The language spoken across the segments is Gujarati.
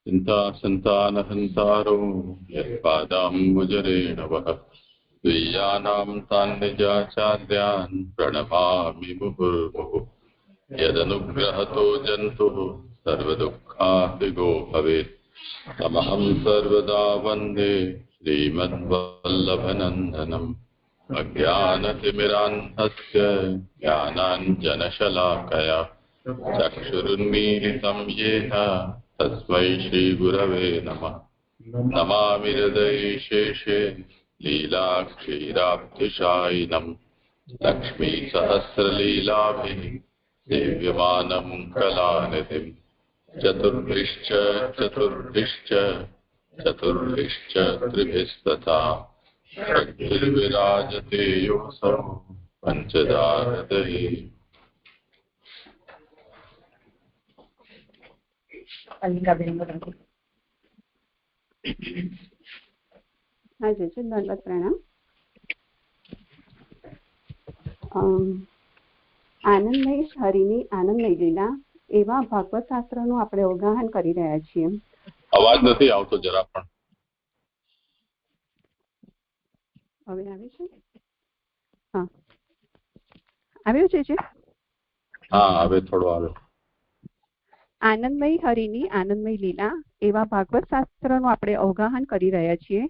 चिंता संतानहंतारो यत्पादाम्बुजरेण वः द्विजानां तान् निजाचार्यान् प्रणमामि मुहुर्मुहुः यदनुग्रहतो जन्तुः सर्वदुःखादिगो भवेत् तमहं सर्वदा वन्दे श्रीमद्वल्लभनन्दनम् अज्ञानतिमिरान्धस्य ज्ञानाञ्जनशलाकया चक्षुरुन्मीलितं येन तस्मै श्रीगुरवे नमः। नमामि हृदये शेषे लीलाक्षीराब्धिशायिनम् लक्ष्मीसहस्रलीलाभिः सेव्यमानं कलानिधिम् चतुर्भिश्च त्रिभिस्तथा षड्भिर्विराजते योऽसौ पञ्चदा हृदये। હાજી દંડવત પ્રણામ. આનંદમય હરિની આનંદમય લીલા એવા ભાગવત શાસ્ત્રનું આપણે અવગાહન કરી રહ્યા છીએ. અવાજ નથી આવતો જરા પણ. હવે આવે છે? હા આવ્યો છે? હા હવે થોડો આવ્યો. આનંદમય હરિની આનંદમય લીલા એવા ભાગવત શાસ્ત્રનું આપણે અવગાહન કરી રહ્યા છીએ.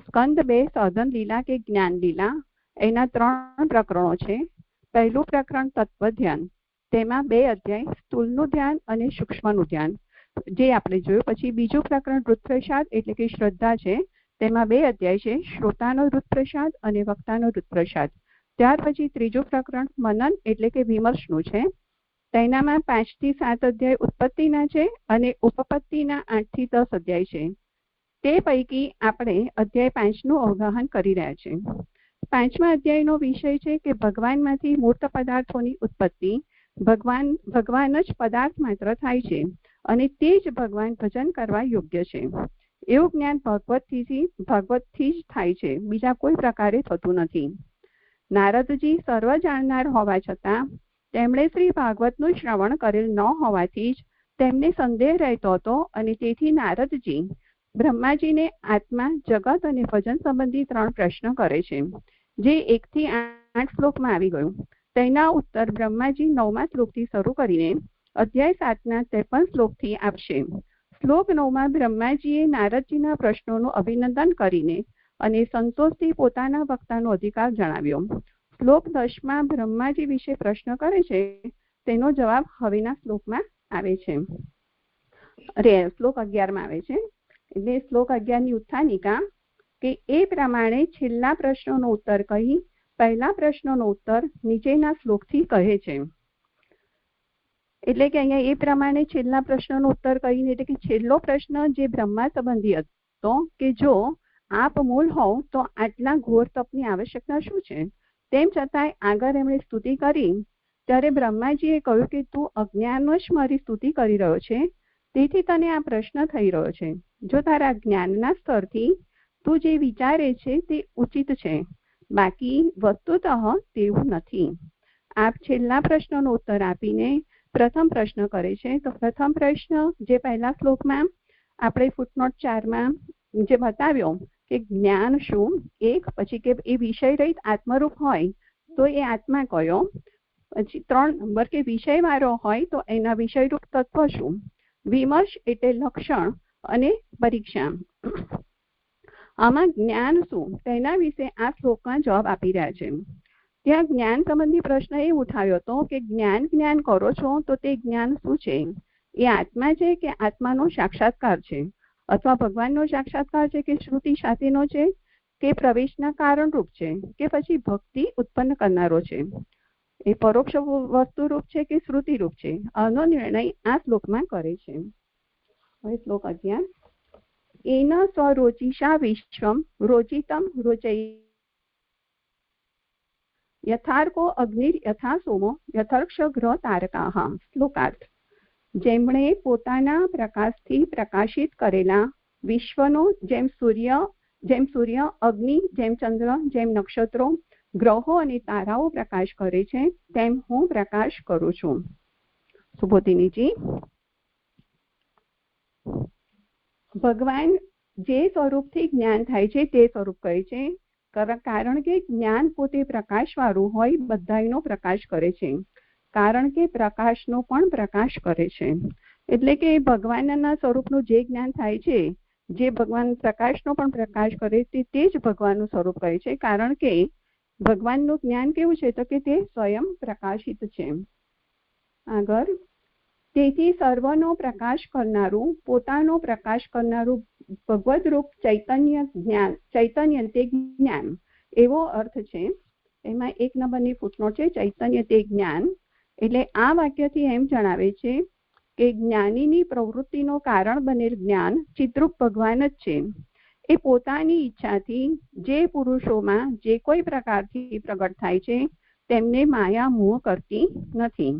સ્કંદ 2 સાધન લીલા કે જ્ઞાન લીલા એના 3 પ્રકરણો છે. પહેલું પ્રકરણ તત્વ ધ્યાન, તેમાં 2 અધ્યાય સ્થૂલનું ધ્યાન અને સૂક્ષ્મનું ધ્યાન જે આપણે જોયું. પછી બીજું પ્રકરણ રુદ્રપ્રસાદ એટલે કે શ્રદ્ધા છે, તેમાં 2 અધ્યાય છે, શ્રોતાનો રુદ્રપ્રસાદ અને વક્તાનો રુદ્રપ્રસાદ. ત્યાર પછી ત્રીજું પ્રકરણ મનન એટલે કે વિમર્શનું છે, તેનામાં 5 થી 7 અધ્યાય ઉત્પત્તિના છે અને ઉપપત્તિના 8 થી 10 અધ્યાય છે. તે પૈકી આપણે અધ્યાય 5 નું અવગાહન કરી રહ્યા છે. 5મા અધ્યાયનો વિષય છે કે ભગવાનમાંથી મૂર્ત પદાર્થોની ઉત્પત્તિ. ભગવાન જ પદાર્થ માત્ર થાય છે અને તે જ ભગવાન ભજન કરવા યોગ્ય છે. એવું જ્ઞાન ભાગવતથી જ થાય છે, બીજા કોઈ પ્રકારે થતું નથી. નારદજી સર્વ જાણનાર હોવા છતાં તેમણે શ્રી ભાગવતનું શ્રવણ કરેલ ન હોવાથી જ તેમને સંદેહ રહેતો હતો અને તેથી નારદજી બ્રહ્માજીને આત્મા, જગત અને ભજન સંબંધી 3 પ્રશ્ન કરે છે, જે 1 થી 8 શ્લોકમાં આવી ગયું. તેના ઉત્તર બ્રહ્માજી 9મા શ્લોકથી શરૂ કરીને અધ્યાય 7ના 53 શ્લોકથી આપશે. શ્લોક 9માં બ્રહ્માજીએ નારદજીના પ્રશ્નોનું અભિનંદન કરીને અને સંતોષથી પોતાના વક્તાનો અધિકાર જણાવ્યો. શ્લોક 10માં બ્રહ્માજી વિશે પ્રશ્ન કરે છે, તેનો જવાબ હવેના શ્લોકમાં આવે છે. શ્લોક 11માં આવે છે. એટલે શ્લોક 11ની ઉત્થાનિકા કે એ પ્રમાણે છેલ્લા પ્રશ્નોનો ઉત્તર કહી પહેલા પ્રશ્નોનો ઉત્તર નીચેના શ્લોકથી કહે છે. એટલે કે અહીંયા એ પ્રમાણે છેલ્લા પ્રશ્નોનો ઉત્તર કહીને, એટલે કે છેલ્લો પ્રશ્ન જે બ્રહ્મા સંબંધી હતો કે જો આપ મૂળ હોવ તો આટલા ઘોર તપની આવશ્યકતા શું છે? તેમ છતાંય આગળ એમણે સ્તુતિ કરી ત્યારે બ્રહ્માજીએ કહ્યું કે તું અજ્ઞાનવશ મારી સ્તુતિ કરી રહ્યો છે, તેથી તને આ પ્રશ્ન થઈ રહ્યો છે. જો તારા જ્ઞાનના સ્તરથી તું જે વિચારે છે તે ઉચિત છે, બાકી વસ્તુતઃ તેવું નથી. આપ છેલ્લા પ્રશ્નનો ઉત્તર આપીને પ્રથમ પ્રશ્ન કરે છે. તો પ્રથમ પ્રશ્ન જે પહેલા શ્લોકમાં આપણે ફૂટનોટ 4માં જે બતાવ્યો કે જ્ઞાન શું, એક પછી કે એ વિષય રહિત આત્મરૂપ હોય તો એ આત્મા કયો, પછી 3 નંબર કે વિષય વાળો હોય તો એના વિષયરૂપ તત્વ શું, વિમર્શ એટલે લક્ષણ અને પરીક્ષા. આમાં જ્ઞાન શું તેના વિશે આ શ્લોકમાં જવાબ આપી રહ્યા છે. ત્યાં જ્ઞાન સંબંધી પ્રશ્ન એ ઉઠાવ્યો હતો કે જ્ઞાન કરો છો તો તે જ્ઞાન શું છે? એ આત્મા છે કે આત્માનો સાક્ષાત્કાર છે, અથવા ભગવાનનો સાક્ષાત્કાર છે કે શ્રુતિ સાથેનો છે, કે પ્રવેશના કારણરૂપ છે, કે પછી ભક્તિ ઉત્પન્ન કરનારો છે, એ પરોક્ષ વસ્તુરૂપ છે કે શ્રુતિરૂપ છે? આનો નિર્ણય આ શ્લોકમાં કરે છે. હવે શ્લોક 11. એન સ્વરોચિષા વિશ્વમ રોચિતમ રોચય યથાર્કો અગ્નિર યથા સોમો યથર્ક્ષગ્રહ તારકાહ. શ્લોકાર્થ. જેમણે પોતાના પ્રકાશથી પ્રકાશિત કરેલા વિશ્વનો જેમ સૂર્ય, અગ્નિ, જેમ ચંદ્ર, જેમ નક્ષત્રો, ગ્રહો અને તારાઓ પ્રકાશ કરે છે, તેમ હું પ્રકાશ કરું છું. સુબોધિનીજી. ભગવાન જે સ્વરૂપથી જ્ઞાન થાય છે તે સ્વરૂપ કહે છે, કારણ કે જ્ઞાન પોતે પ્રકાશ વાળું હોય, બધાયનો પ્રકાશ કરે છે, કારણ કે પ્રકાશનો પણ પ્રકાશ કરે છે. એટલે કે ભગવાનના સ્વરૂપનું જે જ્ઞાન થાય છે, જે ભગવાન પ્રકાશનો પણ પ્રકાશ કરે છે, તે જ ભગવાનનું સ્વરૂપ કહે છે, કારણ કે ભગવાનનું જ્ઞાન કેવું છે તો કે તે સ્વયં પ્રકાશિત છે. આગળ, તેથી સર્વનો પ્રકાશ કરનારું, પોતાનો પ્રકાશ કરનારું ભગવદ રૂપ ચૈતન્ય જ્ઞાન, ચૈતન્ય તે જ્ઞાન એવો અર્થ છે. એમાં 1 નંબરની ફૂટનોટ છે, ચૈતન્ય તે જ્ઞાન. એટલે આ વાક્યથી એમ જણાવે છે કે જ્ઞાનીની પ્રવૃત્તિનો કારણ બનેલ જ્ઞાન ચિત્રૂપ ભગવાન જ છે. એ પોતાની ઈચ્છાથી જે પુરુષોમાં જે કોઈ પ્રકારથી પ્રગટ થાય છે તેમને માયા મોહ કરતી નથી.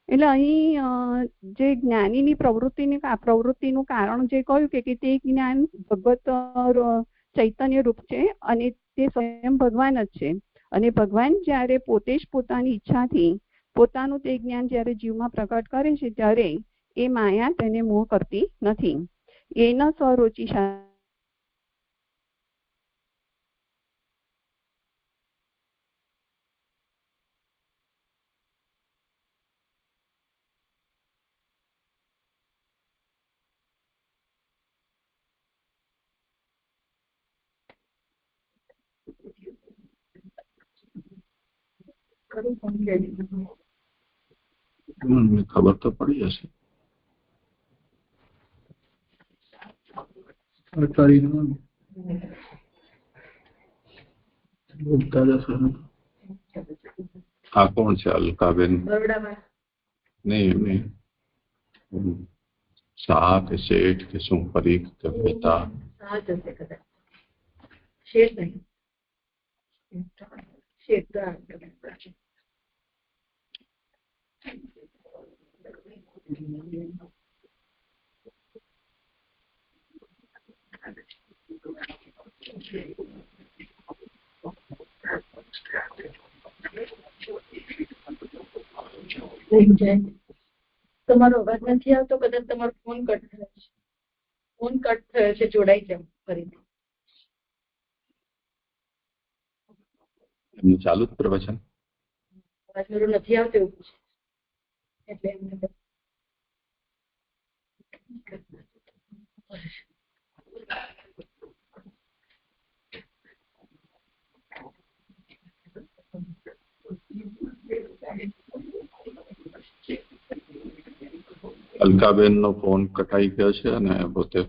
એટલે અહીં જે જ્ઞાનીની પ્રવૃત્તિનું કારણ જે કહ્યું કે તે જ્ઞાન ભગવત ચૈતન્ય રૂપ છે અને તે સ્વયં ભગવાન જ છે. અને ભગવાન જ્યારે પોતે જ પોતાની ઈચ્છાથી પોતાનું તે જ્ઞાન જ્યારે જીવમાં પ્રગટ કરે છે ત્યારે એ માયા તેને મોહ કરતી નથી. એના સ્વરોચી ખબર તો પડી હશે. આ કોણ છે? અલકાબેન? નહીં નહીં, શાહ કે શેઠ કે શું? પરીખ કે મહેતા? શેઠ નહીં, શેઠ તમારો અવાજ નથી આવતો. કદાચ તમારો ફોન કટ થયો છે. ફોન કટ થયો છે, જોડાઈ જાવ ફરીથી. એમનું ચાલુ જ પ્રવચન અવાજ મારો નથી આવતો એવું છે એટલે એમને અલકાબેન નો ફોન કટાઈ ગયો છે અને પોતે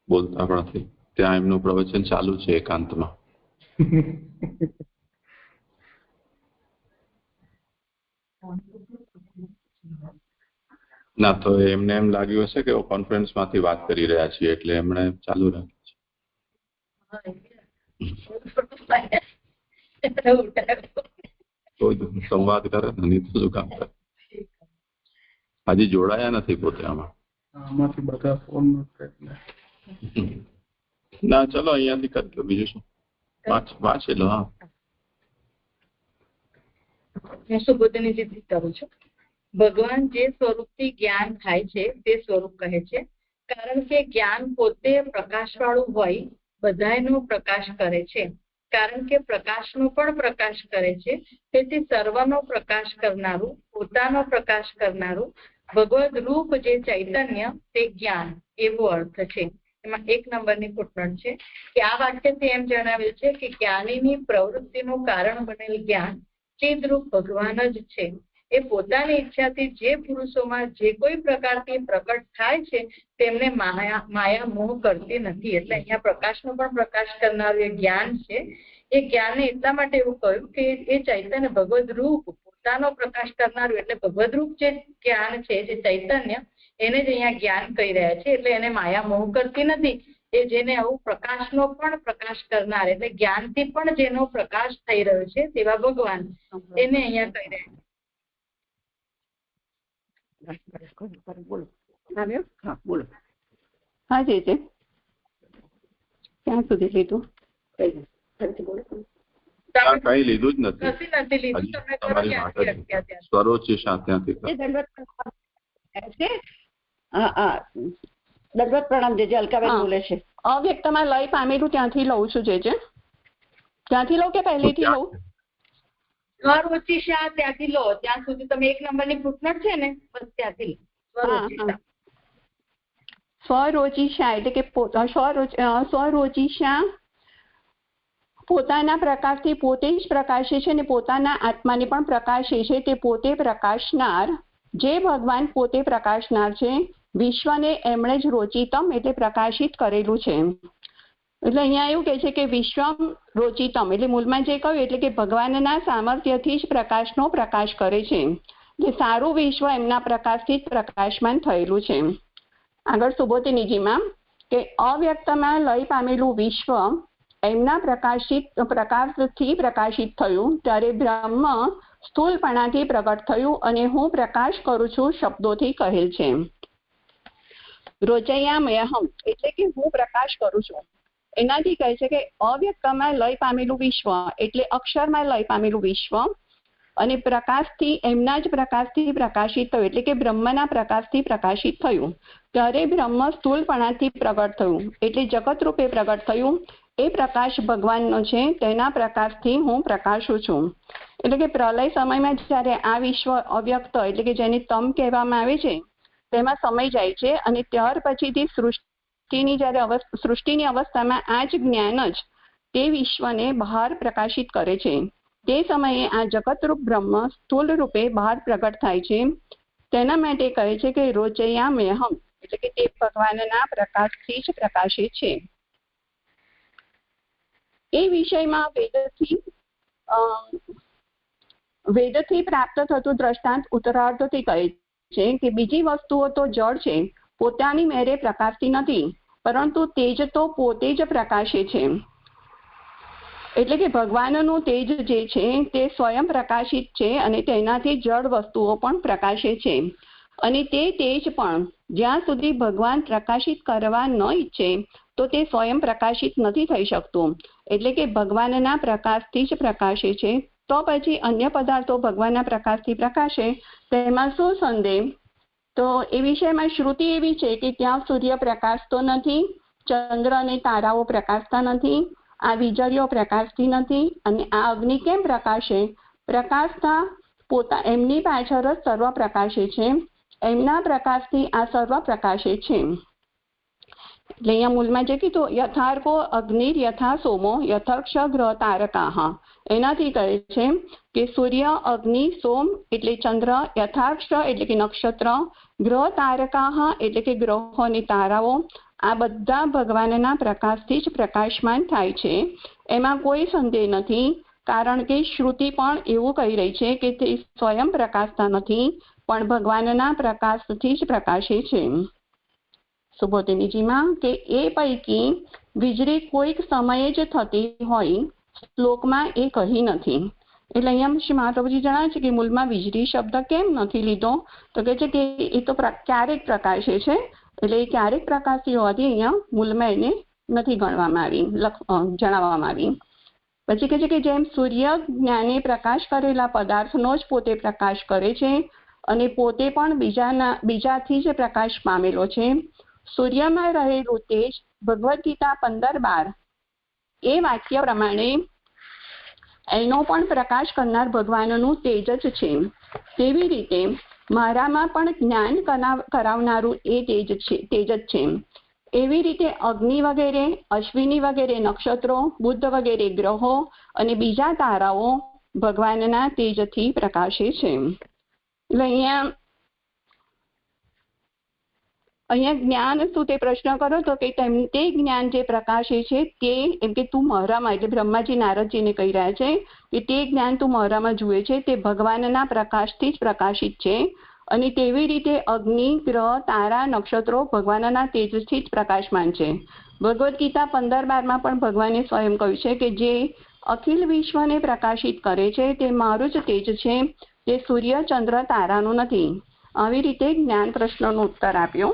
બોલતા પણ નથી. ત્યાં એમનું પ્રવચન ચાલુ છે એકાંતમાં. ના તો એમને એમ લાગ્યું હશે કે કોન્ફરન્સ માંથી વાત કરી રહ્યા છીએ એટલે એમણે ચાલુ રાખ્યું. સંવાદ કરે ને, નહીં તો શું કામ કરે? હજી જોડાયા નથી પોતે આમાંથી બધા ફોન. ના ચલો અહીંયાથી કરી લો, બીજું શું વાંચેલો. હા, હું સુબોધની જીત કરું છું. ભગવાન જે સ્વરૂપથી જ્ઞાન થાય છે તે સ્વરૂપ કહે છે, કારણ કે જ્ઞાન પોતે પ્રકાશ વાળું હોય, બધાયનો પ્રકાશ કરે છે, કારણ કે પ્રકાશનો પણ પ્રકાશ કરે છે. તેથી સર્વનો પ્રકાશ કરનારું, પોતાનો પ્રકાશ કરનારું ભગવદ રૂપ જે ચૈતન્ય તે જ્ઞાન એવો અર્થ છે. એમાં 1 નંબરની ફૂટનોટ છે કે આ વાક્યથી એમ જણાવેલ છે કે જ્ઞાનીની પ્રવૃત્તિનું કારણ બનેલ જ્ઞાન ચિદરૂપ ભગવાન જ છે. એ પોતાની ઈચ્છાથી જે પુરુષોમાં જે કોઈ પ્રકારથી પ્રકટ થાય છે તેમને માયા મોહ કરતી નથી. એટલે અહીંયા પ્રકાશનો પણ પ્રકાશ કરનારું એ જ્ઞાન છે. એ જ્ઞાનને એટલા માટે એવું કહ્યું કે એ ચૈતન્ય ભગવદ રૂપ પોતાનો પ્રકાશ કરનારું, એટલે ભગવદ રૂપ જે જ્ઞાન છે, જે ચૈતન્ય, એને જ અહીંયા જ્ઞાન કહી રહ્યા છે. એટલે એને માયા મોહ કરતી નથી. એ જેને આવું પ્રકાશનો પણ પ્રકાશ કરનાર, એટલે જ્ઞાનથી પણ જેનો પ્રકાશ થઈ રહ્યો છે તેવા ભગવાન, એને અહીંયા કહી રહ્યા છે. બોલો. હા જે છે ક્યાં સુધી લીધું? કઈ લીધું જ નથી. તમારી માટે સ્વરોચી ત્યાંથી દંડવત પ્રણામ જે અલકાબેન હા. બોલે છે. અવ્યક્તમાં લય પામેલું ત્યાંથી લઉં છું જે ત્યાંથી લઉં કે પહેલેથી લઉં? સ્વરોચિષા ત્યાંથી લો, ત્યાં સુધી તમે 1 નંબરની ફૂટનોટ છે ને, બસ ત્યાંથી સ્વરોચિષા. સ્વરોચિષા એટલે કે સ્વરોચિષા પોતાના પ્રકાશથી પોતે જ પ્રકાશે છે અને પોતાના આત્માને પણ પ્રકાશે છે. તે પોતે પ્રકાશનાર, જે ભગવાન પોતે પ્રકાશનાર છે, વિશ્વને એમણે જ રોચિતમ એટલે પ્રકાશિત કરેલું છે. એટલે અહીંયા એવું કહે છે કે વિશ્વમ રોચિતમ એટલે મૂળમાં જે કહ્યું એટલે કે ભગવાનના સામર્થ્યથી જ પ્રકાશનો પ્રકાશ કરે છે. એટલે સારું વિશ્વ એમના પ્રકાશથી જ પ્રકાશમાન થયેલું છે. આગળ સુબોધિનીજીમાં કે અવ્યક્તમાં લય પામેલું વિશ્વ એમના પ્રકાશથી પ્રકાશિત થયું, ત્યારે બ્રહ્મ સ્થૂળપણાથી પ્રગટ થયું અને હું પ્રકાશ કરું છું શબ્દોથી કહેલ છે. રોચયામ્યહમ એટલે કે હું પ્રકાશ કરું છું, એનાથી કહે છે કે અવ્યક્તમાં લય પામેલું વિશ્વ એટલે અક્ષરમાં લય પામેલું વિશ્વ અને પ્રકાશથી એમના જ પ્રકાશથી પ્રકાશિત થયું એટલે કે બ્રહ્મના પ્રકાશથી પ્રકાશિત થયું, ત્યારે બ્રહ્મ સ્થૂળપણાથી પ્રગટ થયું એટલે જગત રૂપે પ્રગટ થયું. એ પ્રકાશ ભગવાનનો છે, તેના પ્રકાશથી હું પ્રકાશું છું. એટલે કે પ્રલય સમયમાં જ્યારે આ વિશ્વ અવ્યક્ત એટલે કે જેને તમ કહેવામાં આવે છે તેમાં સમય જાય છે અને ત્યાર પછીથી સૃષ્ટિની અવસ્થામાં આ જ જ્ઞાન જ તે વિશ્વને બહાર પ્રકાશિત કરે છે. તે સમયે આ જગતરૂપ બ્રહ્મ સ્થૂળ રૂપે બહાર પ્રગટ થાય છે. તેના માટે કહે છે કે રોચયામ્યહમ એટલે કે તે ભગવાનના પ્રકાશથી જ પ્રકાશિત છે. એ વિષયમાં વેદથી પ્રાપ્ત થતું દ્રષ્ટાંત ઉત્તરાર્ધથી કહે છે કે બીજી વસ્તુઓ તો જળ છે, પોતાની મેરે પ્રકાશતી નથી, પરંતુ તેજ તો પોતે જ પ્રકાશે છે. એટલે કે ભગવાનનું તેજ જે છે તે સ્વયં પ્રકાશિત છે અને તેનાથી જળ વસ્તુઓ પણ પ્રકાશે છે. અને તે તેજ પણ જ્યાં સુધી ભગવાન પ્રકાશિત કરવા ન ઈચ્છે તો તે સ્વયં પ્રકાશિત નથી થઈ શકતું. એટલે કે ભગવાનના પ્રકાશથી જ પ્રકાશે છે. તો પછી અન્ય પદાર્થો ભગવાનના પ્રકાશથી પ્રકાશે તેમાં શું સંદેહ? તો એ વિષયમાં શ્રુતિ એવી છે કે ત્યાં સૂર્ય પ્રકાશતો નથી, ચંદ્ર અને તારાઓ પ્રકાશતા નથી, આ વીજળીઓ પ્રકાશતી નથી અને આ અગ્નિ કેમ પ્રકાશે? પ્રકાશતા એમની પાછળ જ સર્વ પ્રકાશે છે, એમના પ્રકાશથી આ સર્વ પ્રકાશે છે. એટલે અહીંયા મૂળમાં જે કીધું યથાર્કો અગ્નિર યથા સોમો યથર્ક્ષ ગ્રહ તારકાહ, એનાથી કહે છે કે સૂર્ય, અગ્નિ, સોમ એટલે ચંદ્ર, યથાર્ક્ષ એટલે કે નક્ષત્ર, ગ્રહ તારકાહ એટલે કે ગ્રહો અને તારાઓ, આ બધા ભગવાનના પ્રકાશથી જ પ્રકાશમાન થાય છે. એમાં કોઈ સંદેહ નથી, કારણ કે શ્રુતિ પણ એવું કહી રહી છે કે તે સ્વયં પ્રકાશતા નથી પણ ભગવાનના પ્રકાશથી જ પ્રકાશે છે. સુબોધિનીજીમાં કે એ પૈકી વીજળી કોઈક સમયે જ થતી હોય, શ્લોકમાં એ કહી નથી. એટલે અહીંયા શ્રી મહાપ્રભુજી જણાવે છે કે મૂળમાં વીજળી શબ્દ કેમ નથી લીધો? તો કહે છે કે એ તો ક્યારેક પ્રકાશે છે, એટલે એ ક્યારેક પ્રકાશી હોવાથી અહીંયા મૂળમાં એને નથી ગણવામાં આવી, જણાવવામાં આવી. પછી કહે છે કે જેમ સૂર્ય જ્ઞાને પ્રકાશ કરેલા પદાર્થનો જ પોતે પ્રકાશ કરે છે અને પોતે પણ બીજાથી જ પ્રકાશ પામેલો છે, સૂર્યમાં રહેલું તેજ ભગવદ્ ગીતા 15:12 એ વાક્ય પ્રમાણે એનો પણ પ્રકાશ કરનાર ભગવાનનું તેજ જ છે. તેવી રીતે મારામાં પણ જ્ઞાન કરાવનારું એ તેજ જ છે. એવી રીતે અગ્નિ વગેરે, અશ્વિની વગેરે નક્ષત્રો, બુદ્ધ વગેરે ગ્રહો અને બીજા તારાઓ ભગવાનના તેજથી પ્રકાશે છે. એટલે અહીંયા જ્ઞાન શું તે પ્રશ્ન કરો તો કે તે જ્ઞાન જે પ્રકાશે છે તે એમ કે તું મારામાં, એટલે બ્રહ્માજી નારદજીને કહી રહ્યા છે કે તે જ્ઞાન તું મારામાં જુએ છે તે ભગવાનના પ્રકાશથી જ પ્રકાશિત છે. અને તેવી રીતે અગ્નિ, ગ્રહ, તારા, નક્ષત્રો ભગવાનના તેજથી જ પ્રકાશમાન છે. ભગવદ્ ગીતા 15:12 પણ ભગવાને સ્વયં કહ્યું છે કે જે અખિલ વિશ્વને પ્રકાશિત કરે છે તે મારું જ તેજ છે, તે સૂર્ય, ચંદ્ર, તારાનું નથી. આવી રીતે જ્ઞાન પ્રશ્નનો ઉત્તર આપ્યો.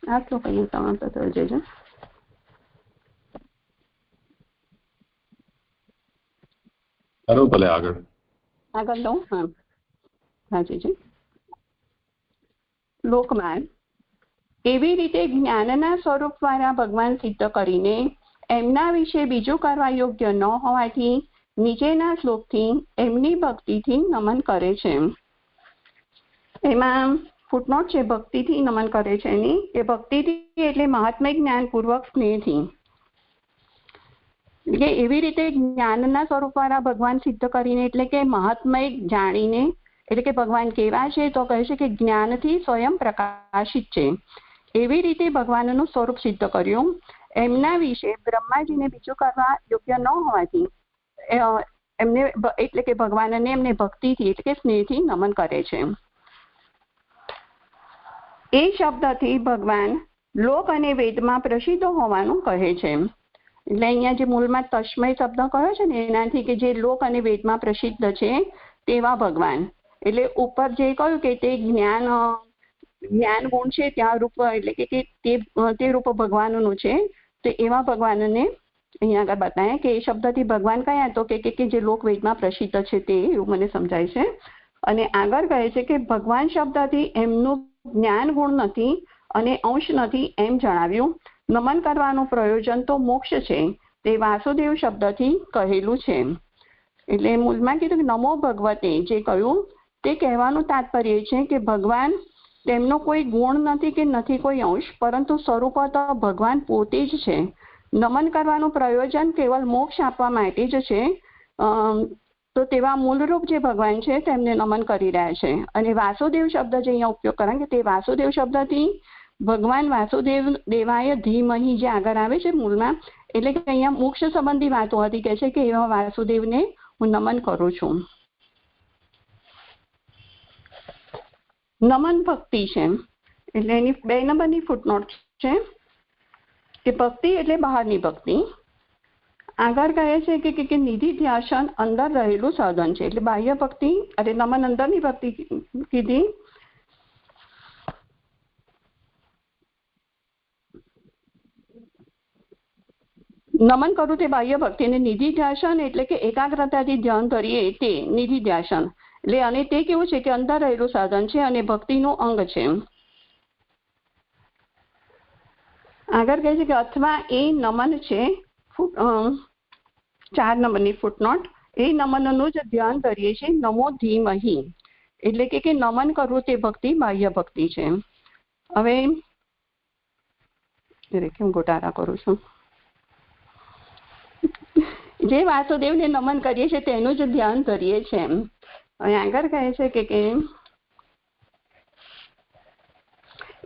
આ શ્લોક અહીંયા તમામ છે. ભલે આગળ લો. હા હાજી. લોકમાં એવી રીતે જ્ઞાનના સ્વરૂપ દ્વારા ભગવાન સિદ્ધ કરીને એમના વિશે બીજું કરવા યોગ્ય ન હોવાથી નીચેના શ્લોકથી એમની ભક્તિથી નમન કરે છે. એમાં ફૂટનોટ છે, ભક્તિથી નમન કરે છે એની, એ ભક્તિથી એટલે મહાત્મ્ય જ્ઞાનપૂર્વક સ્નેહથી. એટલે એવી રીતે જ્ઞાનના સ્વરૂપ દ્વારા ભગવાન સિદ્ધ કરીને એટલે કે મહાત્મ્ય જાણીને, એટલે કે ભગવાન કેવા છે તો કહે છે કે જ્ઞાનથી સ્વયં પ્રકાશિત છે. એવી રીતે ભગવાનનું સ્વરૂપ સિદ્ધ કર્યું. એમના વિશે બ્રહ્માજીને બીજું કરવા યોગ્ય ન હોવાથી એમને એટલે કે ભગવાનને એમને ભક્તિથી એટલે કે સ્નેહથી નમન કરે છે. એ શબ્દથી ભગવાન લોક અને વેદમાં પ્રસિદ્ધ હોવાનું કહે છે. એટલે અહીંયા જે મૂળમાં તસ્મય શબ્દ કહ્યો છે ને એનાથી કે જે લોક અને વેદમાં પ્રસિદ્ધ છે તેવા ભગવાન, એટલે ઉપર જે કહ્યું કે તે જ્ઞાન ગુણ છે ત્યાં રૂપ એટલે કે તે રૂપ ભગવાનનું છે, તો એવા ભગવાનને અહીંયા આગળ બતાવે કે એ શબ્દથી ભગવાન કયા તો કે જે લોક વેદમાં પ્રસિદ્ધ છે તે, એવું મને સમજાય છે. અને આગળ કહે છે કે ભગવાન શબ્દથી એમનું જ્ઞાન ગુણ નથી અને અંશ નથી એમ જણાવ્યું. નમન કરવાનું પ્રયોજન તો મોક્ષ છે તે વાસુદેવ શબ્દથી કહેલું છે. એટલે મૂળમાં કીધું કે નમો ભગવતે જે કહ્યું તે કહેવાનું તાત્પર્ય છે કે ભગવાન તેમનો કોઈ ગુણ નથી કે નથી કોઈ અંશ, પરંતુ સ્વરૂપત ભગવાન પોતે જ છે. નમન કરવાનું પ્રયોજન કેવલ મોક્ષ આપવા માટે જ છે. તો તેવા મૂળરૂપ જે ભગવાન છે તેમને નમન કરી રહ્યા છે. અને વાસુદેવ શબ્દ જે અહીંયા ઉપયોગ કરે કે તે વાસુદેવ શબ્દથી ભગવાન વાસુદેવ દેવાય ધીમહી જે આગળ આવે છે મૂળમાં, એટલે કે અહીંયા મોક્ષ સંબંધી વાતો હતી કે છે કે એવા વાસુદેવને હું નમન કરું છું. નમન ભક્તિ છે, એટલે એની 2 નંબરની ફૂટનોટ છે કે ભક્તિ એટલે બહારની ભક્તિ. આગળ કહે છે કે નિધિ ધ્યાસન અંદર રહેલું સાધન છે, એટલે બાહ્ય ભક્તિ અને નમન અંદરની ભક્તિ કીધી. નમન કરું તે બાહ્ય ભક્તિ, અને નિધિ ધ્યાસન એટલે કે એકાગ્રતાથી ધ્યાન કરીએ તે નિધિ ધ્યાસન, એટલે અને તે કેવું છે કે અંદર રહેલું સાધન છે અને ભક્તિનું અંગ છે. આગળ કહે છે કે અથવા એ નમન છે, 4 નંબરની ફૂટનોટ, એ નમનનું જ ધ્યાન કરીએ છીએ નમો ધીમહિ, એટલે કે નમન કરવું તે ભક્તિ બાહ્ય ભક્તિ છે. હવે હું ગોટાળા કરું છું. જે વાસુદેવને નમન કરીએ છીએ તેનું જ ધ્યાન કરીએ છીએ. અને આગળ કહે છે કે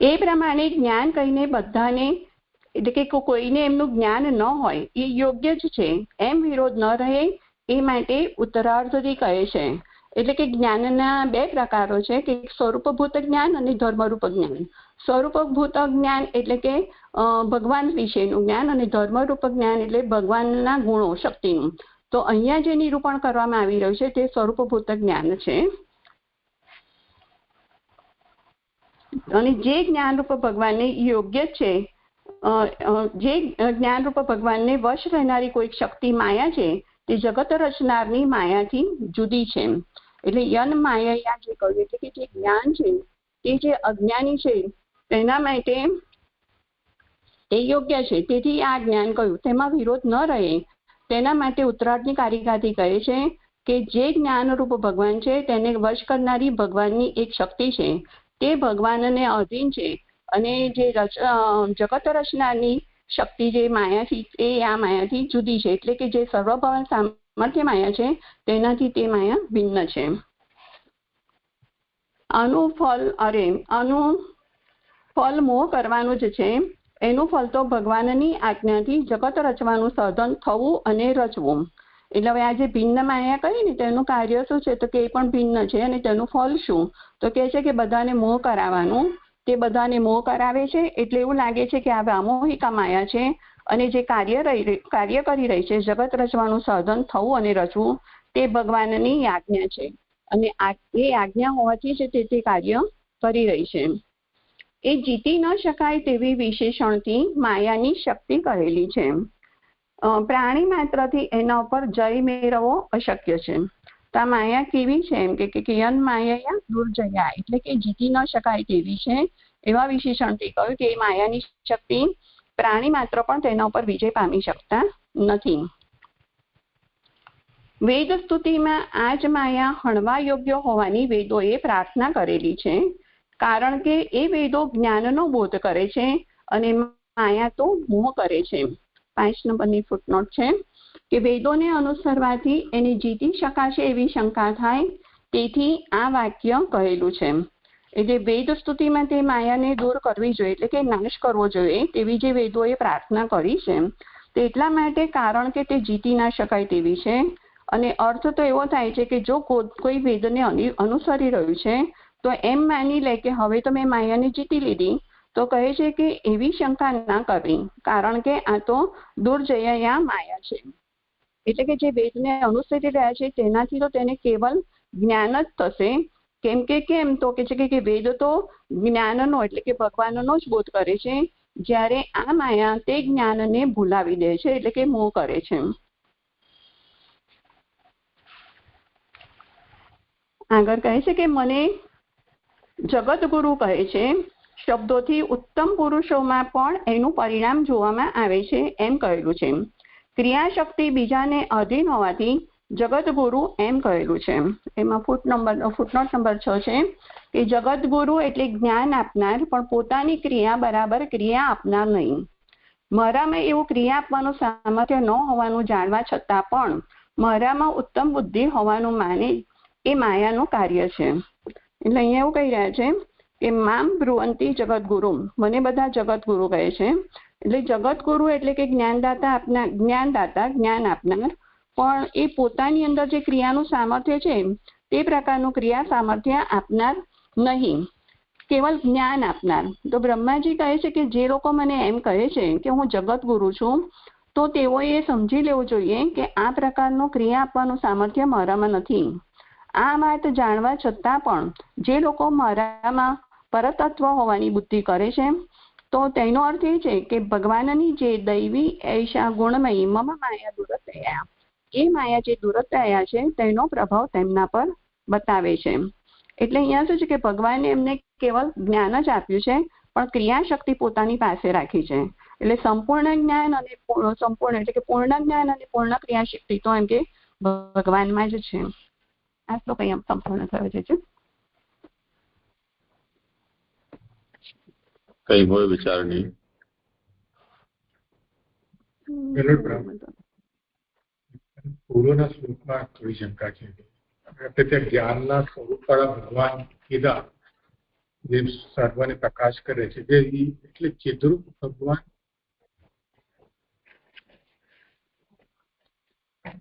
એ પ્રમાણે જ્ઞાન કહીને બધાને એટલે કે કોઈને એમનું જ્ઞાન ન હોય એ યોગ્ય જ છે એમ વિરોધ ન રહે એ માટે ઉત્તરાર્ધથી કહે છે. એટલે કે જ્ઞાનના 2 પ્રકારો છે કે સ્વરૂપભૂત જ્ઞાન અને ધર્મરૂપ જ્ઞાન. સ્વરૂપભૂત જ્ઞાન એટલે કે ભગવાન વિશેનું જ્ઞાન અને ધર્મરૂપ જ્ઞાન એટલે ભગવાનના ગુણો શક્તિનું. તો અહીંયા જે નિરૂપણ કરવામાં આવી રહ્યું છે તે સ્વરૂપભૂત જ્ઞાન છે. અને જે જ્ઞાનરૂપ ભગવાનને યોગ્ય છે, જે જ્ઞાનરૂપ ભગવાનને વશ રહેનારી કોઈ શક્તિ માયા છે તે જગત રચનારની માયાથી જુદી છે. એટલે યન માયા જે કહ્યું એટલે કે જે જ્ઞાન છે તે જે અજ્ઞાની છે તેના માટે તે યોગ્ય છે, તેથી આ જ્ઞાન કહ્યું તેમાં વિરોધ ન રહે તેના માટે ઉત્તરાર્ધની કારિકાથી કહે છે કે જે જ્ઞાનરૂપ ભગવાન છે તેને વશ કરનારી ભગવાનની એક શક્તિ છે, તે ભગવાનને અધીન છે. અને જે જગત રચનાની શક્તિ જે માયાથી એ આ માયાથી જુદી છે, એટલે કે જે સર્વભવ સામર્થ્ય માયા છે તેનાથી તે માયા ભિન્ન છે. આનું ફલ મોહ કરવાનું જ છે. એનું ફલ તો ભગવાનની આજ્ઞાથી જગત રચવાનું સાધન થવું અને રચવું. એટલે હવે આ જે ભિન્ન માયા કહી ને તેનું કાર્ય શું છે તો કે એ પણ ભિન્ન છે. અને તેનું ફલ શું તો કે છે કે બધાને મોહ કરાવવાનું. તે બધાને મોહ કરાવે છે એટલે એવું લાગે છે કે આ વ્યામોહિકા માયા છે અને જે કાર્ય કરી રહી છે જગત રચવાનું સાધન થવું અને રચવું તે ભગવાનની આજ્ઞા છે. અને એ આજ્ઞા હોવાથી જ તે કાર્ય કરી રહી છે. એ જીતી ન શકાય તેવી વિશેષણથી માયાની શક્તિ કહેલી છે. પ્રાણી માત્રથી એના ઉપર જય મેળવવો અશક્ય છે. તો આ માયા કેવી છે એમ કે યન માયા દુર્જયા એટલે કે જીતી ન શકાય તેવી છે. એવા વિશેષણથી કહ્યું કે માયાની શક્તિ પ્રાણી માત્ર પણ તેના ઉપર વિજય પામી શકતા નથી. વેદ સ્તુતિમાં આ જ માયા હણવા યોગ્ય હોવાની વેદોએ પ્રાર્થના કરેલી છે, કારણ કે એ વેદો જ્ઞાનનો બોધ કરે છે અને માયા તો મોહ કરે છે. 5 નંબરની ફૂટનોટ છે કે વેદોને અનુસરવાથી એને જીતી શકાશે એવી શંકા થાય, તેથી આ વાક્ય કહેલું છે. એટલે વેદ સ્તુતિમાં તે માયાને દૂર કરવી જોઈએ, એટલે કે નાશ કરવો જોઈએ તેવી જે વેદોએ પ્રાર્થના કરી છે તે એટલા માટે કારણ કે તે જીતી ના શકાય તેવી છે. અને અર્થ તો એવો થાય છે કે જો કોઈ વેદને અનુસરી રહ્યું છે તો એમ માની લે કે હવે તો મેં માયાને જીતી લીધી, તો કહે છે કે એવી શંકા ના કરવી, કારણ કે આ તો દુર્જયા માયા છે. એટલે કે જે વેદને અનુસરી રહ્યા છે તેનાથી તો તેને કેવલ જ્ઞાન જ થશે. કેમ તો કે છે કે વેદ તો જ્ઞાનનો એટલે કે ભગવાનનો જ બોધ કરે છે, જ્યારે આ માયા તે જ્ઞાનને ભૂલાવી દે છે, એટલે કે મોહ કરે છે. આગળ કહે છે કે મને જગતગુરુ કહે છે શબ્દોથી ઉત્તમ પુરુષોમાં પણ એનું પરિણામ જોવામાં આવે છે એમ કહેલું છે. ક્રિયાશક્તિ બીજાને અધીન હોવાથી જગતગુરુ એમ કહેલું છે. એમાં ફૂટનોટ નંબર 6 છે કે જગતગુરુ એટલે જ્ઞાન આપનાર, પણ પોતાની ક્રિયા બરાબર ક્રિયા આપનાર નહીં. મારામાં એવું ક્રિયા આપવાનું સામર્થ્ય ન હોવાનું જાણવા છતાં પણ મારામાં ઉત્તમ બુદ્ધિ હોવાનું માને એ માયાનું કાર્ય છે. એટલે અહીંયા એવું કહી રહ્યા છે કે મામ બ્રુવંતી જગતગુરુ, મને બધા જગતગુરુ કહે છે. એટલે જગતગુરુ એટલે કે જ્ઞાનદાતા જ્ઞાન આપનાર, પણ એ પોતાની અંદર જે ક્રિયાનું સામર્થ્ય છે તે પ્રકારનું ક્રિયા સામર્થ્ય આપનાર નહીં, કેવલ જ્ઞાન આપનાર. તો બ્રહ્માજી કહે છે કે જે લોકો મને એમ કહે છે કે હું જગતગુરુ છું, તો તેઓએ સમજી લેવું જોઈએ કે આ પ્રકારનું ક્રિયા આપવાનું સામર્થ્ય મારામાં નથી. આ વાત જાણવા છતાં પણ જે લોકો મારામાં પરતત્વ હોવાની બુદ્ધિ કરે છે, તો તેનો અર્થ એ છે કે ભગવાનની જે દૈવી ઐશા ગુણમયી મમ માયા દુરતયા, એ માયા જે દુરતયા છે તેનો પ્રભાવ તેમના પર બતાવે છે. એટલે અહીંયા શું છે કે ભગવાને એમને કેવલ જ્ઞાન જ આપ્યું છે, પણ ક્રિયાશક્તિ પોતાની પાસે રાખી છે. એટલે સંપૂર્ણ જ્ઞાન અને સંપૂર્ણ એટલે કે પૂર્ણ જ્ઞાન અને પૂર્ણ ક્રિયાશક્તિ તો એમ કે ભગવાનમાં જ છે. આટલો કઈ સંપૂર્ણ થયો છે. કઈ હોય વિચાર નહીં. પૂર્વના શ્લોકમાં થોડી શંકા છે કે ત્યાં જ્ઞાનના સ્વરૂપવાળા ભગવાન કીધા જે સર્વને પ્રકાશ કરે છે, જે એટલે ચિદ્રૂપ ભગવાન.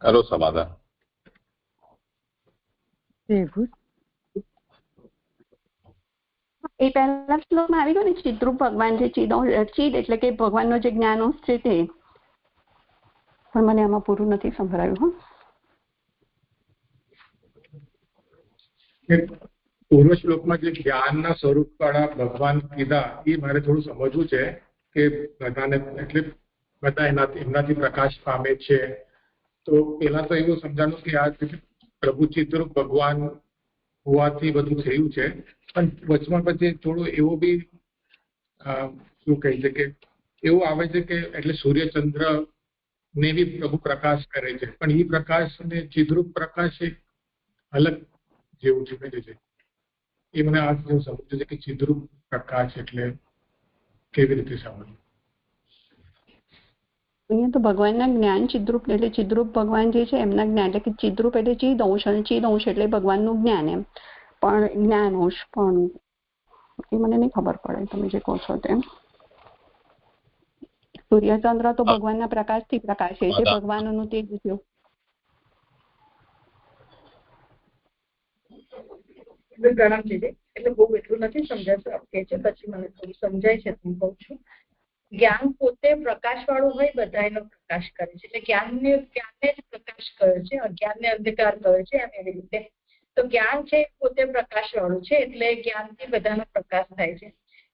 કરો સમાધાન. એ પહેલા શ્લોકમાં આવી ગયો ને ચિદ્રૂપ ભગવાન, જે ચિદ એટલે કે ભગવાનનો જે જ્ઞાન છે તે, પણ મને આમાં પૂરું નથી સંભળાયું. પૂર્વ શ્લોકમાં જે જ્ઞાનના સ્વરૂપવાળા ભગવાન કીધા એ મારે થોડું સમજવું છે કે બધાને એટલે બધા એમનાથી પ્રકાશ પામે છે. તો પેલા તો એવું સમજાણું કે આ પ્રભુ ચિદ્રૂપ ભગવાન હોવાથી બધું થયું છે, પણ વચમાં પછી થોડું એવું બી શું કહી છે કે એવું આવે છે કે એટલે સૂર્યચંદ્ર ને બી પ્રભુ પ્રકાશ કરે છે, પણ એ પ્રકાશ અને ચિદ્રૂપ પ્રકાશ એક અલગ જેવું છે છે. એ મને આ જેવું સમજવું છે કે ચિદ્રૂપ પ્રકાશ એટલે કેવી રીતે સમજવું. અહીંયા તો ભગવાનના જ્ઞાન ચિદ્રૂપ એટલે ચિદ્રૂપ ભગવાન જે છે એમના જ્ઞાન, એટલે કે ચિદ્રૂપ એટલે ચિદંશ અને ચિદંશ એટલે ભગવાનનું જ્ઞાન. એમ પણ જ્ઞાનોશ પણ એ મને નહીં ખબર પડે તમે જે કહો છો તેમ. સૂર્યચંદ્ર તો ભગવાનના પ્રકાશથી પ્રકાશે છે, ભગવાનનું તેજ છે. એટલે બહુ એટલું નથી સમજાતું કે છે, પછી મને થોડું સમજાય છે. હું કહું છું જ્ઞાન પોતે પ્રકાશ વાળું હોય, બધાનો પ્રકાશ કરે છે. એટલે જ્ઞાનને જ પ્રકાશ કરે છે, અજ્ઞાનને અંધકાર કરે છે. એમ એવી રીતે તો જ્ઞાન છે પોતે પ્રકાશ વાળું છે, એટલે જ્ઞાનથી બધાનો પ્રકાશ થાય છે.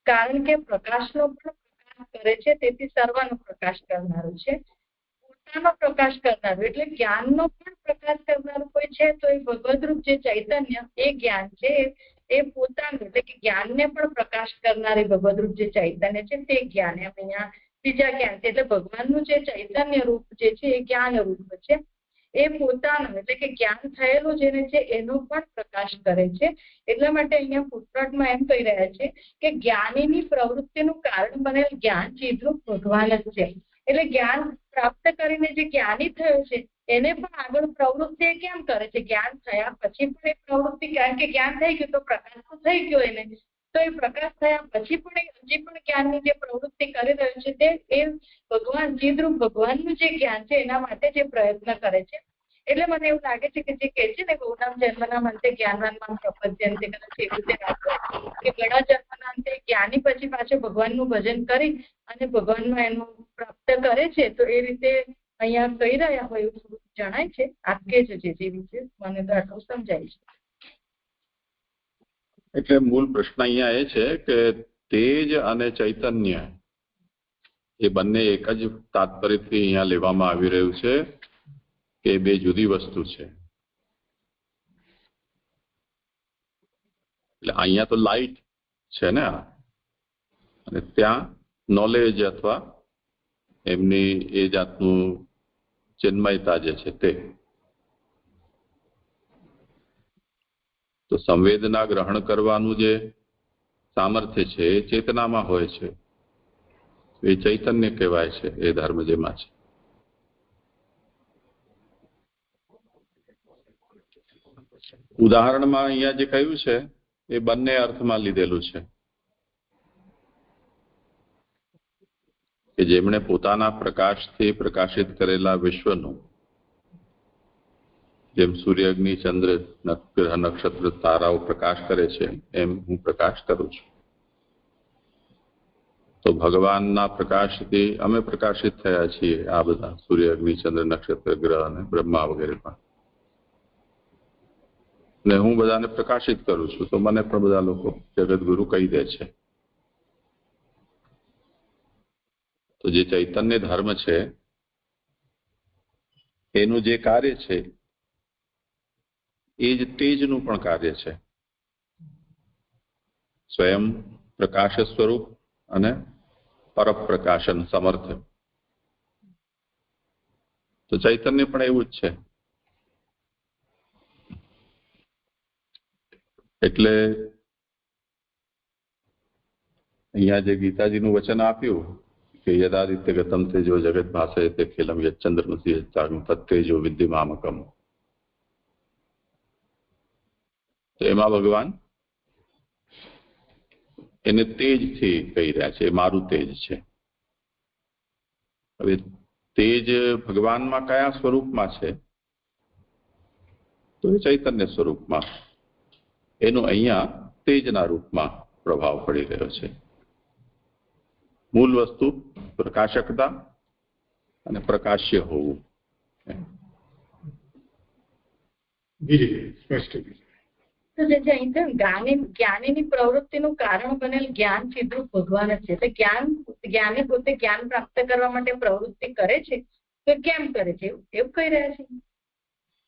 કારણ કે પ્રકાશનો પણ પ્રકાશ કરે છે, તેથી સર્વનો પ્રકાશ કરનારું છે. પોતાનો પ્રકાશ કરનારું એટલે જ્ઞાનનો પણ પ્રકાશ કરનારું કોઈ છે તો એ ભગવદરૂપ જે ચૈતન્ય એ જ્ઞાન છે એ પોતાનું એટલે કે જ્ઞાનને પણ પ્રકાશ કરનારી ભગવદરૂપ જે ચૈતન્ય છે તે જ્ઞાન. એમ અહીંયા બીજા જ્ઞાન છે એટલે ભગવાનનું જે ચૈતન્ય રૂપ જે છે એ જ્ઞાન રૂપ છે. એ પોતાનું એટલે કે જ્ઞાન થયેલું જેને છે એનો પણ પ્રકાશ કરે છે. એટલા માટે અહીંયા ફૂટનોટમાં એમ કહી રહ્યા છે કે જ્ઞાનીની પ્રવૃત્તિનું કારણ બનેલ જ્ઞાન ચિદરૂપ ભગવાન જ છે. એટલે જ્ઞાન પ્રાપ્ત કરીને જે જ્ઞાની થયો છે એને પણ આગળ પ્રવૃત્તિ કેમ કરે છે? જ્ઞાન થયા પછી પણ એ પ્રવૃત્તિ, કારણ કે જ્ઞાન થઈ ગયું તો પ્રકાશ તો થઈ ગયો એને, તો એ પ્રકાશ થયા પછી પણ હજી પણ જ્ઞાનની જે પ્રવૃત્તિ કરી રહ્યો છે તે એ ભગવાન ચિદરૂપ ભગવાનનું જે જ્ઞાન છે એના માટે જે પ્રયત્ન કરે છે. એટલે મને એવું લાગે છે કે જે કહે છે ને ગૌનામ જન્મના અંતે જ્ઞાનવાનમાં પ્રપદ્યંતે, કદાચ એવી રીતે ના કરે કે ઘણા જન્મના અંતે જ્ઞાની પછી પાછું ભગવાનનું ભજન કરી અને ભગવાનમાં એનું પ્રાપ્ત કરે છે. તો એ રીતે અહીંયા કહી રહ્યા હોય એવું થોડું જણાય છે. આપકે જ જે વિશે મને તો આટલું સમજાય છે. એટલે મૂળ પ્રશ્ન અહીંયા એ છે કે તેજ અને ચૈતન્ય એ બંને એક જ તાત્પર્યથી અહીંયા લેવામાં આવી રહ્યું છે કે બે જુદી વસ્તુ છે. એટલે અહીંયા તો લાઇટ છે ને, અને ત્યાં નોલેજ અથવા એમની એ જાતનું ચિન્મયતા જે છે તે. તો સંવેદના ગ્રહણ કરવાનું જે સામર્થ્ય છે એ ચેતનામાં હોય છે, એ ચૈતન્ય કહેવાય છે. એ ધર્મ જેમાં છે. ઉદાહરણમાં અહીંયા જે કહ્યું છે એ બંને અર્થમાં લીધેલું છે કે જેમણે પોતાના પ્રકાશથી પ્રકાશિત કરેલા વિશ્વનું, જેમ સૂર્ય, અગ્નિ, ચંદ્ર, ગ્રહ, નક્ષત્ર, તારાઓ પ્રકાશ કરે છે એમ હું પ્રકાશ કરું છું. તો ભગવાનના પ્રકાશથી અમે પ્રકાશિત થયા છીએ. આ બધા સૂર્ય, અગ્નિ, ચંદ્ર, નક્ષત્ર, ગ્રહ અને બ્રહ્મા વગેરે પણ. ને હું બધાને પ્રકાશિત કરું છું તો મને પણ બધા લોકો જગતગુરુ કહી દે છે. તો જે ચૈતન્ય ધર્મ છે એનું જે કાર્ય છે એ જ તેજનું પણ કાર્ય છે. સ્વયં પ્રકાશ સ્વરૂપ અને પરપ્રકાશન સમર્થ. તો ચૈતન્ય પણ એવું જ છે. એટલે અહીંયા જે ગીતાજીનું વચન આપ્યું કે યદાદિત્ય ગતમ તેજો જગત ભાષે તે ખેલમ યચંદ્રમસી યચાગમ તત્તેજો વિદ્યમામકમ. તો એમાં ભગવાન એને તેજથી કહી રહ્યા છે, મારું તેજ છે. હવે તેજ ભગવાનમાં કયા સ્વરૂપમાં છે? તો એ ચૈતન્ય સ્વરૂપમાં. એનો અહીંયા તેજના રૂપમાં પ્રભાવ પડી રહ્યો છે. મૂળ વસ્તુ પ્રકાશકતા અને પ્રકાશ્ય હોવું. તો જે જ્ઞાનીની પ્રવૃત્તિનું કારણ બનેલ જ્ઞાન ચિદરૂપ ભગવાન જ છે. એટલે જ્ઞાની પોતે જ્ઞાન પ્રાપ્ત કરવા માટે પ્રવૃત્તિ કરે છે તો કેમ કરે છે એવું કહી રહ્યા છે.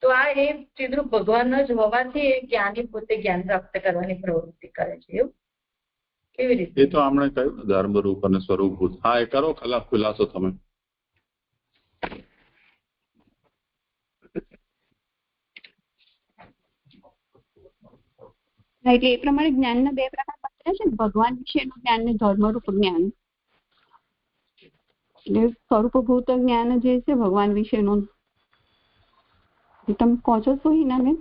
તો આ એ ચિદરૂપ ભગવાન જ હોવાથી એ જ્ઞાની પોતે જ્ઞાન પ્રાપ્ત કરવાની પ્રવૃત્તિ કરે છે. એવું કેવી રીતે? એ તો આપણે કહ્યું ધર્મરૂપ અને સ્વરૂપભૂત. હા, એ કરો ખુલાસો તમે. એટલે એ પ્રમાણે જ્ઞાનના બે પ્રકાર બતાવ્યા છે ને, ભગવાન વિશેનું જ્ઞાન ને ધર્મરૂપ જ્ઞાન. એટલે સ્વરૂપભૂત જ્ઞાન જે છે ભગવાન વિશેનું, તમે કહો છો શું હિનાબેન?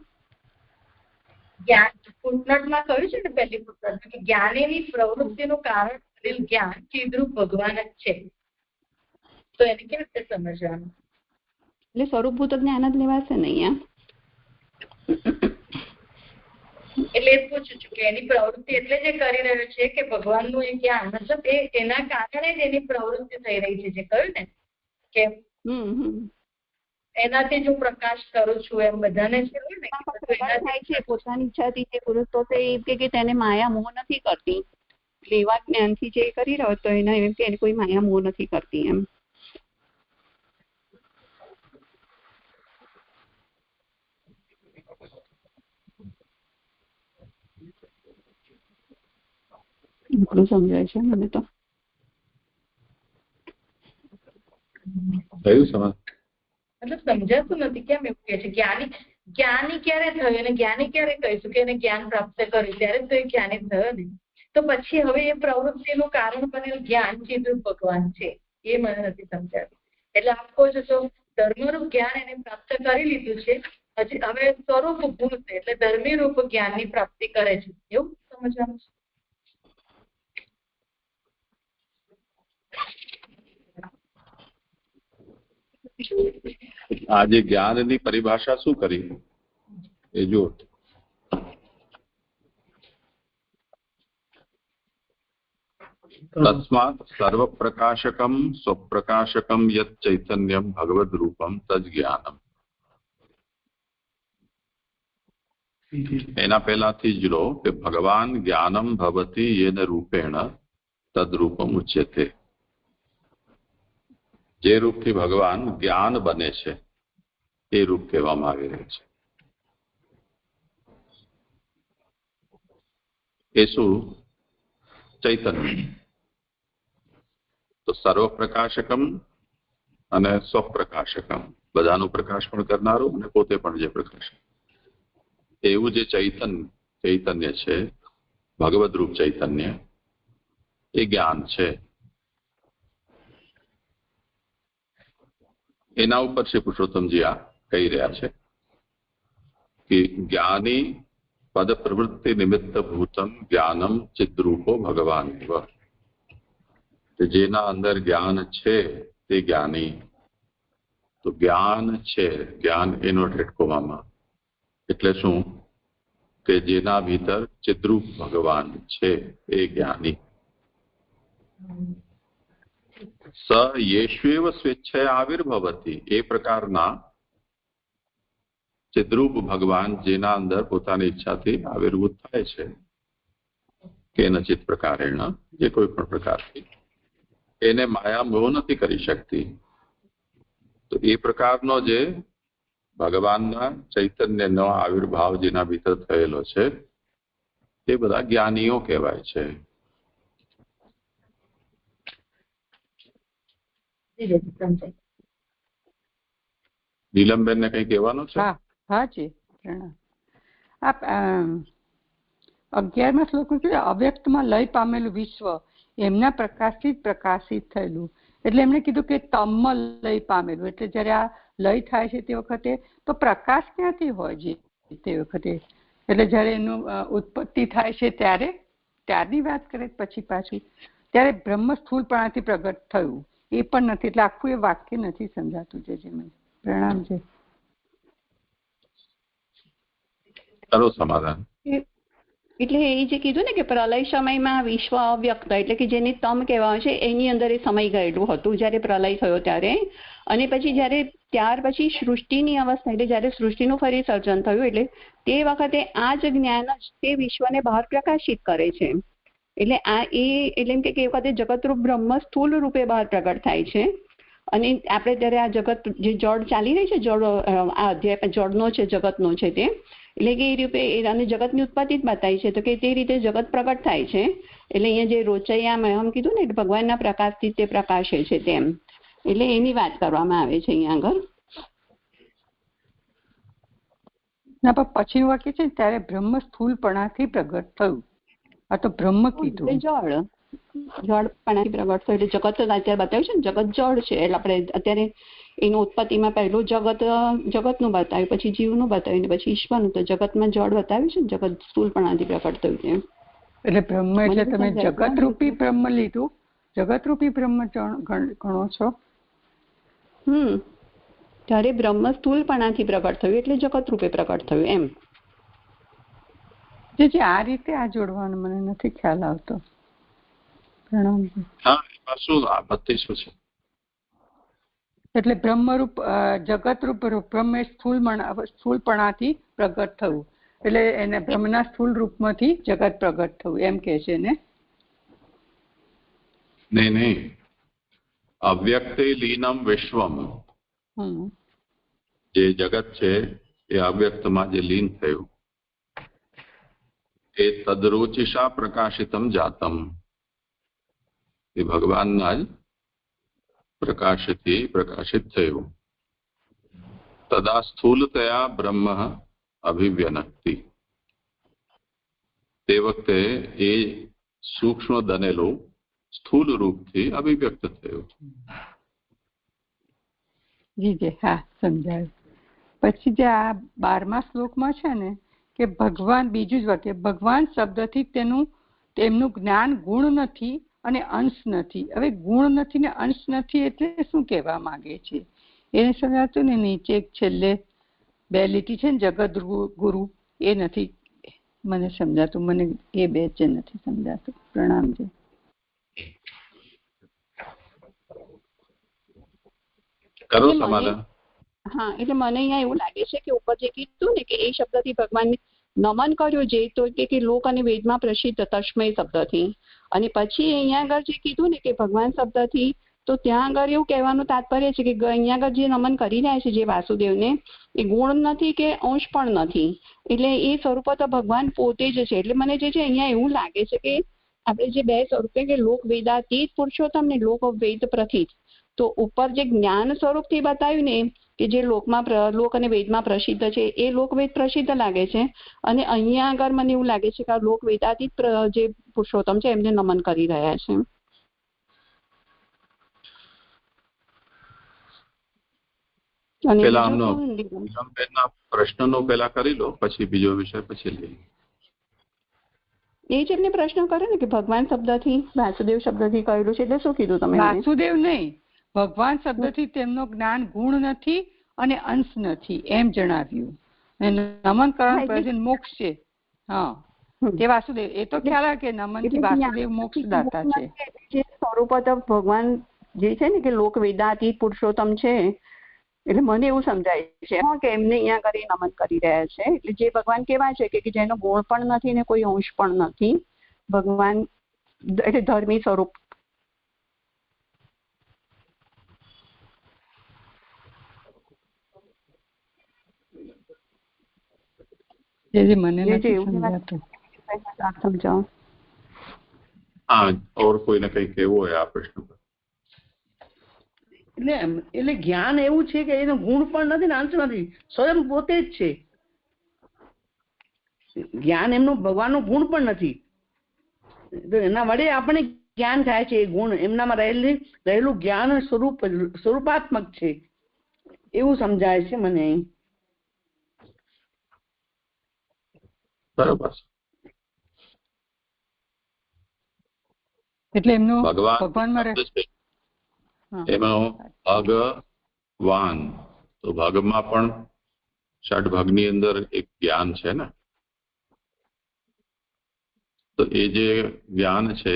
ફૂટનોટમાં કહ્યું છે ને પહેલી ફૂટનોટ કે જ્ઞાનીની પ્રવૃત્તિનું કારણ જ્ઞાન ચિદરૂપ ભગવાન જ છે. તો એને કેવી રીતે સમજવાનું? એટલે સ્વરૂપભૂત જ્ઞાન જ લેવાશે ને અહીંયા. એટલે એ પૂછું છું કે એની પ્રવૃત્તિ એટલે જે કરી રહ્યો છે કે ભગવાનનું એ જ્ઞાન, મતલબ એના કારણે જ એની પ્રવૃત્તિ થઈ રહી છે. જે કહ્યું ને કે એનાથી હું પ્રકાશ કરું છું એમ બધાને છે પોતાની ઈચ્છાથી જે પુરુષ તો કે તેને માયા મોહ નથી કરતી. એવા જ્ઞાનથી જે કરી રહ્યો તો એના એમ કે કોઈ માયા મોહ નથી કરતી એમ. એટલું સમજાય છે મને તો. થયું સમજ? મતલબ સમજાતું નથી કેમ એવું કે છે જ્ઞાની ક્યારે થયો અને જ્ઞાની ક્યારે કહીશું કે એને જ્ઞાન પ્રાપ્ત કર્યું ત્યારે તો એ જ્ઞાની થયો ને. તો પછી હવે એ પ્રવૃત્તિનું કારણ બનેલ જ્ઞાન ચિદરૂપ ભગવાન છે એ મને નથી સમજાતું. એટલે આપ કહો છો તો ધર્મરૂપ જ્ઞાન એને પ્રાપ્ત કરી લીધું છે, હજી હવે સ્વરૂપ ઊભું છે એટલે ધર્મી રૂપ જ્ઞાનની પ્રાપ્તિ કરે છે એવું સમજવાનું છે. આ જે જ્ઞાનની પરિભાષા શું કરી એ જો. તસ્માત સર્વ પ્રકાશકમ સ્વપ્રકાશકમ યત ચૈતન્યમ ભગવદ રૂપમ તજ જ્ઞાનમ. એના પહેલાથી જ લો કે ભગવાન જ્ઞાનમ ભવતી યેન રૂપેણ તદ્રૂપમ ઉચ્યતે. જે રૂપથી ભગવાન જ્ઞાન બને છે એ રૂપ કહેવામાં આવી રહ્યું છે. એ શું? ચૈતન્ય. તો સર્વ પ્રકાશકમ અને સ્વપ્રકાશકમ, બધાનું પ્રકાશ પણ કરનારું અને પોતે પણ જે પ્રકાશ, એવું જે ચૈતન્ય છે, ભગવદ રૂપ ચૈતન્ય, એ જ્ઞાન છે. એના ઉપર શ્રી પુરુષોત્તમજી આ કહી રહ્યા છે કે જ્ઞાની પદ પ્રવૃત્તિ નિમિત્ત ભૂતમ જ્ઞાનમ ચિદ્રૂપો ભગવાન. જેના અંદર જ્ઞાન છે તે જ્ઞાની. તો જ્ઞાન છે, જ્ઞાન ઇન્વર્ટેડ કોમામાં, એટલે શું કે જેના ભીતર ચિદ્રૂપ ભગવાન છે એ જ્ઞાની. સ યેષ્વેવ સ્વેચ્છયા આવિર્ભવતી. એ પ્રકારના ચિદ્રૂપ ભગવાન જેના અંદર પોતાની ઈચ્છાથી આવિર્ભૂત થાય છે, કેનચિત પ્રકારેણ, જે કોઈ પણ પ્રકારથી, એને માયા મોહ નથી કરી શકતી. તો એ પ્રકારનો જે ભગવાનના ચૈતન્યનો આવિર્ભાવ જેના ભીતર થયેલો છે એ બધા જ્ઞાનીઓ કહેવાય છે. નીલમબેન ને કઈ કહેવાનું છે? હા જી, આપ 11મા શ્લોકમાં કીધું અવ્યક્તમાં લય પામેલું વિશ્વ એમના પ્રકાશથી જ પ્રકાશિત થયેલું. એટલે એમણે કીધું કે તમમાં લય પામેલું, એટલે જયારે આ લય થાય છે તે વખતે તો પ્રકાશ ક્યાંથી હોય છે તે વખતે? એટલે જયારે એનું ઉત્પત્તિ થાય છે ત્યારની વાત કરે પછી પાછું ત્યારે બ્રહ્મ સ્થૂળપણાથી પ્રગટ થયું એ પણ નથી. એટલે આખું એ વાક્ય નથી સમજાતું છે. પ્રણામ છે. કરો સમાધાન. એટલે એ જે કીધું ને કે પ્રલય સમયમાં વિશ્વ અવ્યક્ત, એટલે કે જેને તમ કહેવાય છે એની અંદર એ સમય ગયેલું હતું જ્યારે પ્રલય થયો ત્યારે. અને પછી જ્યારે ત્યાર પછી સૃષ્ટિની અવસ્થા, એટલે જ્યારે સૃષ્ટિનું ફરી સર્જન થયું એટલે તે વખતે આ જ જ્ઞાન જ તે વિશ્વને બહાર પ્રકાશિત કરે છે. એટલે આ એટલે એમ કે એ વખતે જગતરૂપ બ્રહ્મ સ્થૂળ રૂપે બહાર પ્રગટ થાય છે. અને આપણે ત્યારે આ જગત જે જળ ચાલી રહી છે, જળ આ અધ્યાય જળનો છે, જગતનો છે તે, એટલે કે એ રૂપે અને જગતની ઉત્પત્તિ જ બતાવી છે. તો કે તે રીતે જગત પ્રગટ થાય છે. એટલે અહીંયા જે રોચૈયામાં એમ કીધું ને ભગવાનના પ્રકાશથી તે પ્રકાશે છે તેમ, એટલે એની વાત કરવામાં આવે છે અહીંયા આગળ. ના પણ પછી વાક્ય છે ત્યારે બ્રહ્મ સ્થૂળપણાથી પ્રગટ થયું. આ તો બ્રહ્મ કીધું. જળપણાથી પ્રગટ થયું એટલે જગત અત્યારે બતાવ્યું છે ને, જગત જળ છે. એટલે આપણે અત્યારે એનું ઉત્પત્તિમાં પહેલું જગતનું બતાવ્યું, પછી જીવનું બતાવ્યું, પછી ઈશ્વરનું. તો જગતમાં જળ બતાવ્યું છે ને, જગત સ્થૂળપણાથી પ્રગટ થયું છે. એટલે બ્રહ્મ એટલે તમે જગતરૂપી બ્રહ્મ લીધું, જગતરૂપી બ્રહ્મ ગણો છો. ત્યારે બ્રહ્મ સ્થૂળપણાથી પ્રગટ થયું એટલે જગત રૂપે પ્રગટ થયું એમ. જે આ રીતે આ જોડવાનું મને નથી ખ્યાલ આવતો. પ્રણામ. શું આપત્તિ શું છે? એટલે બ્રહ્મરૂપ જગતરૂપ બ્રહ્મ સ્થૂળપણાથી પ્રગટ થયું એટલે એને બ્રહ્મના સ્થૂળ રૂપમાંથી જગત પ્રગટ થયું એમ કે છે ને? નહીં, અવ્યક્તે લીનમ વિશ્વમ. જે જગત છે એ અવ્યક્તમાં જે લીન થયું એ તદરુચિષા પ્રકાશિતમ જાતમ. એ ભગવાનના જ પ્રકાશથી પ્રકાશિત થયું. તદા સ્થૂલતયા બ્રહ્મ અભિવ્યનક્તિ. તે વખતે એ સૂક્ષ્મ બનેલું સ્થૂલ રૂપથી અભિવ્યક્ત થયું. જી હા, સમજાયું. પછી જે આ 12મા શ્લોકમાં છે ને કે ભગવાન, બીજું જ વાક્ય, ભગવાન શબ્દથી તેમનું જ્ઞાન ગુણ નથી અને અંશ નથી. હવે ગુણ નથી ને અંશ નથી એટલે શું કહેવા માંગે છે એને સમજાતું ને. નીચે છેલ્લે 2 લીટી છે ને, જગત ગુરુ, એ નથી મને સમજાતું. મને એ 2 જ નથી સમજાતું. પ્રણામજી. કરો સમાધાન. હા, એટલે મને અહીંયા એવું લાગે છે કે ઉપર જે કીધું ને કે એ શબ્દથી ભગવાનને નમન કર્યું, જે તો કે લોક અને વેદમાં પ્રસિદ્ધ તસ્મય શબ્દથી, અને પછી અહીંયા આગળ જે કીધું ને કે ભગવાન શબ્દથી, તો ત્યાં આગળ એવું કહેવાનું તાત્પર્ય છે કે અહીંયા આગળ જે નમન કરી રહ્યા છે જે વાસુદેવને, એ ગુણ નથી કે અંશ પણ નથી, એટલે એ સ્વરૂપ તો ભગવાન પોતે જ છે. એટલે મને જે છે અહીંયા એવું લાગે છે કે આપણે જે 2 સ્વરૂપે કે લોક વેદાતીત પુરુષોત્તમ ને લોક વેદ પ્રથિત, તો ઉપર જે જ્ઞાન સ્વરૂપથી બતાવ્યું ને કે જે લોક અને વેદમાં પ્રસિદ્ધ છે, એ લોકવેદ પ્રસિદ્ધ લાગે છે. અને અહીંયા આગળ મને એવું લાગે છે કે આ લોક વેદાતીત જે પુરુષોત્તમ છે એમને નમન કરી રહ્યા છે. પ્રશ્નનો પેલા કરી લો, પછી બીજો વિષય પછી લઈએ. એ જ એટલે પ્રશ્ન કરે ને કે ભગવાન શબ્દથી, વાસુદેવ શબ્દથી કહેલું છે, એટલે શું કીધું તમે? વાસુદેવ નહીં, ભગવાન શબ્દથી તેમનો જ્ઞાન ગુણ નથી અને અંશ નથી એમ જણાવ્યું. અને નમન કરવાનું પ્રયોજન મોક્ષ છે. હા, તે વાસુદેવ, એ તો ખ્યાલ કે નમન થી વાસુદેવ મોક્ષ દાતા છે. જે સ્વરૂપ ભગવાન જે છે ને કે લોક વેદાતીત પુરુષોત્તમ છે, એટલે મને એવું સમજાય છે કે એમને અહીંયા કરી નમન કરી રહ્યા છે. એટલે જે ભગવાન કેવા છે કે જેનો ગુણ પણ નથી ને કોઈ અંશ પણ નથી, ભગવાન એટલે ધર્મી સ્વરૂપ. સમજાવો. હા, ઓર કોઈને કઈ કહેવું હોય આ પ્રશ્ન પર? એટલે જ્ઞાન એવું છે કે એનો ગુણ પણ નથી ને અંશ નથી, સ્વયં પોતે જ છે જ્ઞાન. એમનું ભગવાનનું ગુણ પણ નથી, એના વડે આપણે જ્ઞાન થાય છે. એ ગુણ એમનામાં રહેલું જ્ઞાન સ્વરૂપાત્મક છે એવું સમજાય છે મને. બરોબર. એટલે એમનું ભગવાનમાં એનો ભગવાન, તો ભાગમાં પણ ષડભાગની અંદર એક જ્ઞાન છે ને, તો એ જે જ્ઞાન છે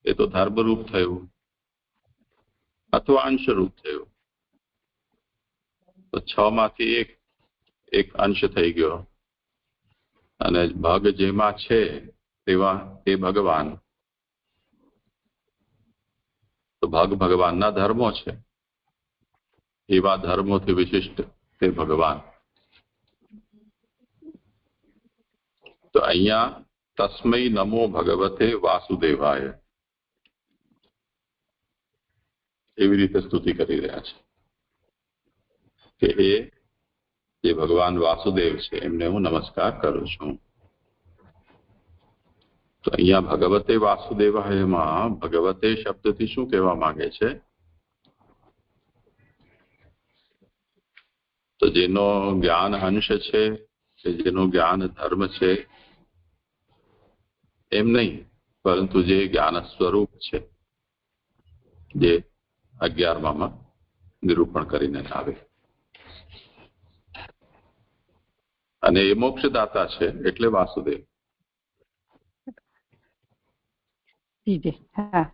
એ તો ધર્મરૂપ થયું અથવા અંશરૂપ થયું. તો 6 માંથી એક અંશ થઈ ગયો, અને ભાગ જેમાં છે તેવા એ ભગવાન. તો ભાગ ભગવાનના ધર્મો છે, એવા ધર્મોથી વિશિષ્ટ તે ભગવાન. તો અહીંયા તસ્મૈ નમો ભગવતે વાસુદેવાય એવી રીતે સ્તુતિ કરી રહ્યા છે કે એ જે ભગવાન વાસુદેવ છે એમને હું નમસ્કાર કરું છું. તો અહીંયા ભગવતે વાસુદેવાયમાં ભગવતે શબ્દથી શું કહેવા માંગે છે? તો જેનો જ્ઞાન અંશ છે, કે જેનું જ્ઞાન ધર્મ છે એમ નહીં, પરંતુ જે જ્ઞાન સ્વરૂપ છે, જે 11માં નિરૂપણ કરીને આવે. અને એ મોક્ષદાતા છે એટલે વાસુદેવ. હા,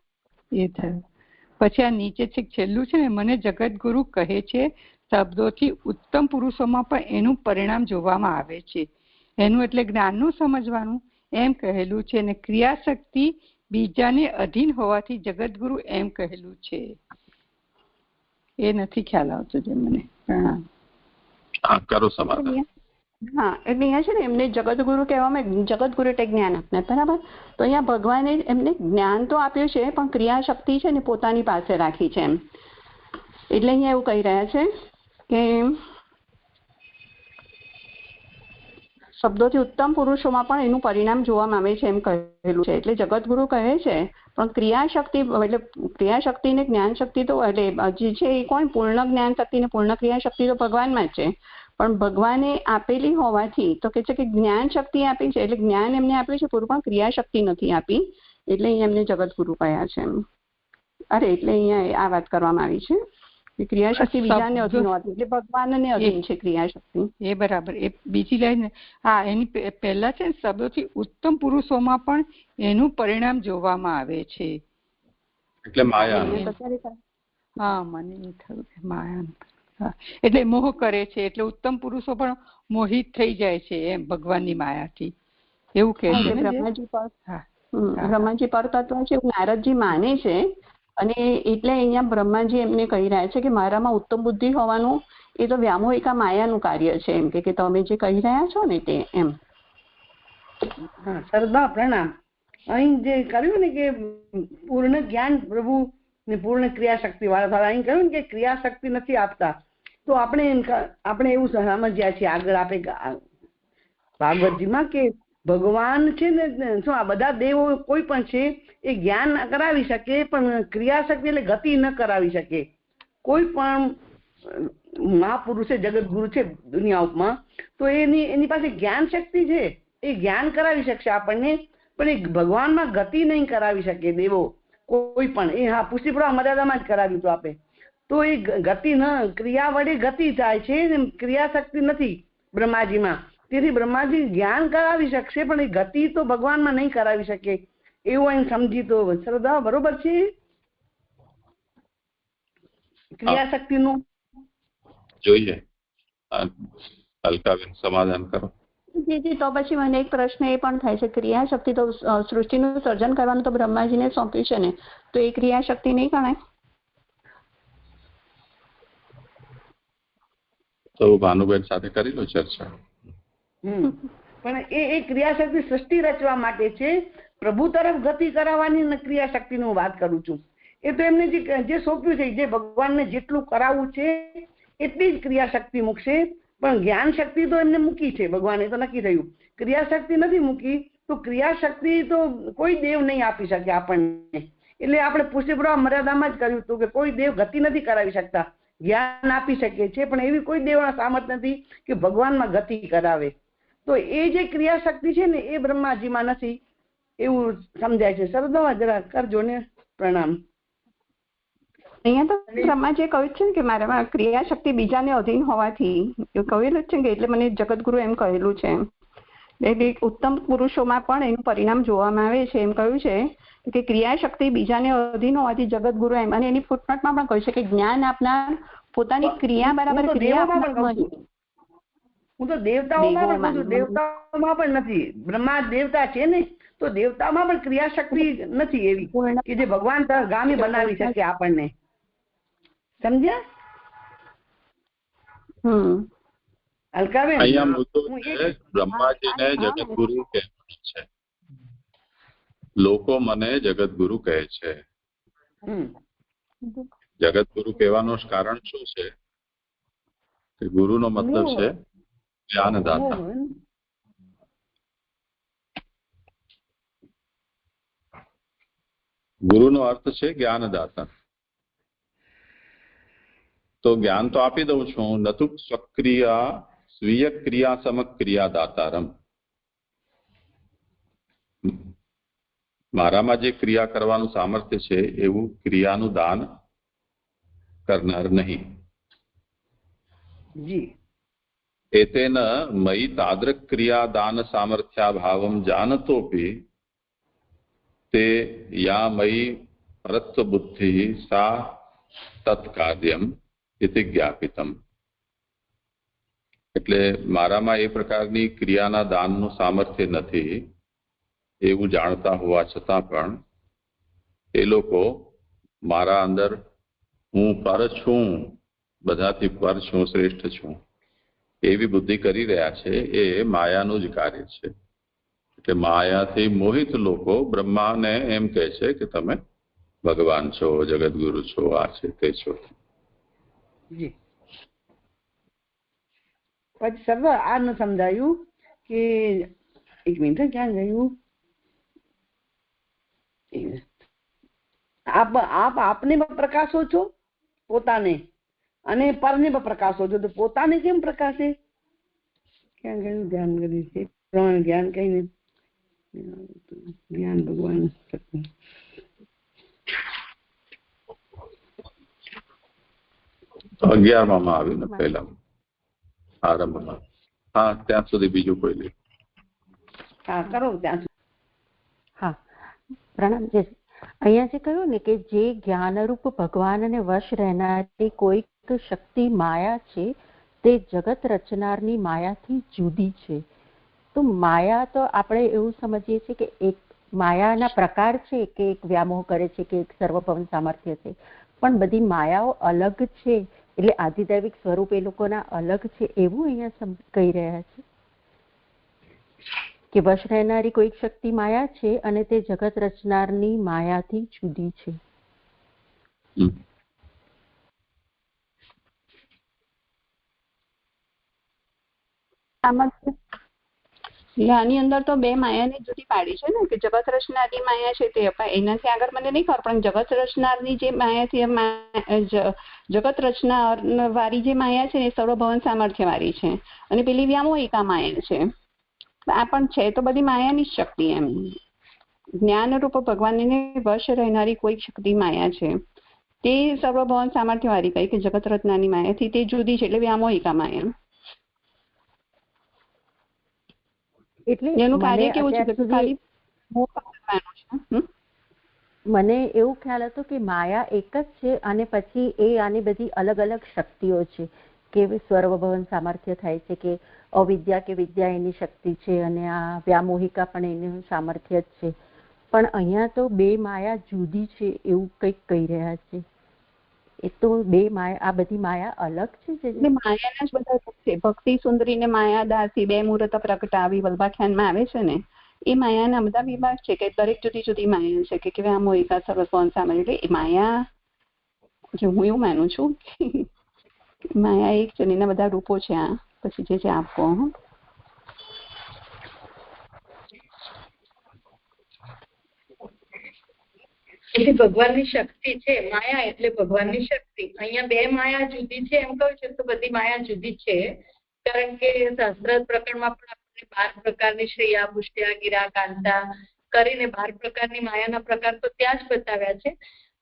એ થયું. પછી આ નીચે છેલ્લું છે ને, મને જગતગુરુ કહે છે શબ્દોથી ઉત્તમ પુરુષોમાં પણ એનું પરિણામ જોવામાં આવે છે. એનું એટલે જ્ઞાનનું સમજવાનું એમ કહેલું છે, અને ક્રિયાશક્તિ બીજાને અધીન હોવાથી જગતગુરુ એમ કહેલું છે. એ નથી ખ્યાલ આવતો જે મને. પ્રણામ. કરો સમાધાન. હા, એટલે અહીંયા છે ને એમને જગતગુરુ કહેવામાં, જગતગુરુ એટલે જ્ઞાન આપનાર, બરાબર. તો અહીંયા ભગવાને એમને જ્ઞાન તો આપ્યું છે પણ ક્રિયાશક્તિ છે ને પોતાની પાસે રાખી છે એમ. એટલે અહીંયા એવું કહી રહ્યા છે કે શબ્દોથી ઉત્તમ પુરુષોમાં પણ એનું પરિણામ જોવામાં આવે છે એમ કહેલું છે. એટલે જગતગુરુ કહે છે પણ ક્રિયાશક્તિ, એટલે ક્રિયાશક્તિ ને જ્ઞાન શક્તિ તો એટલે જે છે એ કોણ? પૂર્ણ જ્ઞાન શક્તિ ને પૂર્ણ ક્રિયાશક્તિ તો ભગવાનમાં જ છે. પણ ભગવાને આપેલી હોવાથી તો કે છે કે જ્ઞાન શક્તિ આપી છે, એટલે જ્ઞાન એમને આપ્યું છે પૂરું, પણ ક્રિયાશક્તિ નથી આપી. એટલે અહીંયા એમને જગતગુરુ કહ્યા છે એમ. એટલે અહીંયા આ વાત કરવામાં આવી છે કે ક્રિયાશક્તિ બીજાને અધીન હોવાથી, એટલે ભગવાનને અધીન છે ક્રિયાશક્તિ. એ બરાબર. એ બીજી લાઈન, હા, એની પહેલા છે શબ્દોથી ઉત્તમ પુરુષોમાં પણ એનું પરિણામ જોવામાં આવે છે. એટલે માયા. હા, મને એ થયું કે માયા. હા, એટલે મોહ કરે છે, એટલે ઉત્તમ પુરુષો પણ મોહિત થઈ જાય છે એમ ભગવાનની માયાથી, એવું કહે છે. બ્રહ્માજી પર તત્વ છે એવું નારદજી માને છે. અને એટલે અહીંયા બ્રહ્માજી એમને કહી રહ્યા છે કે મારામાં ઉત્તમ બુદ્ધિ હોવાનું એ તો વ્યામોહિકા માયાનું કાર્ય છે એમ, કે તમે જે કહી રહ્યા છો ને તે એમ. હા, સરદા પ્રણામ. અહીં જે કર્યું ને કે પૂર્ણ જ્ઞાન પ્રભુ ને પૂર્ણ ક્રિયાશક્તિ વાળા, અહીં કહ્યું ને કે ક્રિયાશક્તિ નથી આપતા, તો આપણે એવું સમજ્યા છીએ આગળ આપણે ભાગવતજીમાં કે ભગવાન છે ને, શું આ બધા દેવો કોઈ પણ છે એ જ્ઞાન કરાવી શકે પણ ક્રિયાશક્તિ એટલે ગતિ ન કરાવી શકે. કોઈ પણ મહાપુરુષ છે, જગતગુરુ છે દુનિયામાં, તો એની પાસે જ્ઞાન શક્તિ છે, એ જ્ઞાન કરાવી શકશે આપણને, પણ એ ભગવાનમાં ગતિ નહીં કરાવી શકે દેવો કોઈ પણ. એ હા, પુષ્ટિપ્રવાહ મર્યાદામાં જ કરાવ્યું હતું આપે. તો એ ગતિ ન, ક્રિયા વડે ગતિ થાય છે, ક્રિયાશક્તિ નથી બ્રહ્માજીમાં. તેથી બ્રહ્માજી જ્ઞાન કરાવી શકશે પણ એ ગતિ તો ભગવાનમાં નહીં કરાવી શકે, એવું અહીં સમજી તો શ્રદ્ધા બરોબર છે ક્રિયાશક્તિનું. જોઈએ અલકાબેન સમાધાન કરો. જી, તો પછી મને એક પ્રશ્ન એ પણ થાય છે, ક્રિયાશક્તિ તો સૃષ્ટિનું સર્જન કરવાનું તો બ્રહ્માજીને સોંપ્યું છે ને, તો એ ક્રિયાશક્તિ નહીં ગણાય? તો ભાનુબેન સાથે કરી લો ચર્ચા. પણ એ ક્રિયાશક્તિ સૃષ્ટિ રચવા માટે છે, પ્રભુ તરફ ગતિ કરાવવાની ક્રિયાશક્તિ નું વાત કરું છું. એ તો એમને જે સોંપ્યું છે, જે ભગવાનને જેટલું કરાવવું છે એટલી જ ક્રિયાશક્તિ મૂકશે, પણ જ્ઞાન શક્તિ તો એમને મૂકી છે ભગવાને, તો નક્કી થયું. ક્રિયાશક્તિ નથી મૂકી, તો ક્રિયાશક્તિ તો કોઈ દેવ નહીં આપી શકે આપણને. એટલે આપણે પુષ્ટિપ્રવાહ મર્યાદામાં જ કર્યું હતું કે કોઈ દેવ ગતિ નથી કરાવી શકતા, જ્ઞાન આપી શકે છે પણ એવી કોઈ દેવના સામર્થ્ય નથી કે ભગવાનમાં ગતિ કરાવે. તો એ જે ક્રિયાશક્તિ છે ને એ બ્રહ્માજીમાં નથી, એવું સમજાય છે. સરદવા જરા કરજો ને પ્રણામ. અહીંયા તો બ્રહ્માજીએ કહ્યું છે કે મારામાં ક્રિયાશક્તિ બીજાને અધીન હોવાથી કહેલું છે કે, એટલે મને જગતગુરુ એમ કહેલું છે. એટલે ઉત્તમ પુરુષોમાં પણ એનું પરિણામ જોવામાં આવે છે એમ કહ્યું છે કે ક્રિયાશક્તિ બીજાને અધીન હોવાથી જગતગુરુ એમ, અને એની ફૂટનોટમાં પણ કહ્યું છે કે જ્ઞાન આપનાર પોતાની ક્રિયા બરાબર ક્રિયા આપનાર નહીં. હું તો દેવતાઓમાં પણ દેવતાઓમાં પણ નથી. બ્રહ્મા દેવતા છે ને, તો દેવતામાં પણ ક્રિયાશક્તિ નથી એવી કે જે ભગવાન ગામી બનાવી શકે આપણને. સમજ્યા? અલકાબેન, અહીંયા મુદ્દો છે બ્રહ્માજીને જગતગુરુ કહેવાનું છે. લોકો મને જગતગુરુ કહે છે. જગતગુરુ કહેવાનું કારણ શું છે કે ગુરુનો મતલબ છે જ્ઞાનદાતા. ગુરુનો અર્થ છે જ્ઞાનદાતા. તો જ્ઞાન તો આપી દઉં છું, નતુ સ્વક્રિયા સ્વીય ક્રિયા સમક્રિયા દાતારમ. મારામાં જે ક્રિયા કરવાનું સામર્થ્ય છે એવું ક્રિયાનું દાન કરનાર નહીં. એતેન મયી તાદૃક ક્રિયા દાન સામર્થ્યાભાવમ જાનતોપી તે યા મયી પરત્વ બુદ્ધિ સા તત્કાર્યમ ઇતિ જ્ઞાપિતમ. એટલે મારામાં એ પ્રકારની ક્રિયાના દાનનું સામર્થ્ય નથી એવું જાણતા હોવા છતાં પણ એ લોકો મારા અંદર હું પર છું, બધાથી પર છું, શ્રેષ્ઠ છું એવી બુદ્ધિ કરી રહ્યા છે એ માયાનું જ કાર્ય છે. એટલે માયાથી મોહિત લોકો બ્રહ્માને એમ કહે છે કે તમે ભગવાન છો, જગતગુરુ છો, આ છે તે છો. જી પછી સર્વ આ ન સમજાયું કે એક મિનિટ ક્યાં ગયું આપ આપને પ્રકાશો છો પોતાને અને પરને પ્રકાશો છો તો પોતાને કેમ પ્રકાશે? ક્યાં ગયું? ધ્યાન કર્યું છે ત્રણ જ્ઞાન કહીને જ્ઞાન ભગવાન 11માં આવ્યું ને પહેલા આરંભમાં. હા, ત્યાં સુધી બીજું કોઈ લે. હા કરો ત્યાં સુધી. હા, પ્રણામ. અહીંયા જે કહ્યું ને કે જે જ્ઞાનરૂપ ભગવાનને વશ રહેનારી કોઈક શક્તિ માયા છે તે જગત રચનારની માયાથી જુદી છે. તો માયા તો આપણે એવું સમજીએ છીએ કે એક માયાના પ્રકાર છે કે એક વ્યામોહ કરે છે કે એક સર્વભવન સામર્થ્ય છે, પણ બધી માયાઓ અલગ છે. એટલે આધિદૈવિક સ્વરૂપ એ લોકોના અલગ છે એવું અહીંયા કહી રહ્યા છે કે વશ રહેનારી કોઈક શક્તિ માયા છે અને તે જગત રચનારની માયાથી જુદી છે. આની અંદર તો બે માયાની જુદી પાડી છે ને કે જગત રચનારી માયા છે તે એનાથી આગળ મને નહીં ખબર, પણ જગત રચનારની જે માયાથી જગત રચના વાળી જે માયા છે એ સર્વભવન સામર્થ્ય વાળી છે અને પેલી વ્યામોહિકા માયા છે. આ પણ છે તો બધી માયાની જ શક્તિ. એમ જ્ઞાન રૂપ ભગવાનને વશ રહેનારી કોઈ શક્તિ માયા છે તે સર્વભવન સામર્થ્ય વાળી કઈ કે જગત રચનાની માયાથી તે જુદી છે એટલે વ્યામોહિકા માયા. એટલે એનું કાર્ય કેવું છે? મને એવું ખ્યાલ હતો કે માયા એક જ છે અને પછી એ આની બધી અલગ અલગ શક્તિઓ છે કે સર્વભવન સામર્થ્ય થાય છે કે અવિદ્યા કે વિદ્યા એની શક્તિ છે અને આ વ્યામોહિકા પણ એનું સામર્થ્ય જ છે. પણ અહીંયા તો બે માયા જુદી છે એવું કંઈક કહી રહ્યા છે. એ તો બે માયા, આ બધી માયા અલગ છે. માયાના જ બધા છે. ભક્તિ સુંદરી ને માયા દાસી બે મુહૂર્ત પ્રગટાવી વલ્ભાખ્યાનમાં આવે છે ને એ માયાના બધા વિભાગ છે કે દરેક જુદી જુદી માયા છે કે વ્યામોહિકા સર્વભવન સામર્થ્ય. એટલે એ માયા જો હું એવું માનું છું માયા એક છે એના બધા રૂપો છે. આ પછી જે છે આપો એટલે ભગવાનની શક્તિ છે માયા એટલે ભગવાનની શક્તિ. અહીંયા બે માયા જુદી છે એમ કહું છું તો બધી માયા જુદી છે કારણ કે શાસ્ત્ર પ્રકરણમાં પણ આપણે 12 પ્રકારની શ્રેયા પુષ્ટ્યા ગિરા કાંતા કરીને 12 પ્રકારની માયાના પ્રકાર તો ત્યાં જ બતાવ્યા છે.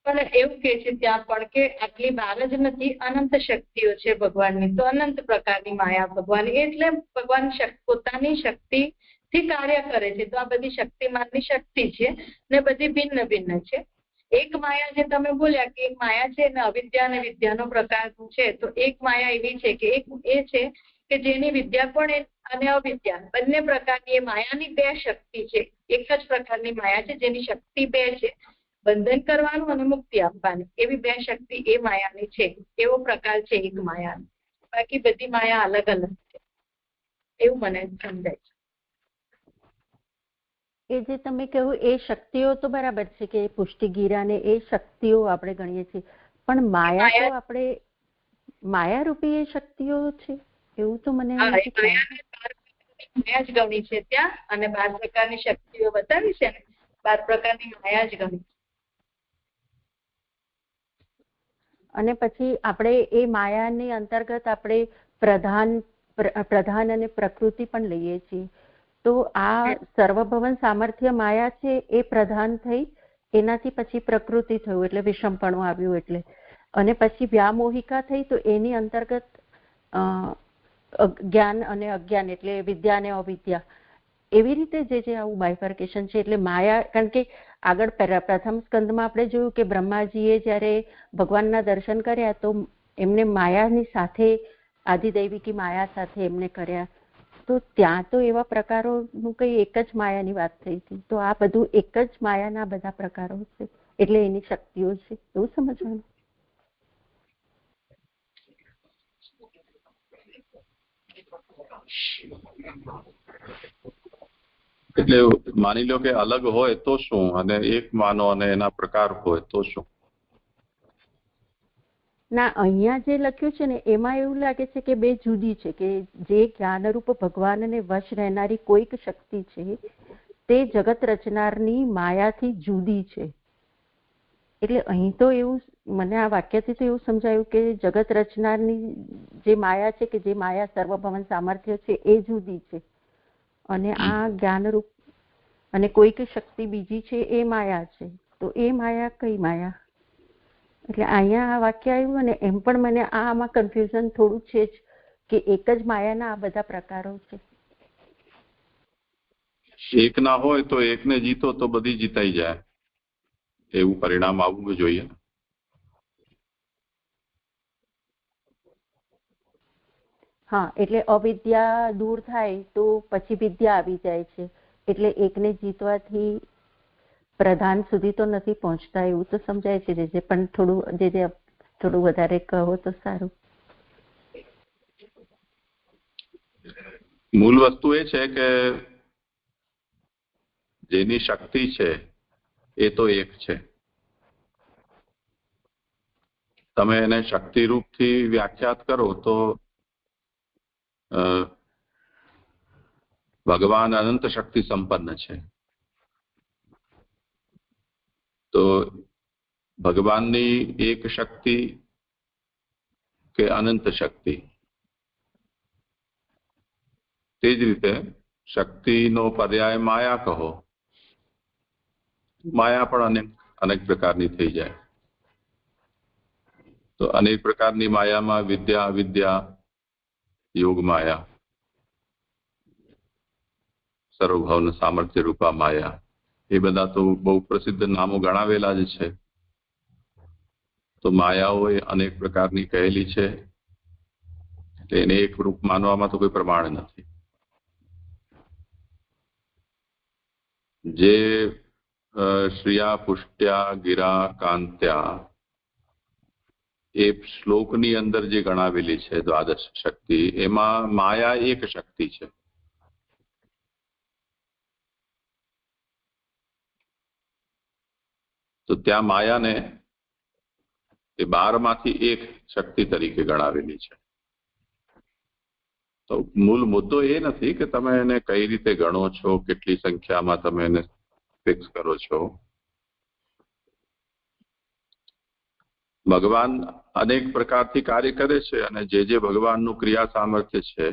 પણ એવું કે છે ત્યાં પણ કે આટલી 12 જ નથી, અનંત શક્તિઓ છે ભગવાનની. તો અનંત પ્રકારની માયા ભગવાનની એટલે ભગવાન પોતાની શક્તિથી કાર્ય કરે છે. તો આ બધી શક્તિમાનની શક્તિ છે ને બધી ભિન્ન ભિન્ન છે. એક માયા જે તમે બોલ્યા કે એક માયા છે ને અવિદ્યા અને વિદ્યાનો પ્રકાર છે, તો એક માયા એવી છે કે એક એ છે કે જેની વિદ્યા પણ અને અવિદ્યા બંને પ્રકારની એ માયાની બે શક્તિ છે. એક જ પ્રકારની માયા છે જેની શક્તિ બે છે, બંધન કરવાનું અને મુક્તિ આપવાની. એવી બે શક્તિ એ માયાની છે. એવો પ્રકાર છે એક માયાનો. બાકી બધી માયા અલગ અલગ છે એવું મને સમજાય છે. એ જે તમે કહ્યું એ શક્તિઓ તો બરાબર છે કે પુષ્ટિગીરા ને એ શક્તિઓ આપણે ગણીએ છીએ, પણ માયા તો આપણે માયા રૂપી એ શક્તિઓ છે એવું તો મને માયા જ ગણી છે ત્યાં અને 12 પ્રકારની શક્તિઓ બતાવી છે ને 12 પ્રકારની માયા જ ગણી. અને પછી આપણે એ માયાની અંતર્ગત આપણે પ્રધાન અને પ્રકૃતિ પણ લઈએ છીએ. તો આ સર્વભવન સામર્થ્ય માયા છે એ પ્રધાન થઈ, એનાથી પછી પ્રકૃતિ થયું એટલે વિષમપણું આવ્યું એટલે, અને પછી વ્યામોહિકા થઈ તો એની અંતર્ગત જ્ઞાન અને અજ્ઞાન એટલે વિદ્યા અને અવિદ્યા. એવી રીતે જે આવું બાયફર્કેશન છે. એટલે માયા, કારણ કે આગળ પ્રથમ સ્કંદમાં આપણે જોયું કે બ્રહ્માજીએ જ્યારે ભગવાનના દર્શન કર્યા તો એમને માયાની સાથે આધિદૈવિકી માયા સાથે એમને કર્યા. તો ત્યાં તો એવા પ્રકારોનું કઈ એક જ માયાની વાત થઈ હતી. તો આ બધું એક જ માયાના બધા પ્રકારો છે એટલે એની શક્તિઓ છે એવું સમજવાનું. એટલે માની લો કે અલગ હોય તો શું, અને એક માનો અને એના પ્રકાર હોય તો શું? ના, અહીંયા જે લખ્યું છે ને એમાં એવું લાગે છે કે બે જુદી છે, કે જે જ્ઞાનરૂપ ભગવાનને વશ રહેનારી કોઈક શક્તિ છે તે જગત રચનારની માયાથી જુદી છે. એટલે અહીં તો એવું મને આ વાક્યથી તો એવું સમજાયું કે જગત રચનારની જે માયા છે, કે જે માયા સર્વભવન સામર્થ્ય છે એ જુદી છે, અને આ જ્ઞાનરૂપ અને કોઈક શક્તિ બીજી છે એ માયા છે. તો એ માયા કઈ માયા? એટલે અહીંયા આ વાક્ય આવ્યું અને એમ પણ મને આમાં કન્ફ્યુઝન થોડું છે જ કે એક જ માયાના આ બધા પ્રકારો છે. એક ના હોય તો એકને જીતો તો બધી જીતાઈ જાય, એવું પરિણામ આવવું જોઈએ. હા, એટલે અવિદ્યા દૂર થાય તો પછી વિદ્યા આવી જાય છે. એટલે એકને જીતવાથી પ્રધાન સુધી તો નથી પહોંચતા એવું તો સમજાય છે. જે પણ થોડું વધારે કહો તો સારું. મૂળ વસ્તુ એ છે કે જેની શક્તિ છે એ તો એક છે. તમે એને શક્તિ રૂપથી વ્યાખ્યાત કરો તો ભગવાન અનંત શક્તિ સંપન્ન છે. તો ભગવાનની એક શક્તિ કે અનંત શક્તિ, તે જ રીતે શક્તિનો પર્યાય માયા કહો, માયા પણ અનેક પ્રકારની થઈ જાય. તો અનેક પ્રકારની માયામાં વિદ્યા, અવિદ્યા, યોગ માયા, સર્વભવન સામર્થ્ય રૂપા માયા, એ બધા તો બહુ પ્રસિદ્ધ નામો ગણાવેલા જ છે. તો માયાઓ એ અનેક પ્રકારની કહેલી છે, એને એક રૂપ માનવામાં તો કોઈ પ્રમાણ નથી. જે શ્રિયા પુષ્ટ્યા ગિરા કાંત્યા એ શ્લોકની અંદર જે ગણાવેલી છે દ્વાદશ શક્તિ, એમાં માયા એક શક્તિ છે. તો ત્યાં માયાને એ 12માંથી એક શક્તિ તરીકે ગણાવેલી છે. તો મૂળ મુદ્દો એ નથી કે તમે એને કઈ રીતે ગણો છો, કેટલી સંખ્યામાં તમે એને ફિક્સ કરો છો. ભગવાન અનેક પ્રકારથી કાર્ય કરે છે, અને જે ભગવાનનું ક્રિયા સામર્થ્ય છે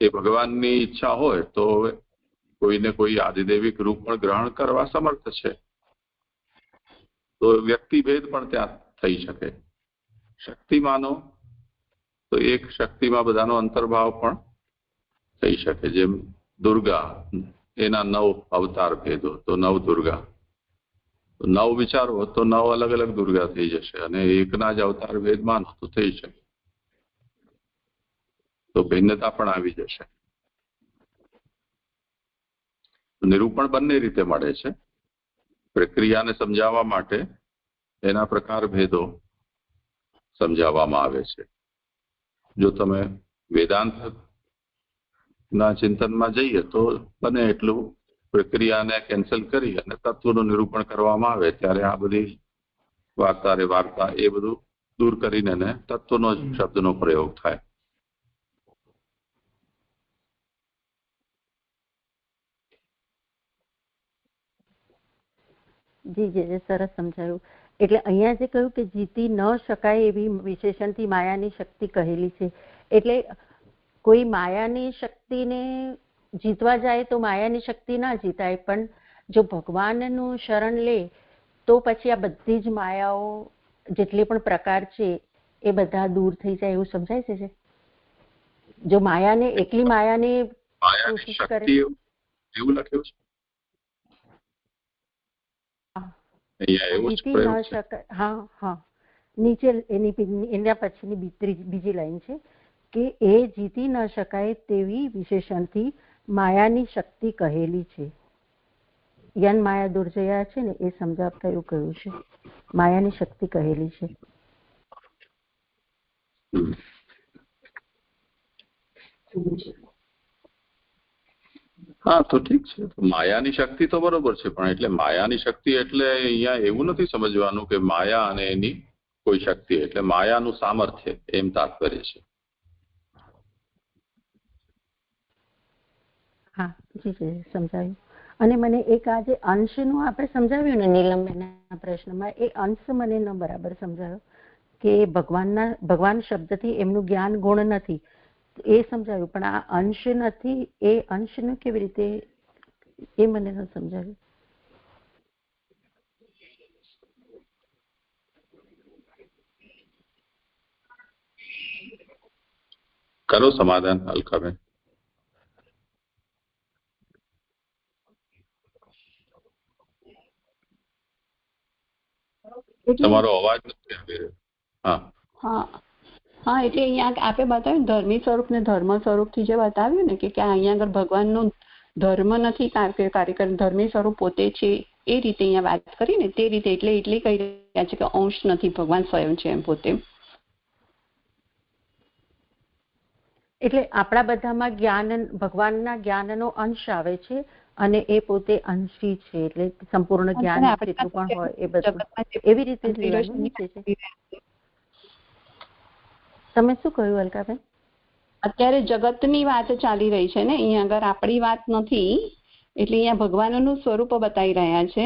એ ભગવાનની ઈચ્છા હોય તો કોઈને કોઈ આદિદેવિક રૂપ પણ ગ્રહણ કરવા સમર્થ છે. તો વ્યક્તિભેદ પણ ત્યાં થઈ શકે. શક્તિ માનો તો એક શક્તિમાં બધાનો અંતર્ભાવ પણ થઈ શકે. જેમ દુર્ગા, એના 9 અવતાર ભેદો, તો 9 દુર્ગા. 9 વિચારો તો 9 અલગ અલગ દુર્ગા થઈ જશે, અને એકના જ અવતાર ભેદ માનો તો થઈ શકે. તો ભિન્નતા પણ આવી જશે. નિરૂપણ બંને રીતે મળે છે. પ્રક્રિયાને સમજાવવા માટે એના પ્રકાર ભેદો સમજાવવામાં આવે છે. જો તમે વેદાંત ના ચિંતનમાં જઈએ તો બને એટલું પ્રક્રિયાને કેન્સલ કરી અને તત્વનું નિરૂપણ કરવામાં આવે, ત્યારે આ બધી વાર્તા એ બધું દૂર કરીને તત્વનો શબ્દનો પ્રયોગ થાય. જી, સરસ સમજાયું. એટલે અહીંયા જે કહ્યું કે જીતી ન શકાય એવી વિશેષણથી માયાની શક્તિ કહેલી છે. એટલે કોઈ માયાની શક્તિને જીતવા જાય તો માયાની શક્તિ ના જીતાય, પણ જો ભગવાનનું શરણ લે તો પછી આ બધી જ માયાઓ જેટલી પણ પ્રકાર છે એ બધા દૂર થઈ જાય, એવું સમજાય છે. જો માયાને એકલી માયાને કોશિશ કરે, એવું લખ્યું છે જીતી ન શકાય. હા, નીચે એના પછીની બીજી લાઈન છે કે એ જીતી ન શકાય તેવી વિશેષણથી માયાની શક્તિ કહેલી છે. યન માયા દુર્જયા છે ને એ સમજાવતા એવું કહ્યું છે, માયાની શક્તિ કહેલી છે. હા તો ઠીક છે, તો માયાની શક્તિ તો બરોબર છે, પણ એટલે માયાની શક્તિ એટલે અહીંયા એવું નથી સમજવાનું કે માયા અને એની કોઈ શક્તિ, એટલે માયાનું સામર્થ્ય એમ તાત્પર્ય છે. હા જી જી સમજાયું. અને મને એક આ જે અંશનું આપણે સમજાવ્યું ને નીલમબેનના પ્રશ્નમાં, એ અંશ મને ન બરાબર સમજાયો કે ભગવાન શબ્દથી એમનું જ્ઞાન ગુણ નથી એ સમજાયું, પણ આ અંશ નથી એ અંશનું કેવી રીતે એ મને ન સમજાવ્યું. કરો સમાધાન અલકાબેન. તમારો અવાજ નથી આવી રહ્યો. હા હા એટલે અહીંયા આપે બતાવ્યું ધર્મી સ્વરૂપ ને ધર્મ સ્વરૂપ થી જે બતાવ્યું ને કે અહીંયા આગળ ભગવાનનું ધર્મ નથી કાર્યકર ધર્મી સ્વરૂપ પોતે છે એ રીતે અહીંયા વાત કરી ને તે રીતે એટલે કહી રહ્યા છે કે અંશ નથી, ભગવાન સ્વયં છે એમ પોતે. એટલે આપણા બધામાં જ્ઞાન ભગવાનના જ્ઞાનનો અંશ આવે છે અને એ પોતે અંશી છે, એટલે સંપૂર્ણ જ્ઞાન જેટલું પણ હોય એ બધું એવી રીતે લેવાનું નીચે છે. તમે શું કહ્યું અલકાબેન? અત્યારે જગતની વાત ચાલી રહી છે ને, અહીંયા આગળ આપણી વાત નથી, એટલે અહીંયા ભગવાનનું સ્વરૂપ બતાવી રહ્યા છે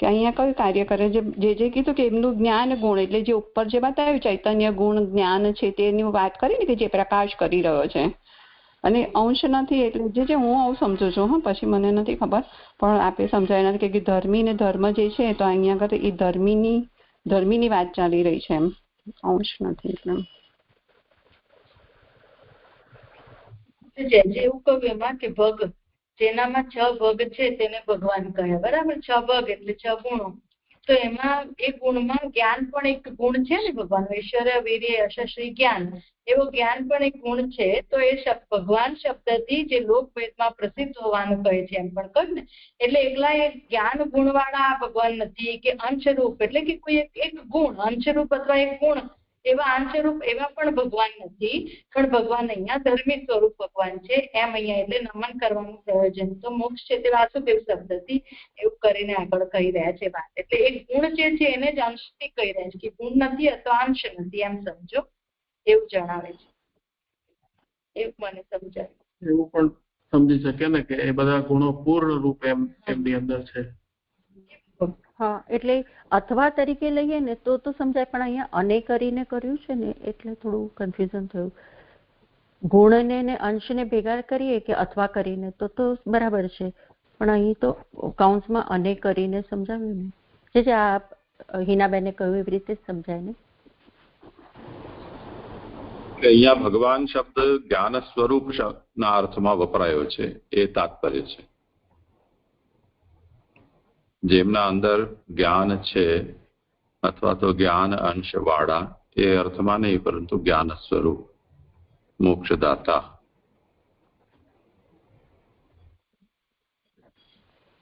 કે અહીંયા કયું કાર્ય કરે છે. જે કીધું કે એમનું જ્ઞાન ગુણ, એટલે જે ઉપર જે બતાવ્યું ચૈતન્ય ગુણ જ્ઞાન છે તેની વાત કરી ને કે જે પ્રકાશ કરી રહ્યો છે, અને અંશ નથી એટલે જે હું આવું સમજુ છું. હા પછી મને નથી ખબર, પણ આપે સમજાય નથી કે ધર્મી ને ધર્મ જે છે તો અહીંયા આગળ એ ધર્મીની વાત ચાલી રહી છે, એમ અંશ નથી. એટલે એવું કહ્યું એમાં કે ભગ જેનામાં 6 ભગ છે તેને ભગવાન કહે, બરાબર. 6 ભગ એટલે 6 ગુણો. તો એમાં એ ગુણમાં જ્ઞાન પણ એક ગુણ છે ને ભગવાન, ઐશ્વર્ય વીર્ય યશસ્વી જ્ઞાન, એવો જ્ઞાન પણ એક ગુણ છે. તો એ ભગવાન શબ્દથી જે લોકવેદમાં પ્રસિદ્ધ હોવાનું કહે છે એમ પણ કહ્યું ને, એટલે એકલા એ જ્ઞાન ગુણવાળા ભગવાન નથી કે અંશરૂપ, એટલે કે કોઈ એક ગુણ અંશરૂપ અથવા એક ગુણ એવા અંશરૂપ એવા પણ ભગવાન નથી, પણ ભગવાન અહીંયા ધર્મી સ્વરૂપ ભગવાન છે એમ અહીંયા એટલે નમન કરવાનું પ્રયોજન તો મોક્ષ છે તે વાસુદેવ શબ્દથી એવું કરીને આગળ કહી રહ્યા છે વાત. એટલે એક ગુણ જે છે એને જ અંશથી કહી રહ્યા છે કે ગુણ નથી અથવા અંશ નથી એમ સમજો, એવું જણાવે છે. એવું મને સમજાય. એવું પણ સમજી શકે ને કે એ બધા ગુણો પૂર્ણ રૂપે એમની અંદર છે. હા એટલે અથવા તરીકે લઈએ ને તો સમજાય, પણ અહીંયા અને કરીને કર્યું છે ને એટલે થોડું કન્ફ્યુઝન થયું. ગુણને ને અંશને ભેગા કરીએ કે અથવા કરીને તો બરાબર છે, પણ અહીં તો કાઉન્સમાં અને કરીને સમજાવ્યું ને જે આ હિનાબેને કહ્યું એવી રીતે સમજાય ને. અહીંયા ભગવાન શબ્દ જ્ઞાન સ્વરૂપ ના અર્થમાં વપરાયો છે એ તાત્પર્ય છે. જેમના અંદર જ્ઞાન છે અથવા તો જ્ઞાન અંશ વાળા એ અર્થમાં નહીં, પરંતુ જ્ઞાન સ્વરૂપ મોક્ષદાતા.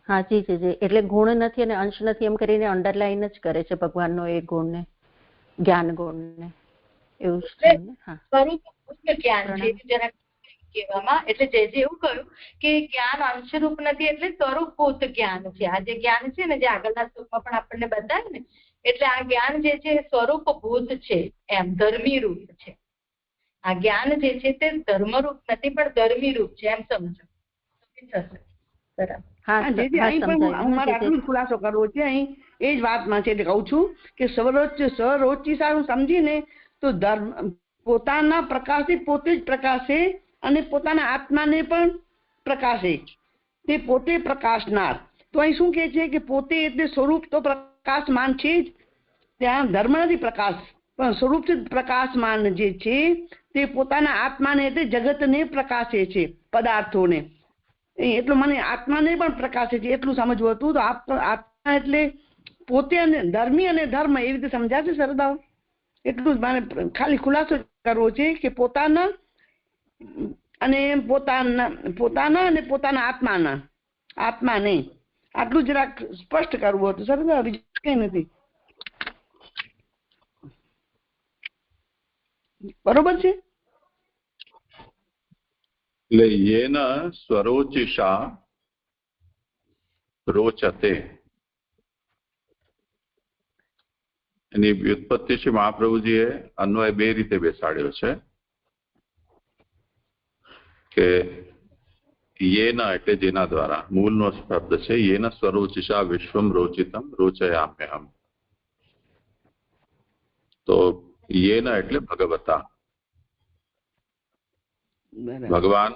હા જી એટલે ગુણ નથી અને અંશ નથી એમ કરીને અંડરલાઈન જ કરે છે ભગવાનનો એ ગુણને, જ્ઞાન ગુણને, એવું જ છે ને. હા સ્વરૂપ જ્ઞાન છે જરા કહેવામાં, એટલે જે એવું કહ્યું કે જ્ઞાન અંશરૂપ નથી એટલે સ્વરૂપભૂત જ્ઞાન છે. આ જે જ્ઞાન છે ને જે આગળના શ્લોકમાં પણ આપણને બતાવ્યું ને, એટલે આ જ્ઞાન જે છે સ્વરૂપભૂત છે એમ, ધર્મી રૂપ છે. આ જ્ઞાન જે છે તે ધર્મરૂપ નથી પણ ધર્મી રૂપ છે એમ સમજો. બરાબર. અહીં પણ હું મારે આટલું જ ખુલાસો કરવો છે. અહીં એ જ વાતમાં છે એટલે કહું છું કે સરોચિતા સમજીને તો ધર્મ પોતાના પ્રકાશથી પોતે જ પ્રકાશે અને પોતાના આત્માને પણ પ્રકાશે, તે પોતે પ્રકાશનાર. તો અહીં શું કહે છે કે પોતે એટલે સ્વરૂપ તો પ્રકાશમાન છે જ, ત્યાં ધર્મ નથી પ્રકાશ, પણ સ્વરૂપથી પ્રકાશમાન જે છે તે પોતાના આત્માને એટલે જગતને પ્રકાશે છે, પદાર્થોને. એટલું મને આત્માને પણ પ્રકાશે છે એટલું સમજવું હતું. તો આત્મા એટલે પોતે અને ધર્મી અને ધર્મ એવી રીતે સમજાશે સરદાઓ? એટલું જ મારે ખાલી ખુલાસો કરવો છે કે પોતાના અને પોતાના અને પોતાના આત્માને આટલું જરાક સ્પષ્ટ કરવું હતું સરદાઓ, બીજું કઈ નથી. બરોબર છે? એટલે યેન સ્વરોચિષા રોચતે એની વ્યુત્પત્તિ શ્રી મહાપ્રભુજીએ અન્વય બે રીતે બેસાડ્યો છે કે યેન એટલે જેના દ્વારા, મૂળનો શબ્દ છે યેન સ્વરોચિષા વિશ્વમ રોચિતમ રોચયામ્યહમ. તો યેન એટલે ભગવતા, ભગવાન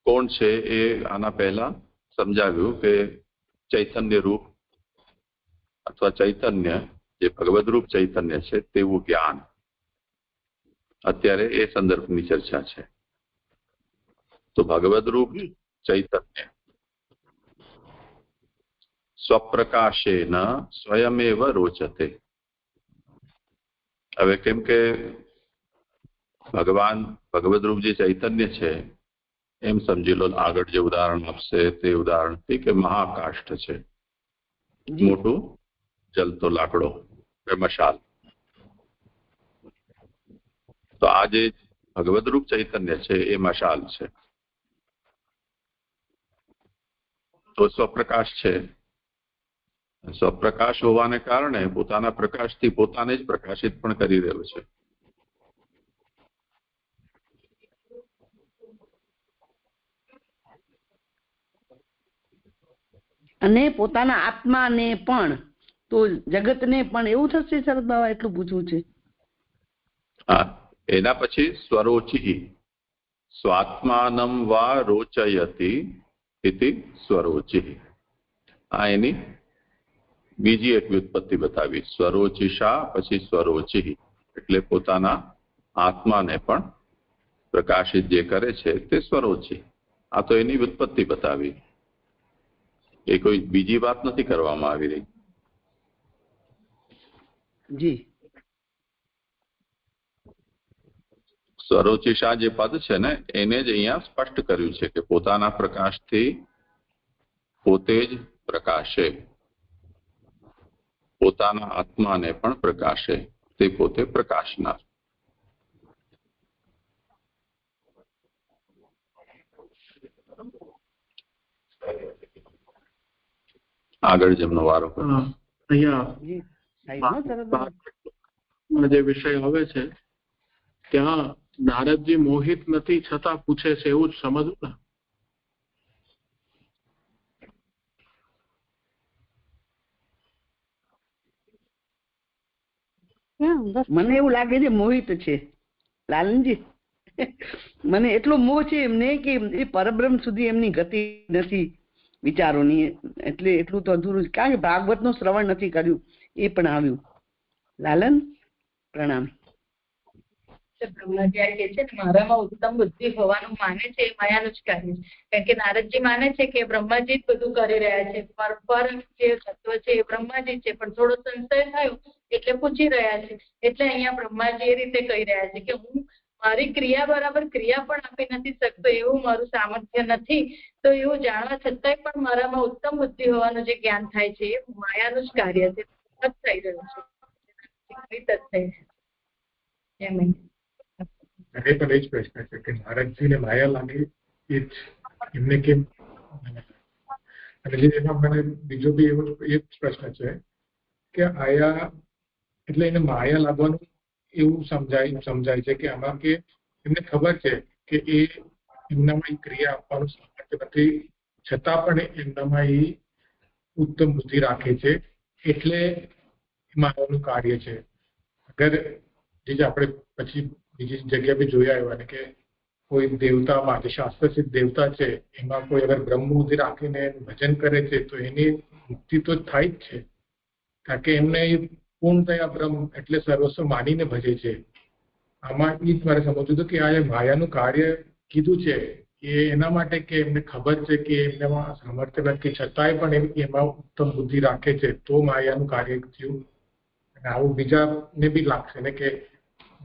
કોણ છે એ આના પહેલા સમજાવ્યું કે ચૈતન્ય રૂપ અથવા ચૈતન્ય, જે ભગવદ રૂપ ચૈતન્ય છે તેવું જ્ઞાન. અત્યારે એ સંદર્ભની ચર્ચા છે. તો ભગવદ રૂપ ચૈતન્ય સ્વપ્રકાશેન સ્વયમેવ રોચતે. હવે કેમ કે ભગવાન ભગવદ રૂપ જે ચૈતન્ય છે એમ સમજી લો, આગળ જે ઉદાહરણ આપશે તે ઉદાહરણથી કે મહાકાષ્ઠ છે, મોટું જલતો લાકડો, મશાલ. તો આ જે ભગવદ રૂપ ચૈતન્ય છે એ મશાલ છે. તો સ્વપ્રકાશ છે. સ્વપ્રકાશ હોવાને કારણે પોતાના પ્રકાશથી પોતાને જ પ્રકાશિત પણ કરી રહ્યો છે. અને પોતાના આત્માને પણ, તો જગતને પણ એવું થશે શરદ બાબા, એટલું પૂછવું છે. હા, એના પછી સ્વરોચિ સ્વાત્માનમ વા રોચયતિ ઇતિ સ્વરોચિ. આ એની બીજી એક વ્યુત્પત્તિ બતાવી. સ્વરોચિષા પછી સ્વરોચિ એટલે પોતાના આત્માને પણ પ્રકાશિત જે કરે છે તે સ્વરોચિ. આ તો એની વ્યુત્પત્તિ બતાવી, એ કોઈ બીજી વાત નથી કરવામાં આવી રહી. જી, સ્વરોચિષા જે પદ છે ને એને જ અહીંયા સ્પષ્ટ કર્યું છે કે પોતાના પ્રકાશથી પોતે જ પ્રકાશે, પોતાના આત્માને પણ પ્રકાશે, તે પોતે પ્રકાશનાર. આગળ જેમનો વારો અહીંયા જે વિષય આવે છે ત્યાં નારદજી મોહિત નથી છતાં પૂછે છે એવું જ સમજવું ને. મને એવું લાગે છે મોહિત છે લાલનજી. મને એટલો મોહ છે એમને કે એ પરબ્રહ્મ સુધી એમની ગતિ નથી વિચારોની, એટલે એટલું તો અધૂરું. કારણ કે ભાગવત નું શ્રવણ નથી કર્યું એ પણ આવ્યું. લાલન પ્રણામ. બ્રહ્મચારી કે છે ને મારામાં ઉત્તમ બુદ્ધિ હોવાનું માને છે એ માયાનું જ કાર્ય છે. કારણ કે નારદજી માને છે કે બ્રહ્માજી જ બધું કરી રહ્યા છે, પર જે તત્વ છે એ બ્રહ્માજી છે, પણ થોડો સંશય થયો એટલે પૂછી રહ્યા છે. એટલે અહીંયા બ્રહ્માજી એ રીતે કહી રહ્યા છે કે હું મારી ક્રિયા બરાબર ક્રિયા પણ આપી નથી શકતો, એવું મારું સામર્થ્ય નથી. તો એવું જાણવા છતાંય પણ મારામાં ઉત્તમ બુદ્ધિ હોવાનું જે જ્ઞાન થાય છે એ માયાનું જ કાર્ય છે, થઈ રહ્યું છે. એમ એ પણ એ જ પ્રશ્ન છે કે નારદજીને માયા લાગી એ જ એમને કેમ. અને એમાં મને બીજો બી એવો એ જ પ્રશ્ન છે કે આયા એટલે એને માયા લાગવાનું એવું સમજાય છે કે આમાં કે એમને ખબર છે કે એ એમનામાં ક્રિયા આપવાનું સામર્થ્ય નથી, છતાં પણ એમનામાં એ ઉત્તમ બુદ્ધિ રાખે છે, એટલે માયાનું કાર્ય છે. અગર જે આપણે પછી બીજી જગ્યા બી જોયા આવ્યા કે કોઈ દેવતામાં જે શાસ્ત્ર સિદ્ધ દેવતા છે એમાં કોઈ અગર બ્રહ્મ બુદ્ધિ રાખીને ભજન કરે છે તો એની મુક્તિ તો થાય જ છે, કારણ કે એમને પૂર્ણતયા બ્રહ્મ એટલે સર્વસ્વ માનીને ભજે છે. આમાં એ જ મારે સમજવું હતું કે આ માયાનું કાર્ય કીધું છે એ એના માટે કે એમને ખબર છે કે એમનામાં સામર્થ્ય નથી, છતાંય પણ એમાં ઉત્તમ બુદ્ધિ રાખે છે તો માયાનું કાર્ય થયું. અને આવું બીજાને બી લાગશે ને કે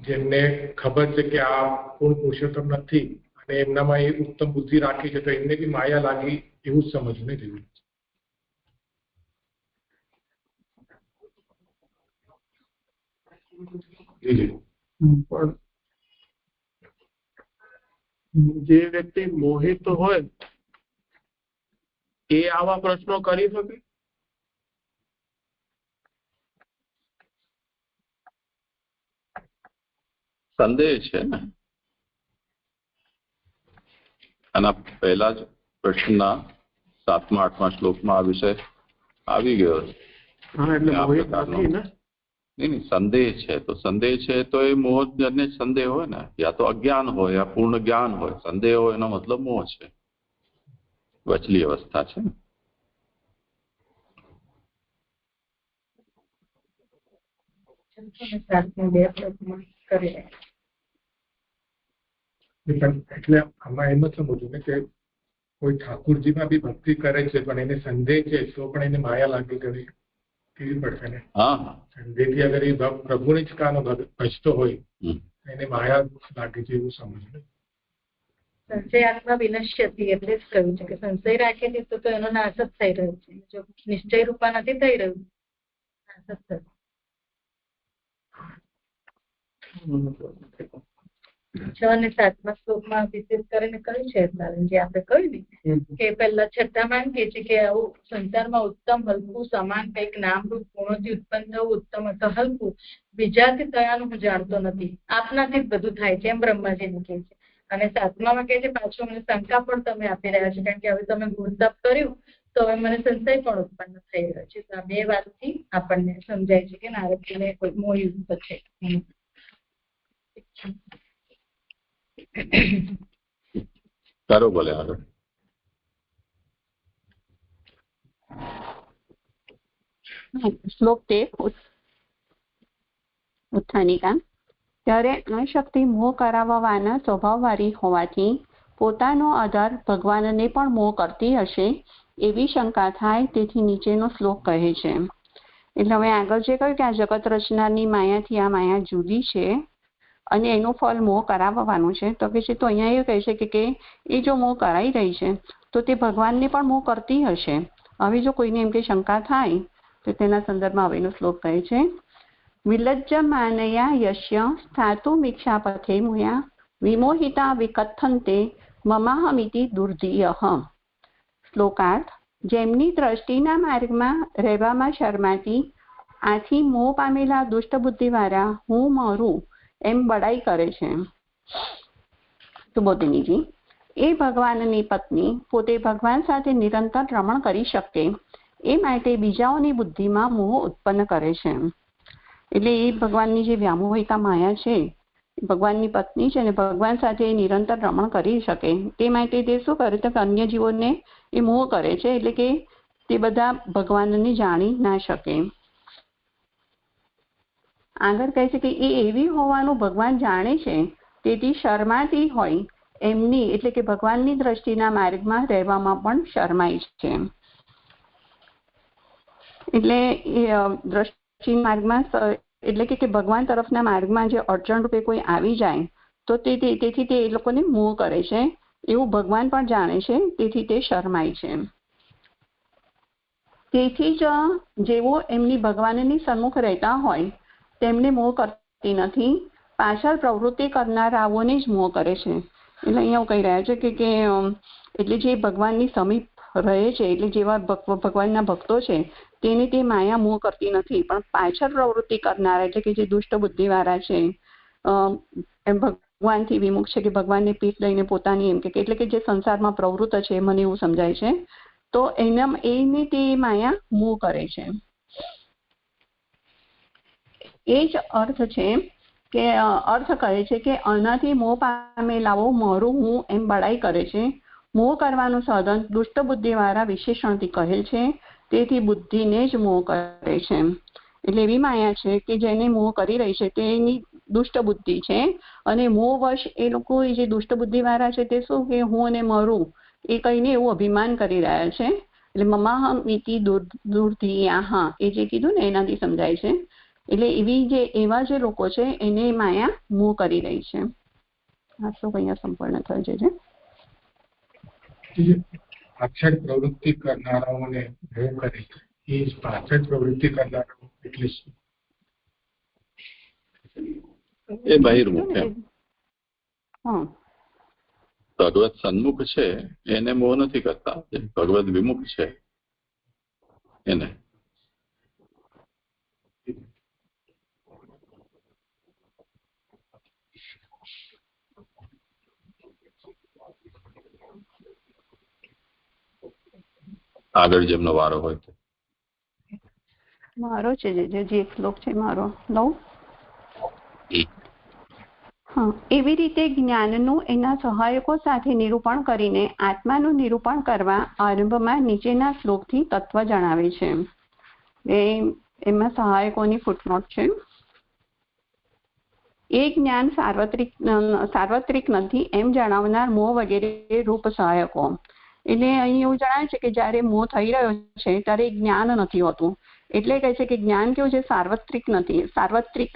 જેમને ખબર છે કે આ પૂર્ણ પુરુષોત્તમ નથી અને એમનામાં એ ઉત્તમ બુદ્ધિ રાખી છે તો એમને બી માયા લાગી એવું જ સમજવું ને જેવું. પણ જે વ્યક્તિ મોહિત હોય એ આવા પ્રશ્નો કરી શકે? સંદેહ છે ને. આના પહેલા જ પ્રશ્નના 7મા 8મા શ્લોકમાં આ વિષય આવી ગયો છે. હા, એટલે મોહિત નથી ને. નહીં, સંદેહ છે. તો સંદેહ છે તો એ મોહજન્ય સંદેહ હોય ને, યા તો અજ્ઞાન હોય યા પૂર્ણ જ્ઞાન હોય. સંદેહ હોય એનો મતલબ મોહ છે, વચલી અવસ્થા છે ને. એટલે આમાં એમ જ સમજવું ને કે કોઈ ઠાકુરજીમાં બી ભક્તિ કરે છે પણ એને સંદેહ છે તો પણ એને માયા લાગી ગઈ કેવી પડશે ને. હા, સંદેહથી અગર એ પ્રભુની જ કાનો ભજતો હોય એને માયા લાગી છે એવું સમજવું. સંશય આત્મા વિનશ્યતી એટલે જ કહ્યું છે કે સંશય રાખે છે તો એનો નાશ જ થઈ રહ્યો છે. જો નિશ્ચય રૂપા નથી થઈ રહ્યું, નાશ જ થશે. 6 અને 7મા શ્લોકમાં વિશેષ કરીને કહ્યું છે જે આપણે કહ્યું ને કે પહેલા 6માં કહે છે કે આવું સંસારમાં ઉત્તમ હલકું સમાન કંઈક નામરૂપ ગુણોથી ઉત્પન્ન થવું ઉત્તમ અથવા હલકું બીજાથી થયાનું હું જાણતો નથી, આપનાથી જ બધું થાય છે એમ બ્રહ્માજીને કહે છે. અને 7માં કહે છે પાછું મને શંકા પણ તમે આપી રહ્યા છો કારણ કે હવે તમે ગુણતપ કર્યું તો હવે મને સંશય પણ ઉત્પન્ન થઈ રહ્યો છે. તો આ બે વાતથી આપણને સમજાય છે કે નારદજીને કોઈ મોહયુક્ત છે. સારું, બોલે આગળ. શ્લોક 13 ઉત્થાનિકા. ત્યારે અશક્તિ મોહ કરાવવાના સ્વભાવવાળી હોવાથી પોતાનો આધાર ભગવાનને પણ મોહ કરતી હશે એવી શંકા થાય. તેથી નીચેનો શ્લોક કહે છે. એટલે હવે આગળ જે કહ્યું કે આ જગત રચનાની માયાથી આ માયા જુદી છે અને એનું ફળ મોહ કરાવવાનું છે, તો કે છે તો અહીંયા એવું કહે છે કે એ જો મોહ કરાઈ રહી છે તો તે ભગવાનને પણ મોહ કરતી હશે. હવે જો કોઈને એમ કે શંકા થાય તો તેના સંદર્ભમાં હવેનો શ્લોક કહે છે. વિલજ્જ માનયા યશ્ય સ્થાતુમીક્ષાપથે મુયા વિમોહિતા વિકથન્તે મમાહમિતિ દુર્ધિયઃ. શ્લોકાર્થ. જેમની દ્રષ્ટિના માર્ગમાં રહેવામાં શરમાતી આથી મોહ પામેલા દુષ્ટ બુદ્ધિવાળા હું મારું એમ બડાઈ કરે છે. તો બોધિનીજી, એ ભગવાનની પત્ની પોતે ભગવાન સાથે નિરંતર રમણ કરી શકે એ માટે બીજાઓની બુદ્ધિમાં મોહ ઉત્પન્ન કરે છે. એટલે એ ભગવાનની જે વ્યામોહિતા માયા છે, ભગવાનની પત્ની છે ને ભગવાન સાથે નિરંતર રમણ કરી શકે તે માટે તે શું કરે તો અન્ય જીવોને એ મોહ કરે છે. એટલે કે તે બધા ભગવાનને જાણી ના શકે. આગળ કહે છે કે એ એવી હોવાનું ભગવાન જાણે છે તેથી શરમાતી હોય એમની એટલે કે ભગવાનની દ્રષ્ટિના માર્ગમાં રહેવામાં પણ શરમાય છે. એટલે એ દ્રષ્ટિ માર્ગમાં એટલે કે ભગવાન તરફના માર્ગમાં જે અડચણ રૂપે કોઈ આવી જાય તો તેથી તે એ લોકોને મોહ કરે છે એવું ભગવાન પણ જાણે છે. તેથી તે શરમાય છે. તેથી જ જેવો એમની ભગવાનની સન્મુખ રહેતા હોય તેમને મોહ કરતી નથી, પાછળ પ્રવૃત્તિ કરનારાઓને જ મોહ કરે છે. એટલે અહીંયા કહી રહ્યા છે કે એટલે જે ભગવાનની સમીપ રહે છે એટલે જેવા ભગવાનના ભક્તો છે તેને તે માયા મોહ કરતી નથી, પણ પાછળ પ્રવૃત્તિ કરનારા એટલે કે જે દુષ્ટ બુદ્ધિવાળા છે એમ ભગવાનથી વિમુખ છે કે ભગવાનને પીઠ લઈને પોતાની એમ કે એટલે કે જે સંસારમાં પ્રવૃત્ત છે મને એવું સમજાય છે તો એને તે માયા મોહ કરે છે. એ જ અર્થ છે કે અર્થ કહે છે કે આનાથી મોહ પામેલાઓ મારું હું એમ બડાઈ કરે છે. મોહ કરવાનું સાધન દુષ્ટ બુદ્ધિવાળા વિશેષણથી કહેલ છે, તેથી બુદ્ધિને જ મોહ કરે છે. એટલે એવી માયા છે કે જેને મોહ કરી રહી છે તેની દુષ્ટ બુદ્ધિ છે અને મોહવશ એ લોકો જે દુષ્ટ બુદ્ધિવાળા છે તે શું કે હું અને મારું એ કહીને એવું અભિમાન કરી રહ્યા છે. એટલે મમાહમિતિ દુર્ધિયા એ જે કીધું ને એનાથી સમજાય છે. એટલે એવા જે લોકો છે એને માયા મોહ કરી રહી છે. આ શ્લોક અહીંયા સંપૂર્ણ થયો છે. પાછળ પ્રવૃત્તિ કરનારાઓને મોહ કરે છે. એ પાછળ પ્રવૃત્તિ કરનારાઓ એટલે શું? એ બહિર્મુખ. હા, ભગવત સન્મુખ છે એને મોહ નથી કરતા, જે ભગવત વિમુખ છે એને. આગળ જેમનો વારો હોય તો મારો છે જે શ્લોક છે મારો લઉં. હા, એવી રીતે જ્ઞાનનું એના સહાયકો સાથે નિરૂપણ કરીને આત્માનું નિરૂપણ કરવા આરંભમાં નીચેના શ્લોકથી તત્વ જણાવે છે. એમાં સહાયકોની ફૂટનોટ છે. એ જ્ઞાન સાર્વત્રિક નથી એમ જણાવનાર મોહ વગેરે રૂપ સહાયકો. એટલે અહીં એવું જણાવે છે કે જયારે મોહ થઈ રહ્યો છે ત્યારે જ્ઞાન નથી હોતું. એટલે કહે છે કે જ્ઞાન કેવું છે, સાર્વત્રિક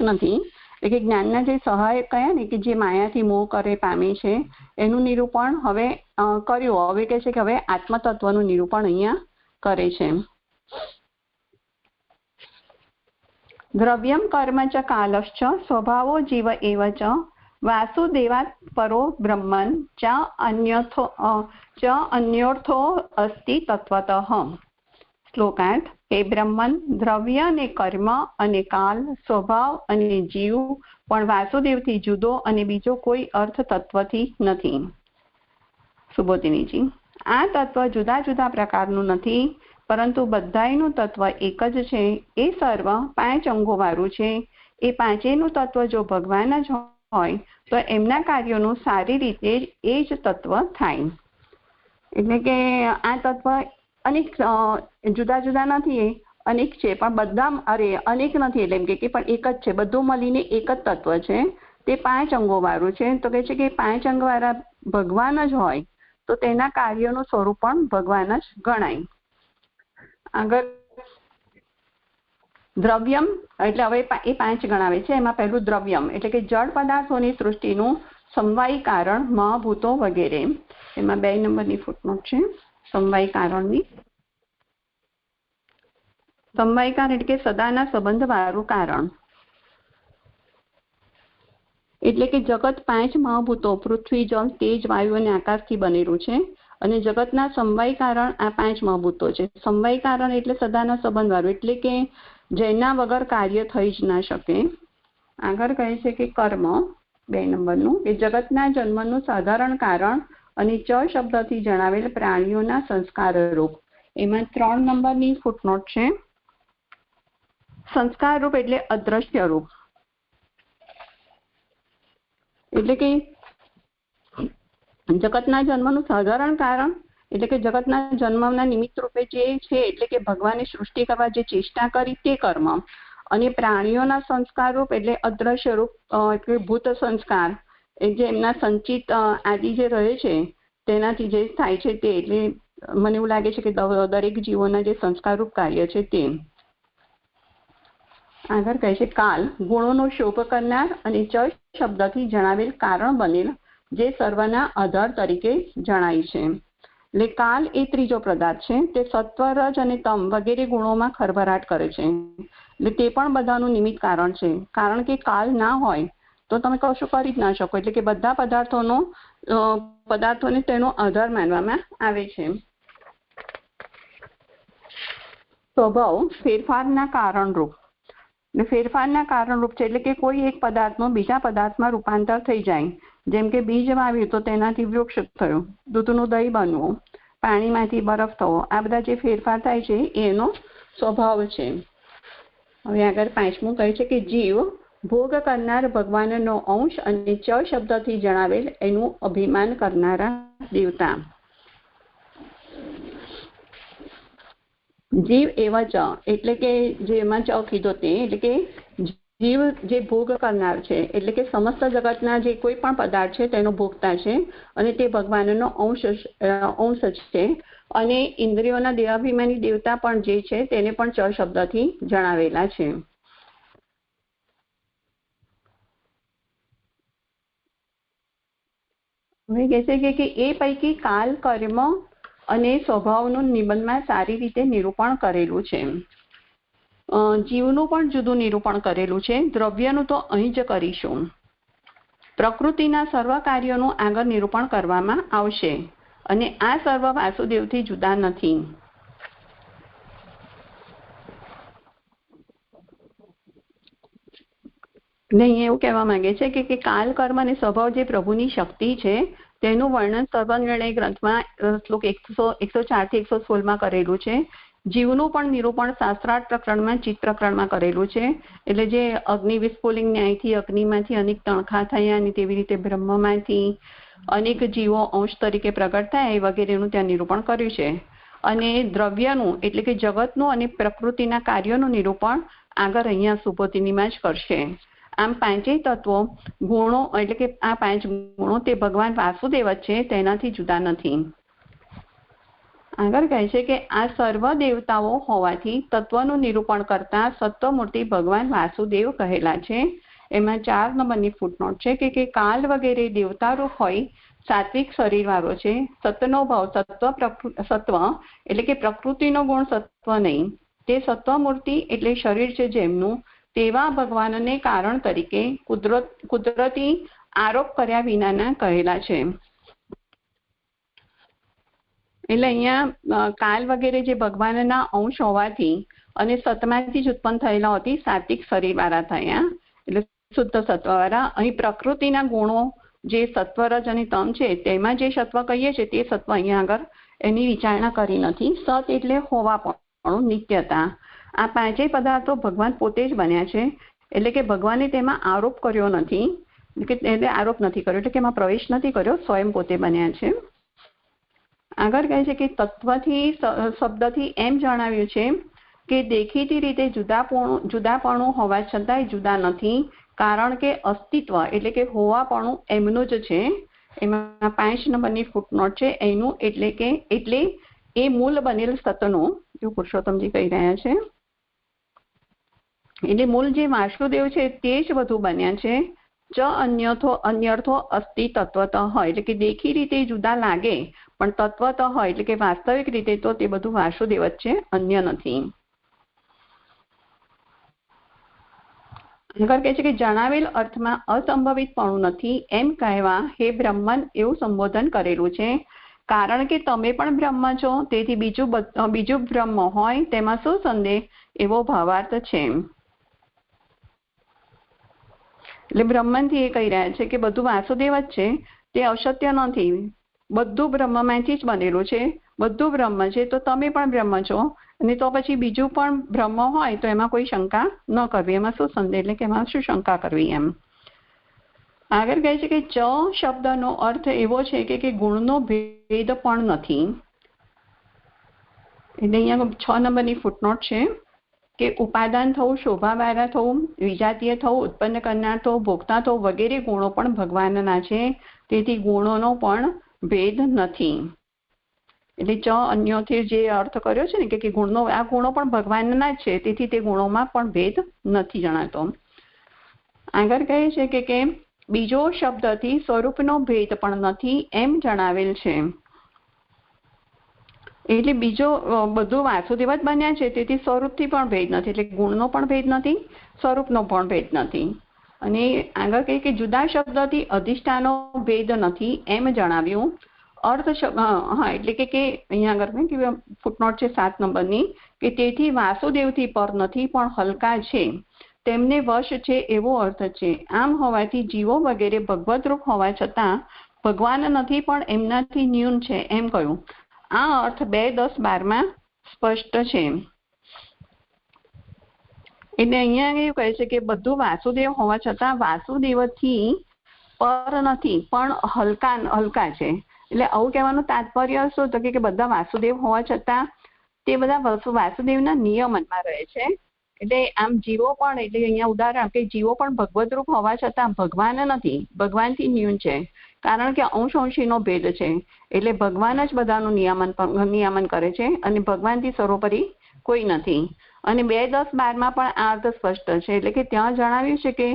નથી. એટલે કે જ્ઞાનના જે સહાયક કયા ને કે જે માયાથી મોહ કરે પામે છે એનું નિરૂપણ હવે કર્યું. હવે કહે છે કે હવે આત્મતત્વનું નિરૂપણ અહીંયા કરે છે. દ્રવ્યમ કર્મ ચ કાલશ્ચ સ્વભાવો જીવ એવ ચ વાસુદેવાત પરો બ્રહ્મન ચ અન્યોર્થો અસ્તિ તત્વતઃ. શ્લોકાર્થ. હે બ્રહ્મન, દ્રવ્ય અને કર્મ અને કાલ, સ્વભાવ અને જીવ પણ વાસુદેવથી જુદો અને બીજો કોઈ અર્થ તત્વથી નથી. સુબોધિનીજી. આ તત્વ જુદા જુદા પ્રકારનું નથી, પરંતુ બધાયનું તત્વ એક જ છે. એ સર્વ 5 અંગો વાળું છે. એ પાંચેયનું તત્વ જો ભગવાન જ હોય તો એમના કાર્યોનું સારી રીતે એ જ તત્વ થાય. એટલે કે આ તત્વ અનેક જુદા જુદા નથી, અનેક છે, પણ બધા અનેક નથી એટલે એમ કે પણ એક જ છે. બધું મળીને એક જ તત્વ છે. તે 5 અંગો વાળું છે. તો કહે છે કે 5 અંગ વાળા ભગવાન જ હોય તો તેના કાર્યોનું સ્વરૂપ પણ ભગવાન જ ગણાય. આગળ દ્રવ્યમ એટલે હવે એ 5 ગણાવે છે. એમાં પહેલું દ્રવ્યમ એટલે કે જળ પદાર્થોની સૃષ્ટિનું સમવાયી કારણ, મહાભૂતો વગેરે. એમાં 2 નંબરની ફૂટનોટ છે સમવાયી કારણની. સમવાયી કારણ એટલે કે સદાના સંબંધ વાળું કારણ. એટલે કે જગત 5 મહાભૂતો પૃથ્વી, જળ, તેજ, વાયુ અને આકાશથી બનેલું છે. અને જગતના સમવાયી કારણ આ 5 મહાભૂતો છે. સમવાયી કારણ એટલે સદાના સંબંધ વાળું, એટલે કે જેના વગર કાર્ય થઈ જ ના શકે. આગળ કહે છે કે કર્મ 2 નંબરનું કે જગતના જન્મનું સાધારણ કારણ અને ચ શબ્દથી જણાવેલ પ્રાણીઓના સંસ્કાર રૂપ. એમાં 3 નંબરની ફૂટનોટ છે. સંસ્કાર રૂપ એટલે અદ્રશ્ય રૂપ. એટલે કે જગતના જન્મનું સાધારણ કારણ એટલે કે જગતના જન્મના નિમિત્ત રૂપે જે છે એટલે કે ભગવાને સૃષ્ટિ કરવા જે ચેષ્ટા કરી તે કર્મ. અને પ્રાણીઓના સંસ્કાર રૂપ એટલે અદ્રશ્ય રૂપ એટલે ભૂત સંસ્કાર એ જે એમના સંચિત આદિ જે રહે છે તેનાથી જે થાય છે તે. એટલે મને એવું લાગે છે કે દરેક જીવોના જે સંસ્કાર રૂપ કાર્ય છે તે. આગળ કહે છે કાલ ગુણોનો શોભ કરનાર અને ચ શબ્દથી જણાવેલ કારણ બનેલ જે સર્વના આધાર તરીકે જણાય છે. એટલે કાલ એ ત્રીજો પદાર્થ છે. તે સત્વ, રજ અને તમ વગેરે ગુણોમાં ખરભરાટ કરે છે. એટલે તે પણ બધાનું નિમિત્ત કારણ છે. કારણ કે કાલ ના હોય તો તમે કશું કરી જ ના શકો. એટલે કે બધા પદાર્થોને તેનો આધાર માનવામાં આવે છે. સ્વભાવ ફેરફારના કારણરૂપ. ફેરફારના કારણરૂપ છે એટલે કે કોઈ એક પદાર્થનું બીજા પદાર્થમાં રૂપાંતર થઈ જાય. જેમ કે બીજ વાવ્યું તો તેનાથી વૃક્ષ થયું, દૂધનું દહીં બનવું, પાણીમાંથી બરફ થવો. આ બધા જે ફેરફાર થાય છે એનો સ્વભાવ છે. હવે આગળ 5મું કહે છે કે જીવ ભોગ કરનાર ભગવાનનો અંશ અને ચ શબ્દથી જણાવેલ એનું અભિમાન કરનારા દેવતા. જીવ એવા ચ એટલે કે જેમાં ચ કીધો તે એટલે કે જીવ જે ભોગ કરનાર છે એટલે કે સમસ્ત જગતના જે કોઈ પણ પદાર્થ છે તેનો ભોગતા છે અને તે ભગવાનનો અંશ છે. અને ઇન્દ્રિયોના દેહાભિમાની દેવતા પણ જે છે તેને પણ ચ શબ્દથી જણાવેલા છે. હવે કહે છે કે એ પૈકી કાલ, કર્મ અને સ્વભાવનું નિબંધમાં સારી રીતે નિરૂપણ કરેલું છે. જીવનું પણ જુદું નિરૂપણ કરેલું છે. દ્રવ્યનું તો અહીં જ કરીશું. પ્રકૃતિના સર્વ કાર્યોનું આગળ નિરૂપણ કરવામાં આવશે અને આ સર્વ વાસુદેવથી જુદા નથી. અહીં એવું કહેવા માંગે છે કે કાલ કર્મ અને સ્વભાવ જે પ્રભુની શક્તિ છે તેનું વર્ણન સર્વનિર્ણય ગ્રંથમાં શ્લોક 104 થી 116 કરેલું છે. જીવનું પણ નિરૂપણ શાસ્ત્રાર્થ પ્રકરણમાં ચિત્ત પ્રકરણમાં કરેલું છે. એટલે જે અગ્નિ વિસ્ફોલિંગ ન્યાયથી અગ્નિમાંથી અનેક તણખા થયા અને તેવી રીતે બ્રહ્મમાંથી અનેક જીવો અંશ તરીકે પ્રગટ થાય એ વગેરેનું ત્યાં નિરૂપણ કર્યું છે. અને દ્રવ્યનું એટલે કે જગતનું અને પ્રકૃતિના કાર્યોનું નિરૂપણ આગળ અહીંયા સુબોધિનીમાં જ કરશે. આમ પાંચેય તત્વો ગુણો એટલે કે આ 5 ગુણો તે ભગવાન વાસુદેવ જ છે, તેનાથી જુદા નથી. આગળ કહે છે કે આ સર્વ દેવતાઓ હોવાથી તત્વનું નિરૂપણ કરતા સત્વમૂર્તિ ભગવાન વાસુદેવ કહેલા છે. એમાં 4 નંબરની ફૂટનોટ છે કે કાલ વગેરે દેવતારૂપ હોય સાત્વિક શરીર વાળો છે. સત્વનો ભાવ સત્વ એટલે કે પ્રકૃતિનો ગુણ સત્વ નહીં, તે સત્વમૂર્તિ એટલે શરીર છે જેમનું, તેવા ભગવાનને કારણ તરીકે કુદરતી આરોપ કર્યા વિનાના કહેલા છે. એટલે અહીંયા કાલ વગેરે જે ભગવાનના અંશ હોવાથી અને સતમાંથી જ ઉત્પન્ન થયેલા હોતી સાત્વિક શરીર વાળા થયા એટલે શુદ્ધ સત્વ વાળા. અહીં પ્રકૃતિના ગુણો જે સત્વરજ અને તમ છે તેમાં જે સત્વ કહીએ છીએ તે સત્વ અહીંયા આગળ એની વિચારણા કરી નથી. સત એટલે હોવાપણું, નિત્યતા. આ પાંચેય પદાર્થો ભગવાન પોતે જ બન્યા છે એટલે કે ભગવાને તેમાં આરોપ કર્યો નથી, એટલે આરોપ નથી કર્યો એટલે કે એમાં પ્રવેશ નથી કર્યો, સ્વયં પોતે બન્યા છે. આગળ કહે છે કે તત્વથી શબ્દથી એમ જણાવ્યું છે કે દેખીતી રીતે જુદાપણું હોવા છતાંય જુદા નથી, કારણ કે અસ્તિત્વ એટલે કે હોવાપણું એમનું જ છે. એમાં 5 નંબરની ફૂટનોટ છે એનું એટલે એ મૂળ બનેલ સતનું, જો પુરુષોત્તમજી કહી રહ્યા છે, એટલે મૂળ જે વાસુદેવ છે તે જ બધું બન્યા છે. અન્યર્થો અસ્તિ તત્વતઃ એટલે કે દેખી રીતે જુદા લાગે પણ તત્વતઃ એટલે કે વાસ્તવિક રીતે તો તે બધું વાસુદેવ જ છે, અન્ય નથી. આગળ કહે છે કે જણાવેલ અર્થમાં અસંભવિતપણું નથી એમ કહેવા હે બ્રહ્મન એવું સંબોધન કરેલું છે, કારણ કે તમે પણ બ્રહ્મ છો, તેથી બીજું બ્રહ્મ હોય તેમાં શું સંદેહ એવો ભાવાર્થ છે. એટલે બ્રહ્મનથી એ કહી રહ્યા છે કે બધું વાસુદેવ જ છે, તે અસત્ય નથી, બધું બ્રહ્મમાંથી જ બનેલું છે, બધું બ્રહ્મ છે તો તમે પણ બ્રહ્મ છો અને તો પછી બીજું પણ બ્રહ્મ હોય તો એમાં કોઈ શંકા ન કરવી, એમાં શું સંદેહ એટલે કે એમાં શું શંકા કરવી એમ. આગળ કહે છે કે ચ શબ્દનો અર્થ એવો છે કે ગુણનો ભેદ પણ નથી. એટલે અહીંયા 6 નંબરની ફૂટનોટ છે કે ઉપાદાન થવું, શોભાવાળા થવું, વિજાતીય થવું, ઉત્પન્ન કરનાર થવું, ભોગતા થવું વગેરે ગુણો પણ ભગવાનના છે, તેથી ગુણોનો પણ ભેદ નથી. એટલે ચ અન્યોથી જે અર્થ કર્યો છે ને કે ગુણનો આ ગુણો પણ ભગવાનના જ છે, તેથી તે ગુણોમાં પણ ભેદ નથી જણાતો. આગળ કહે છે કે બીજો શબ્દથી સ્વરૂપનો ભેદ પણ નથી એમ જણાવેલ છે. એટલે બીજો બધું વાસુદેવ જ બન્યા છે તેથી સ્વરૂપથી પણ ભેદ નથી, એટલે ગુણનો પણ ભેદ નથી, સ્વરૂપનો પણ ભેદ નથી. અને આગળ કહે કે જુદા શબ્દથી અધિષ્ઠાનો ભેદ નથી એમ જણાવ્યું. અર્થ એટલે કે અહીંયા આગળ ફૂટનોટ છે 7 નંબરની કે તેથી વાસુદેવથી પર નથી પણ હલકા છે, તેમને વશ છે એવો અર્થ છે. આમ હોવાથી જીવો વગેરે ભગવતરૂપ હોવા છતાં ભગવાન નથી પણ એમનાથી ન્યૂન છે એમ કહ્યું. આ અર્થ 2, 10, 12 સ્પષ્ટ છે. એટલે અહીંયા એવું કહે છે કે બધું વાસુદેવ હોવા છતાં વાસુદેવથી પર નથી પણ હલકા છે. એટલે આવું કહેવાનું તાત્પર્ય શું તો કે બધા વાસુદેવ હોવા છતાં તે બધા વાસુદેવના નિયમનમાં રહે છે. એટલે આમ જીવો પણ એટલે અહીંયા ઉદાહરણ કે જીવો પણ ભગવત રૂપ હોવા છતાં ભગવાન નથી, ભગવાનથી ન્યૂન છે, કારણ કે અંશનો ભેદ છે. એટલે ભગવાન જ બધાનું નિયામન કરે છે અને ભગવાનથી સર્વોપરી કોઈ નથી. અને 2, 10, 12 પણ આ અર્થ સ્પષ્ટ છે. એટલે કે ત્યાં જણાવ્યું છે કે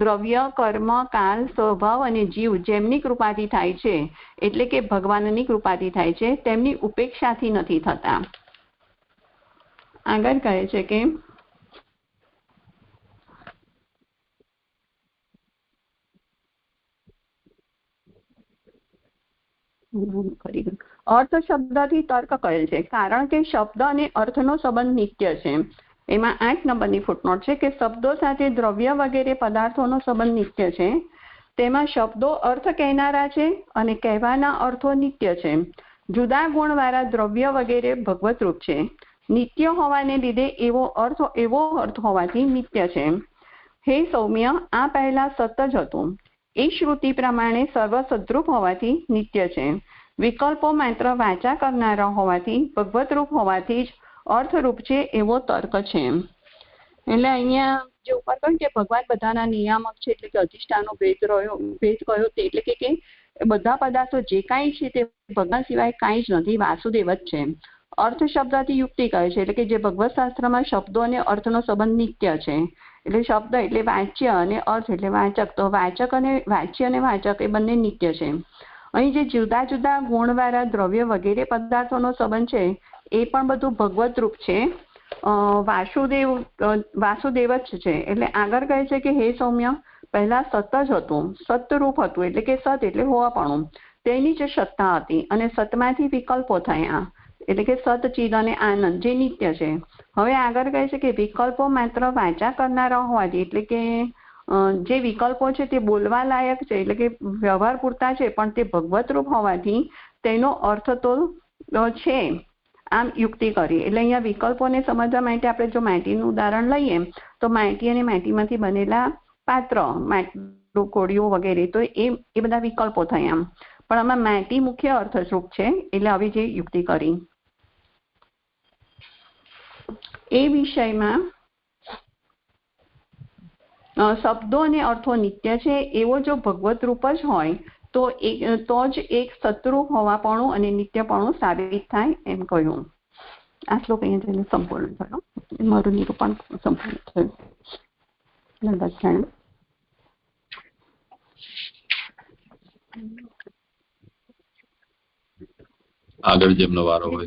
દ્રવ્ય, કર્મ, કાલ, સ્વભાવ અને જીવ જેમની કૃપાથી થાય છે એટલે કે ભગવાનની કૃપાથી થાય છે, તેમની ઉપેક્ષાથી નથી થતા. આગળ કહે છે કે અર્થ શબ્દથી તર્ક કરેલ છે, કારણ કે શબ્દ અને અર્થનો સંબંધ નિત્ય છે. એમાં 8 નંબરની ફૂટનોટ છે કે શબ્દો સાથે દ્રવ્ય વગેરે પદાર્થોનો સંબંધ નિત્ય છે. તેમાં શબ્દો અર્થ કહેનારા છે અને કહેવાના અર્થો નિત્ય છે. જુદા ગુણવાળા દ્રવ્ય વગેરે ભગવત રૂપ છે. નિત્ય હોવાને લીધે એવો અર્થ હોવાથી નિત્ય છે. હે સૌમ્ય, આ પહેલા સત જ હતું. એ શ્રુતિ પ્રમાણે સર્વ સદ્રૂપ હોવાથી નિત્ય છે. વિકલ્પો માત્ર વાચા કરનારા હોવાથી ભગવત રૂપ હોવાથી જ અર્થરૂપ છે એવો તર્ક છે. એટલે અહીંયા જે ઉપર કહ્યું કે ભગવાન બધાના નિયામક છે, એટલે કે અધિષ્ઠાનો ભેદ કયો તે એટલે કે બધા પદાર્થો જે કાંઈ છે તે ભગવાન સિવાય કાંઈ જ નથી, વાસુદેવ જ છે. અર્થ શબ્દથી યુક્તિ કહે છે, એટલે કે જે ભગવત શાસ્ત્રમાં શબ્દો અને અર્થનો સંબંધ નિત્ય છે. એટલે શબ્દ એટલે વાચ્ય અને અર્થ એટલે વાચક. તો વાચક અને વાચ્ય અને વાચક એ બંને નિત્ય છે. અહીં જે જુદા જુદા ગુણવાળા દ્રવ્ય વગેરે પદાર્થોનો સંબંધ છે એ પણ બધું ભગવત રૂપ છે, વાસુદેવ જ છે. એટલે આગળ કહે છે કે હે સૌમ્ય, પહેલા સત જ હતું, સતરૂપ હતું, એટલે કે સત એટલે હોવાપણું, તેની જ સત્તા હતી અને સતમાંથી વિકલ્પો થયા, એટલે કે સત, ચિદ અને આનંદ જે નિત્ય છે. હવે આગળ કહે છે કે વિકલ્પો માત્ર વાચા કરનારા હોવાથી, એટલે કે જે વિકલ્પો છે તે બોલવા લાયક છે, એટલે કે વ્યવહાર પૂરતા છે, પણ તે ભગવત રૂપ હોવાથી તેનો અર્થ તો છે. આમ યુક્તિ કરી. એટલે અહીંયા વિકલ્પોને સમજવા માટે આપણે જો માટીનું ઉદાહરણ લઈએ તો માટી અને માટીમાંથી બનેલા પાત્ર, કોળીઓ વગેરે, તો એ બધા વિકલ્પો થયા. પણ આમાં માટી મુખ્ય અર્થસ્વરૂપ છે. એટલે આવી જે યુક્તિ કરી એ વિષયમાં શબ્દો અને અર્થો નિત્ય છે એવો જો ભગવત રૂપ જ હોય તો જ એક સતરૂપ હોવાપણું અને નિત્યપણું સાબિત થાય એમ કહ્યું. આ શ્લોક અહીંયા જઈને સંપૂર્ણ થયો. મારું નિરૂપણ સંપૂર્ણ થયું. આગળ જેમનો વારો હોય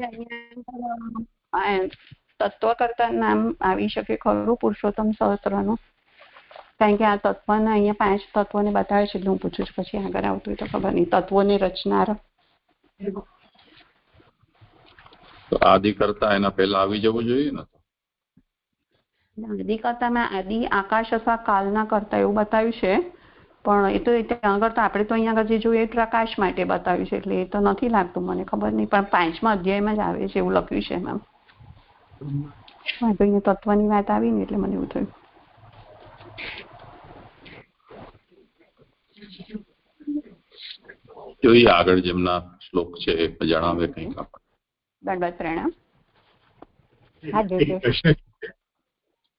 તત્વ કરતા નામ આવી શકે ખરું પુરુષોત્તમ સહસ્ત્રનું? કારણ કે આ તત્વના અહીંયા 5 તત્વોને બતાવે છે, એટલે હું પૂછું છું, પછી આગળ આવતું હોય તો ખબર નહીં. તત્વોને રચનાર તો આદિ કરતા એના પહેલા આવી જવું જોઈએ ને. આદિ કરતામાં આદિ આકાશ અથવા કાલના કરતા એવું બતાવ્યું છે, પણ એ તો ત્યાં આગળ તો આપણે તો અહીંયા આગળ જે જોઈએ એ પ્રકાશ માટે બતાવ્યું છે, એટલે એ તો નથી લાગતું, મને ખબર નહીં. પણ 5મા અધ્યાયમાં જ આવે છે એવું લખ્યું છે એમાં. તો અહીંયા તત્વની વાત આવી ને એટલે મને એવું થયું. જોઈએ આગળ જેમના શ્લોક છે એ જણાવે કંઈક. દંડવત પ્રણામ.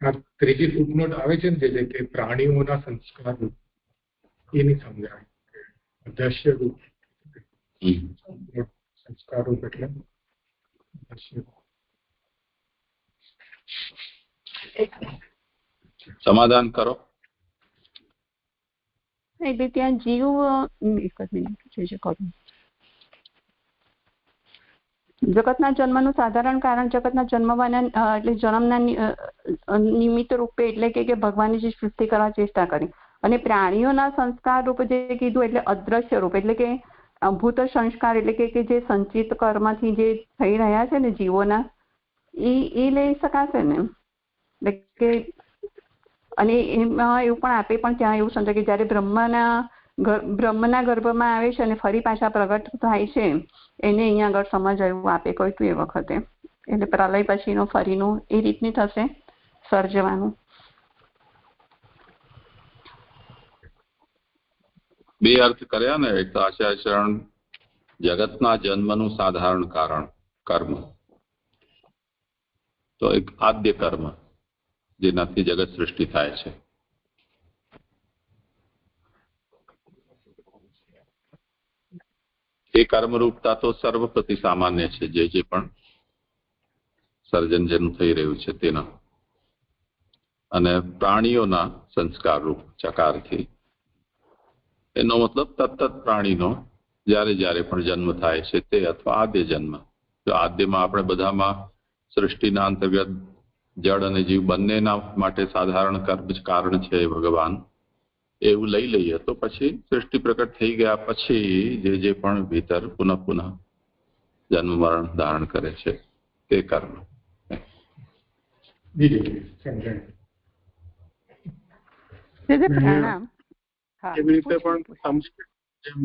આ ત્રીજી ફૂટનોટ આવે છે ને, જે કે પ્રાણીઓના સંસ્કાર રૂપ, એ નહીં સમજાય. દ્રશ્ય રૂપ સંસ્કાર રૂપ એટલે સમાધાન કરો. એટલે ત્યાં જીવ એક જ મિનિટ કરું. જગતના જન્મનું સાધારણ કારણ જગતના જન્મવાના એટલે જન્મના નિમિત્ત રૂપે, એટલે કે ભગવાનની જે સૃષ્ટિ કરવા ચેષ્ટા કરી. અને પ્રાણીઓના સંસ્કાર રૂપ જે કીધું એટલે અદ્રશ્ય રૂપ, એટલે કે ભૂત સંસ્કાર, એટલે કે જે સંચિત કર્મથી જે થઈ રહ્યા છે ને જીવોના, એ લઈ શકાશે ને. એટલે કે અને એમાં એવું પણ આપે પણ ત્યાં એવું સમજાય કે જયારે બ્રહ્મના ગર્ભમાં આવે છે અને ફરી પાછા પ્રગટ થાય છે, એને અહીંયા આગળ સમજ એવું આપે કહ્યું હતું એ વખતે. એટલે પ્રલય પછીનો ફરીનું એ રીતની થશે સર્જવાનું. બે અર્થ કર્યા ને. એક તો આચાર્યચરણ જગતના જન્મનું સાધારણ કારણ કર્મ, તો એક આદ્ય કર્મ જેનાથી જગત સૃષ્ટિ થાય છે. એ કર્મરૂપતા તો સર્વ પ્રતિ સામાન્ય છે, જે પણ સર્જન જેનું થઈ રહ્યું છે તેના. અને પ્રાણીઓના સંસ્કાર રૂપ ચકારથી, એનો મતલબ તત્ત પ્રાણીનો જ્યારે જ્યારે પણ જન્મ થાય છે તે, અથવા આદ્ય જન્મ. તો આદ્યમાં આપણે બધામાં સૃષ્ટિના અંતર્ગત જળ અને જીવ બંનેના માટે સાધારણ કર્મ જ કારણ છે ભગવાન. એવું લઈ લઈએ તો પછી સૃષ્ટિ પ્રકટ થઈ ગયા પછી જે પણ ભીતર પુનઃ પુનઃ જન્મ મરણ ધારણ કરે છે તે કર્મ. પ્રણામ. એવી રીતે પણ જેમ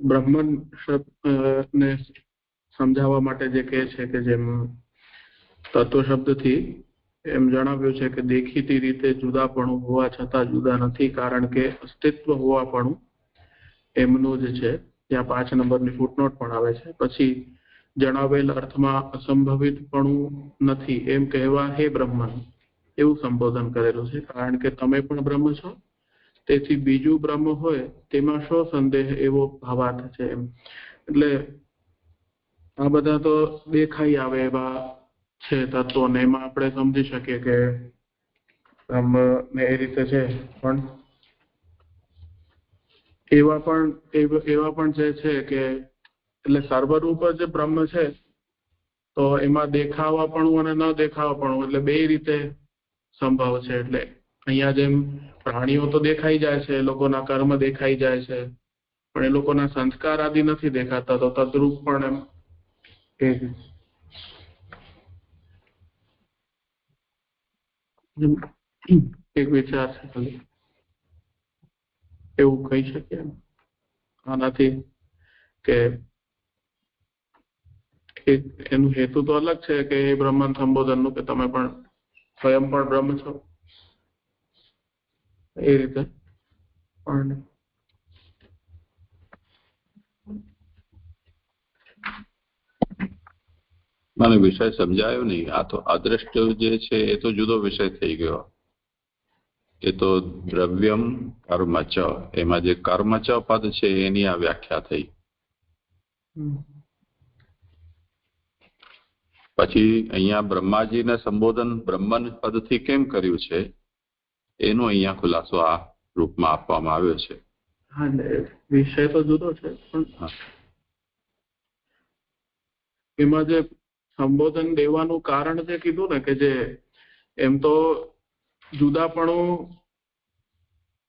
બ્રહ્મન ને સમજાવવા માટે જે કહે છે કે જેમ તત્વ શબ્દથી એમ જણાવ્યું છે કે દેખીતી રીતે જુદાપણું હોવા છતાં જુદા નથી, કારણ કે અસ્તિત્વ હોવાપણું એમનું જ છે. ત્યાં 5 નંબરની ફૂટનોટ પણ આવે છે. પછી જણાવેલ અર્થમાં અસંભવિતપણું નથી એમ કહેવા હે બ્રહ્મન એવું સંબોધન કરેલું છે, કારણ કે તમે પણ બ્રહ્મ છો, તેથી બીજું બ્રહ્મ હોય તેમાં શો સંદેહ એવો ભાવાર્થ છે. એમ એટલે આ બધા તો દેખાઈ આવે એવા છે તત્વો, ને એમાં આપણે સમજી શકીએ કે બ્રહ્મ ને એ રીતે છે. પણ એવા પણ જે છે કે એટલે સર્વરૂપ જ બ્રહ્મ છે, તો એમાં દેખાવાપણું અને ન દેખાવાપણું એટલે બે રીતે સંભવ છે. એટલે અહીંયા જેમ પ્રાણીઓ તો દેખાઈ જાય છે, એ લોકોના કર્મ દેખાઈ જાય છે, પણ એ લોકોના સંસ્કાર આદિ નથી દેખાતા, તો તદ્રુપ પણ એમ એક વિચાર છે ખાલી એવું કહી શકીએ આનાથી કે એનું હેતુ તો અલગ છે કે એ બ્રહ્મન સંબોધનનું કે તમે પણ સ્વયં પણ બ્રહ્મ છો એ રીતે. પણ મને વિષય સમજાયો નહીં. આ તો અદ્રષ્ટ જે છે એ તો જુદો વિષય થઈ ગયો. એ તો દ્રવ્યમ કર્મચ, એમાં જે કર્મચ પદ છે એની આ વ્યાખ્યા થઈ. પછી અહીંયા બ્રહ્માજીને સંબોધન બ્રહ્મન પદથી કેમ કર્યું છે એનો અહીંયા ખુલાસો આ રૂપમાં આપવામાં આવ્યો છે. હા, વિષય તો જુદો છે, પણ એમાં જે સંબોધન દેવાનું કારણ જે કીધું ને કે જે એમ તો જુદાપણું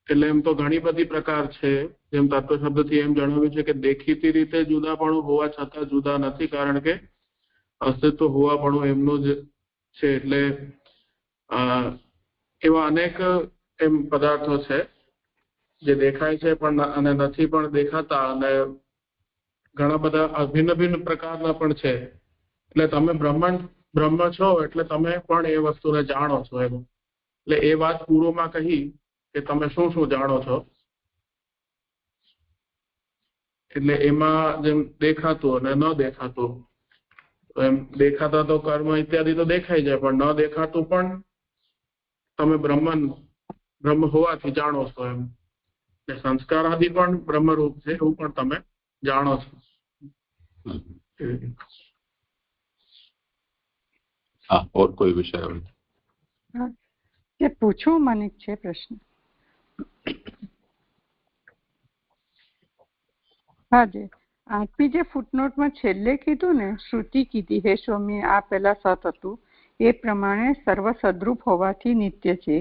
એટલે એમ તો ઘણી બધી પ્રકાર છે. જેમ તત્વ શબ્દથી એમ જણાવ્યું છે કે દેખીતી રીતે જુદાપણું હોવા છતાં જુદા નથી, કારણ કે અસ્તિત્વ હોવાપણું એમનું જ છે. એટલે એવા અનેક એમ પદાર્થો છે જે દેખાય છે પણ અને નથી પણ દેખાતા, અને ઘણા બધા ભિન્ન ભિન્ન પ્રકારના પણ છે. એટલે તમે બ્રહ્મ છો એટલે તમે પણ એ વસ્તુને જાણો છો એમ. એટલે એ વાત પૂર્વમાં કહી કે તમે શું શું જાણો છો. એટલે એમાં જેમ દેખાતું અને ન દેખાતું, એમ દેખાતા તો કર્મ ઇત્યાદિ તો દેખાઈ જાય, પણ ન દેખાતું પણ તમે બ્રહ્મ હોવાથી જાણો છો એમ. સંસ્કાર આદિ પણ બ્રહ્મરૂપ છે એવું પણ તમે જાણો છો. હા, और कोई विषय हो? ये पूछूं मन છે પ્રશ્ન. હા, જે 8મી જે ફૂટનોટમાં છેલ્લે કીધું ને, શ્રુતિ કીધી હે સ્વામી આ પેલા સત હતું એ પ્રમાણે સર્વ સદરૂપ હોવાથી નિત્ય છે.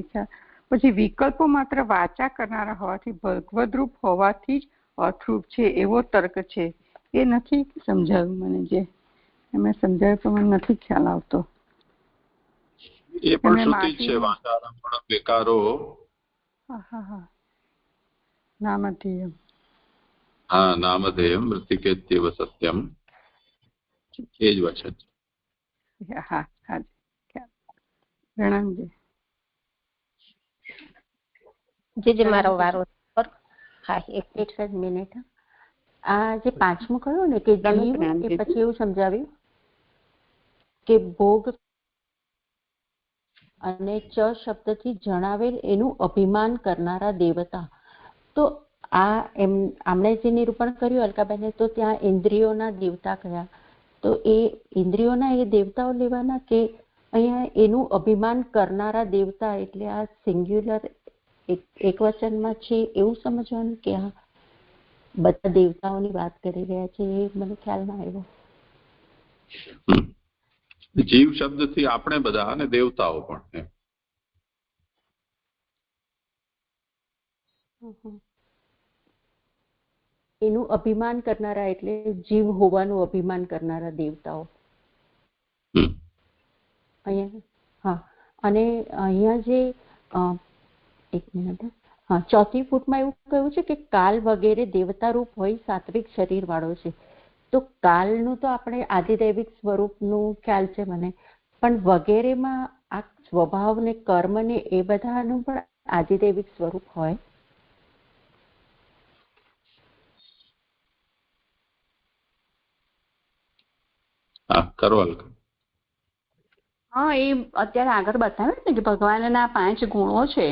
પછી વિકલ્પો માત્ર વાચા કરનારા હોવાથી ભગવદરૂપ હોવાથી જ અર્થરૂપ છે એવો તર્ક છે. એ નથી સમજાવ્યું મને. જે એમને સમજાવ્યું તો મને નથી ખ્યાલ આવતો. એ પણ શ્રુતિ જ છે. વાચારમ પણ બેકારો. નામધેયમ. હા, નામધેયમ મૃતિકેત્યવ સત્યમ, એ જ વચન છે. હા હા, પ્રણામજી. જે મારો વારો. હા, એક મિનિટ. આ જે 5મું કહ્યું ને કે જીવ, એ પછી એવું સમજાવ્યું કે ભોગ અને ચ શબ્દથી જણાવેલ એનું અભિમાન કરનારા દેવતા. તો આ આમણે જે નિરૂપણ કર્યું અલકાબેને, તો ત્યાં ઇન્દ્રિયોના દેવતા કયા? તો એ ઇન્દ્રિયોના એ દેવતાઓ લેવાના કે અહીંયા એનું અભિમાન કરનારા દેવતા, એટલે આ સિંગ્યુલર એક વચનમાં છે એવું સમજવાનું કે આ બધા દેવતાઓની વાત કરી રહ્યા છે? એ મને ખ્યાલ ના આવ્યો. જીવ શબ્દથી આપણે બધા અને દેવતાઓ પણ. એનું અભિમાન કરનારા એટલે જીવ હોવાનું અભિમાન કરનારા દેવતાઓ અહીંયા. હા, અને અહીંયા જે એક મિનિટ, હા, 4th ફૂટમાં એવું કહ્યું છે કે કાલ વગેરે દેવતા રૂપ હોય સાત્વિક શરીર વાળો છે. તો કાલનું તો આપણે આદિદૈવિક સ્વરૂપનું ખ્યાલ છે મને, પણ વગેરેમાં આ સ્વભાવ ને કર્મ ને એ બધાનું પણ આદિદૈવિક સ્વરૂપ હોય. હા, એ અત્યારે આગળ બતાવે ને કે ભગવાનના 5 ગુણો છે,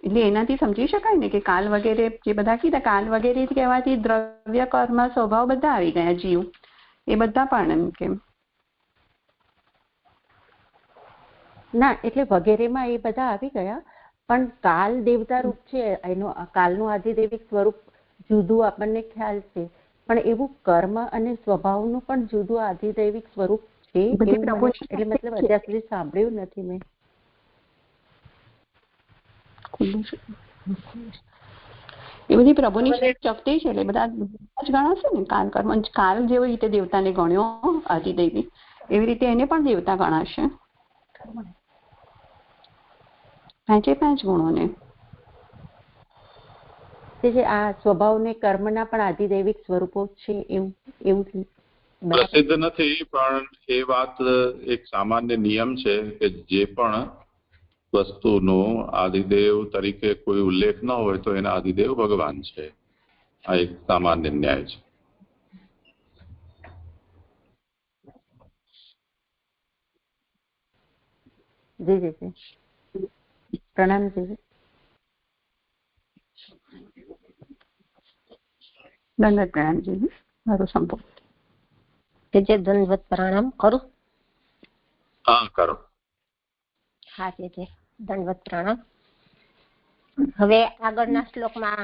એટલે એનાથી સમજી શકાય ને કે કાલ વગેરે જે બધા કીધા, કાલ વગેરે કહેવાથી દ્રવ્ય કર્મ સ્વભાવ બધા આવી ગયા, જીવ એ બધા પણ એમ કેમ ના, એટલે વગેરેમાં એ બધા આવી ગયા, પણ કાલ દેવતા રૂપ છે, એનો કાલનું આદિદૈવિક સ્વરૂપ જુદું આપણને ખ્યાલ છે, પણ એવું કર્મ અને સ્વભાવનું પણ જુદું આદિદૈવિક સ્વરૂપ છે, એટલે મતલબ અત્યાર સુધી સાંભળ્યું નથી મેં. એ બધી પ્રભુની શક્તિ છે, એટલે બધા જ ગણાશે ને. કાલ કર્મ, કાલ જેવી રીતે દેવતાને ગણ્યો આદિદૈવી, એવી રીતે એને પણ દેવતા ગણાશે, 5 ગુણોને. જે આ સ્વભાવ ને કર્મના પણ આદિદૈવિક સ્વરૂપો છે એવું પ્રસિદ્ધ નથી, પણ એ વાત એક સામાન્ય નિયમ છે કે જે પણ વસ્તુનો આદિદેવ તરીકે કોઈ ઉલ્લેખ ન હોય તો એના આદિદેવ ભગવાન છે. આ એક સામાન્ય ન્યાય છે. જી જી જી, પ્રણામ જી. દંડવત પ્રણામ જી. મારું સંપૂર્ણ જે દંડવત પ્રણામ કરું. હા, કરો. હા જે દંડવત પ્રણામ. હવે આગળના શ્લોકમાં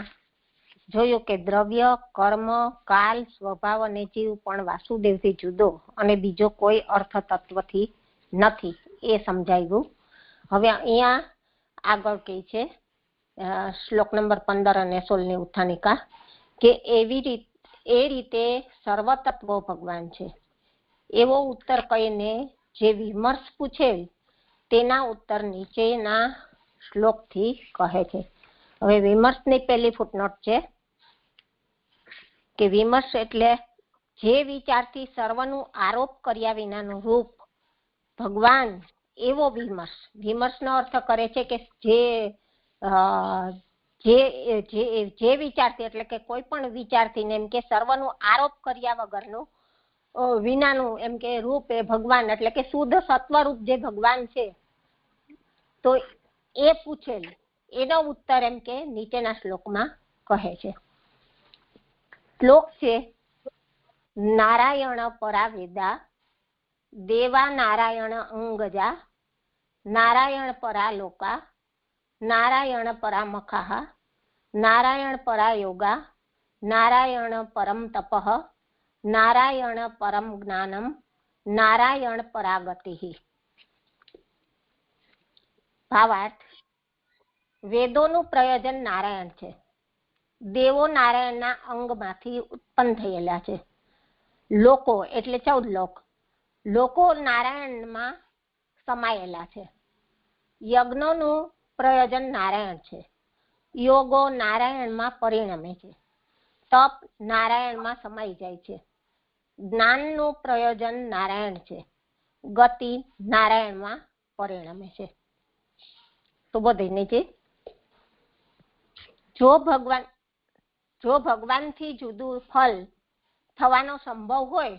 જોયું કે દ્રવ્ય, કર્મ, કાલ, સ્વભાવ અને જીવ પણ વાસુદેવથી જુદો અને બીજો કોઈ અર્થ તત્વથી નથી, એ સમજાયું. હવે અહીંયા આગળ કહે છે શ્લોક નંબર 15 અને 16 ની ઉત્થાનિકા કે એ રીતે સર્વતત્વો ભગવાન છે, એવો ઉત્તર કહીને જે વિમર્શ પૂછેલ તેના ઉત્તર નીચેના શ્લોકથી કહે છે. હવે વિમર્શની પહેલી ફૂટનોટ છે કે વિમર્શ એટલે જે વિચારથી સર્વનું આરોપ કર્યા વિનાનું રૂપ ભગવાન, એવો વિમર્શ. વિમર્શનો અર્થ કરે છે કે જે વિચારથી, એટલે કે કોઈ પણ વિચારથી એમ કે સર્વનું આરોપ કર્યા વગરનું વિનાનું એમ કે રૂપ એ ભગવાન, એટલે કે શુદ્ધ સત્વરૂપ જે ભગવાન છે, તો એ પૂછેલ એનો ઉત્તર એમ કે નીચેના શ્લોકમાં કહે છે. શ્લોક છે નારાયણ પરા વેદા દેવા નારાયણ અંગજા નારાયણ પરા લોકા નારાયણ પરા મખાહ નારાયણ પરા યોગા નારાયણ પરમ તપઃ નારાયણ પરમ જ્ઞાનમ નારાયણ પરાગતિ. ભાવાર્થ: વેદોનું પ્રયોજન નારાયણ છે. દેવો નારાયણના અંગમાંથી ઉત્પન્ન થયેલા છે. લોકો એટલે 14 લોકો નારાયણમાં સમાયેલા છે. યજ્ઞોનું પ્રયોજન નારાયણ છે. યોગો નારાયણમાં પરિણમે છે. તપ નારાયણમાં સમાઈ જાય છે. જ્ઞાનનું પ્રયોજન નારાયણ છે. ગતિ નારાયણમાં પરિણમે છે. તો બધીને છે જો ભગવાનથી જુદું ફળ થવાનો સંભવ હોય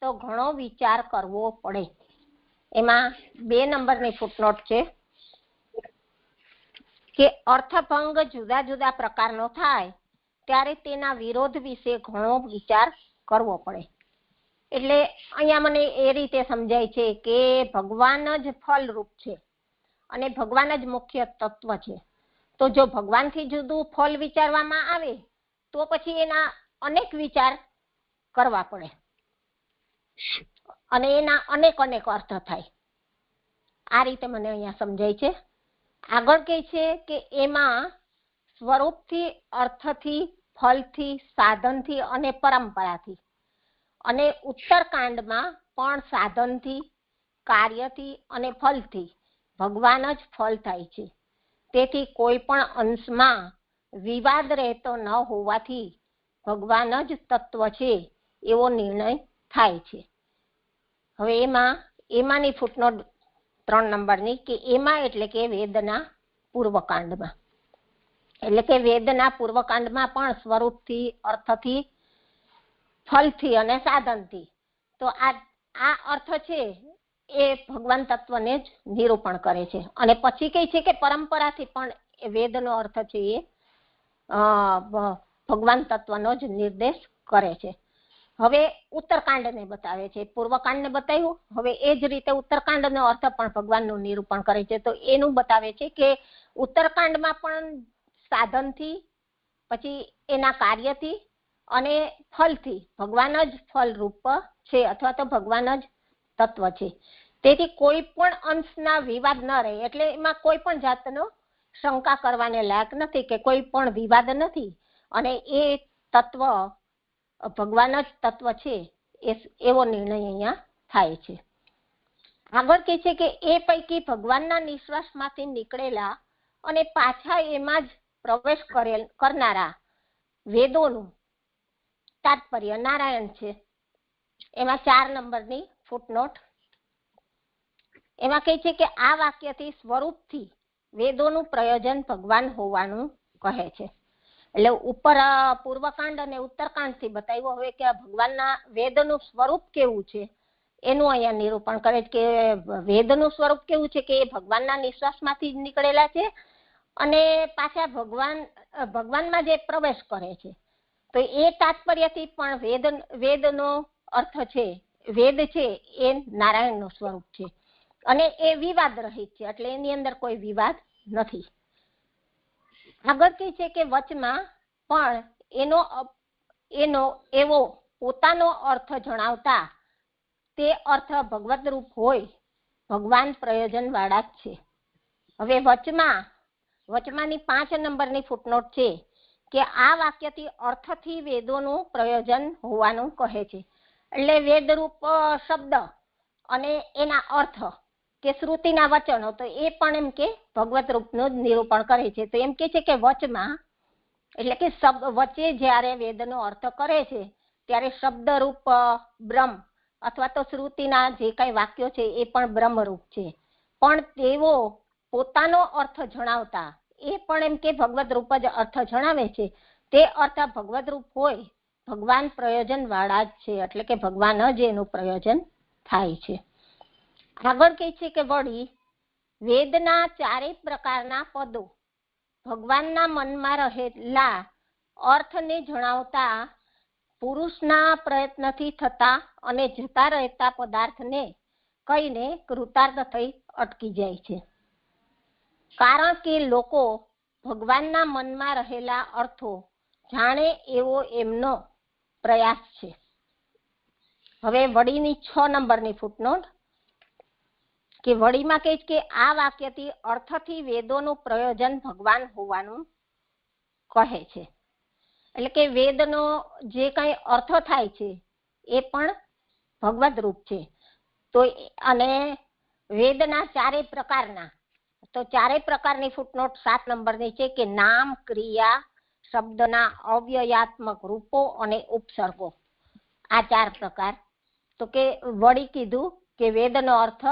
તો ઘણો વિચાર કરવો પડે. એમાં 2 નંબરની ફૂટનોટ છે કે અર્થભંગ જુદા જુદા પ્રકારનો થાય ત્યારે તેના વિરોધ વિશે ઘણો વિચાર કરવો પડે. એટલે અહીંયા મને એ રીતે સમજાય છે કે ભગવાન જ ફલરૂપ છે અને ભગવાન જ મુખ્ય તત્વ છે. તો જો ભગવાનથી જુદું ફળ વિચારવામાં આવે તો પછી એના અનેક વિચાર કરવા પડે અને એના અનેક અર્થ થાય. આ રીતે મને અહીંયા સમજાય છે. આગળ કહે છે કે એમાં સ્વરૂપથી, અર્થથી, ફલથી, સાધનથી અને પરંપરાથી. અને ઉત્તરકાંડમાં પણ સાધનથી, કાર્યથી અને ફલથી ભગવાન જ ફલ થાય છે. તેથી કોઈ પણ અંશમાં વિવાદ રહેતો ન હોવાથી ભગવાન જ તત્વ છે એવો નિર્ણય થાય છે. હવે એમાંની ફૂટનોટ 3 નંબરની કે એમાં એટલે કે વેદના પૂર્વકાંડમાં, એટલે કે વેદના પૂર્વકાંડમાં પણ સ્વરૂપથી, અર્થથી, ફલથી અને સાધનથી. તો આ અર્થ છે એ ભગવાન તત્વને જ નિરૂપણ કરે છે. અને પછી કહે છે કે પરંપરાથી પણ વેદનો અર્થ છે એ ભગવાન તત્વનો જ નિર્દેશ કરે છે. હવે ઉત્તરકાંડને બતાવે છે. પૂર્વકાંડને બતાવ્યું, હવે એ જ રીતે ઉત્તરકાંડનો અર્થ પણ ભગવાનનું નિરૂપણ કરે છે. તો એનું બતાવે છે કે ઉત્તરકાંડમાં પણ સાધનથી, પછી એના કાર્યથી અને ફલથી ભગવાન જ ફલરૂપ છે અથવા તો ભગવાન જ તત્વ છે. તેથી કોઈ પણ અંશના વિવાદ ન રહે, એટલે એમાં કોઈ પણ જાતનો શંકા કરવાને લાયક નથી કે કોઈ પણ વિવાદ નથી અને એ તત્વ ભગવાન જ તત્વ છે એવો નિર્ણય અહીંયા થાય છે. આગળ કહે છે કે એ પૈકી ભગવાનના નિશ્વાસમાંથી નીકળેલા અને પાછા એમાં જ પ્રવેશ કરનારા વેદોનું તાત્પર્ય નારાયણ છે. એમાં 4 નંબરની ફૂટનોટ. એમાં કહે છે કે આ વાક્યથી સ્વરૂપથી વેદોનું પ્રયોજન ભગવાન હોવાનું કહે છે. એટલે ઉપર પૂર્વકાંડ અને ઉત્તરકાંડથી બતાવ્યું. હવે કે ભગવાનના વેદનું સ્વરૂપ કેવું છે એનું અહીંયા નિરૂપણ કરે છે કે વેદનું સ્વરૂપ કેવું છે કે એ ભગવાનના નિશ્વાસમાંથી જ નીકળેલા છે અને પાછા ભગવાનમાં જે પ્રવેશ કરે છે. તો એ તાત્પર્યથી પણ વેદનો અર્થ છે, વેદ છે એ નારાયણનું સ્વરૂપ છે અને એ વિવાદ રહિત છે, એટલે એની અંદર કોઈ વિવાદ નથી. આગળ કહે છે કે વચમાં પણ એનો એવો પોતાનો અર્થ જણાવતા તે અર્થ ભગવત રૂપ હોય ભગવાન પ્રયોજન વાળા જ છે. હવે વચમાંની 5 નંબરની ફૂટનોટ છે કે આ વાક્યથી અર્થથી વેદોનું પ્રયોજન હોવાનું કહે છે. એટલે વેદરૂપ શબ્દ અને એના અર્થ કે શ્રુતિના વચનો, તો એ પણ એમ કે ભગવત રૂપનું જ નિરૂપણ કરે છે. તો એમ કે છે કે વચમાં એટલે કે વચ્ચે જ્યારે વેદનો અર્થ કરે છે ત્યારે શબ્દરૂપ બ્રહ્મ અથવા તો શ્રુતિના જે કઈ વાક્યો છે એ પણ બ્રહ્મરૂપ છે, પણ તેઓ પોતાનો અર્થ જણાવતા એ પણ એમ કે ભગવત રૂપ જ અર્થ જણાવે છે. તે અર્થ ભગવત રૂપ હોય ભગવાન પ્રયોજન વાળા જ છે, એટલે કે ભગવાન જ એનું પ્રયોજન થાય છે. આગળ કહે છે કે વળી વેદના 4 પ્રકારના પદો ભગવાનના મનમાં રહેલા અર્થને જણાવતા પુરુષના પ્રયત્નથી થતા અને જતા રહેતા પદાર્થને કહીને કૃતાર્થ થઈ અટકી જાય છે. કારણ કે લોકો ભગવાનના મનમાં રહેલા અર્થો જાણે એવો એમનો પ્રયાસ છે. હવે વડીની 6 નંબરની ફૂટનોટ કે વડીમાં કહે છે કે આ વાક્યથી અર્થથી વેદોનું પ્રયોજન ભગવાન હોવાનું કહે છે. એટલે કે વેદનો જે કઈ અર્થ થાય છે એ પણ ભગવત રૂપ છે. તો અને વેદના 4 પ્રકારના, તો 4 પ્રકારની ફૂટનોટ 7 નંબરની છે કે નામ, ક્રિયા, શબ્દના અવ્યયાત્મક રૂપો અને ઉપસર્ગો. આ 4 પ્રકાર. તો કે વળી કીધું કે વેદનો અર્થ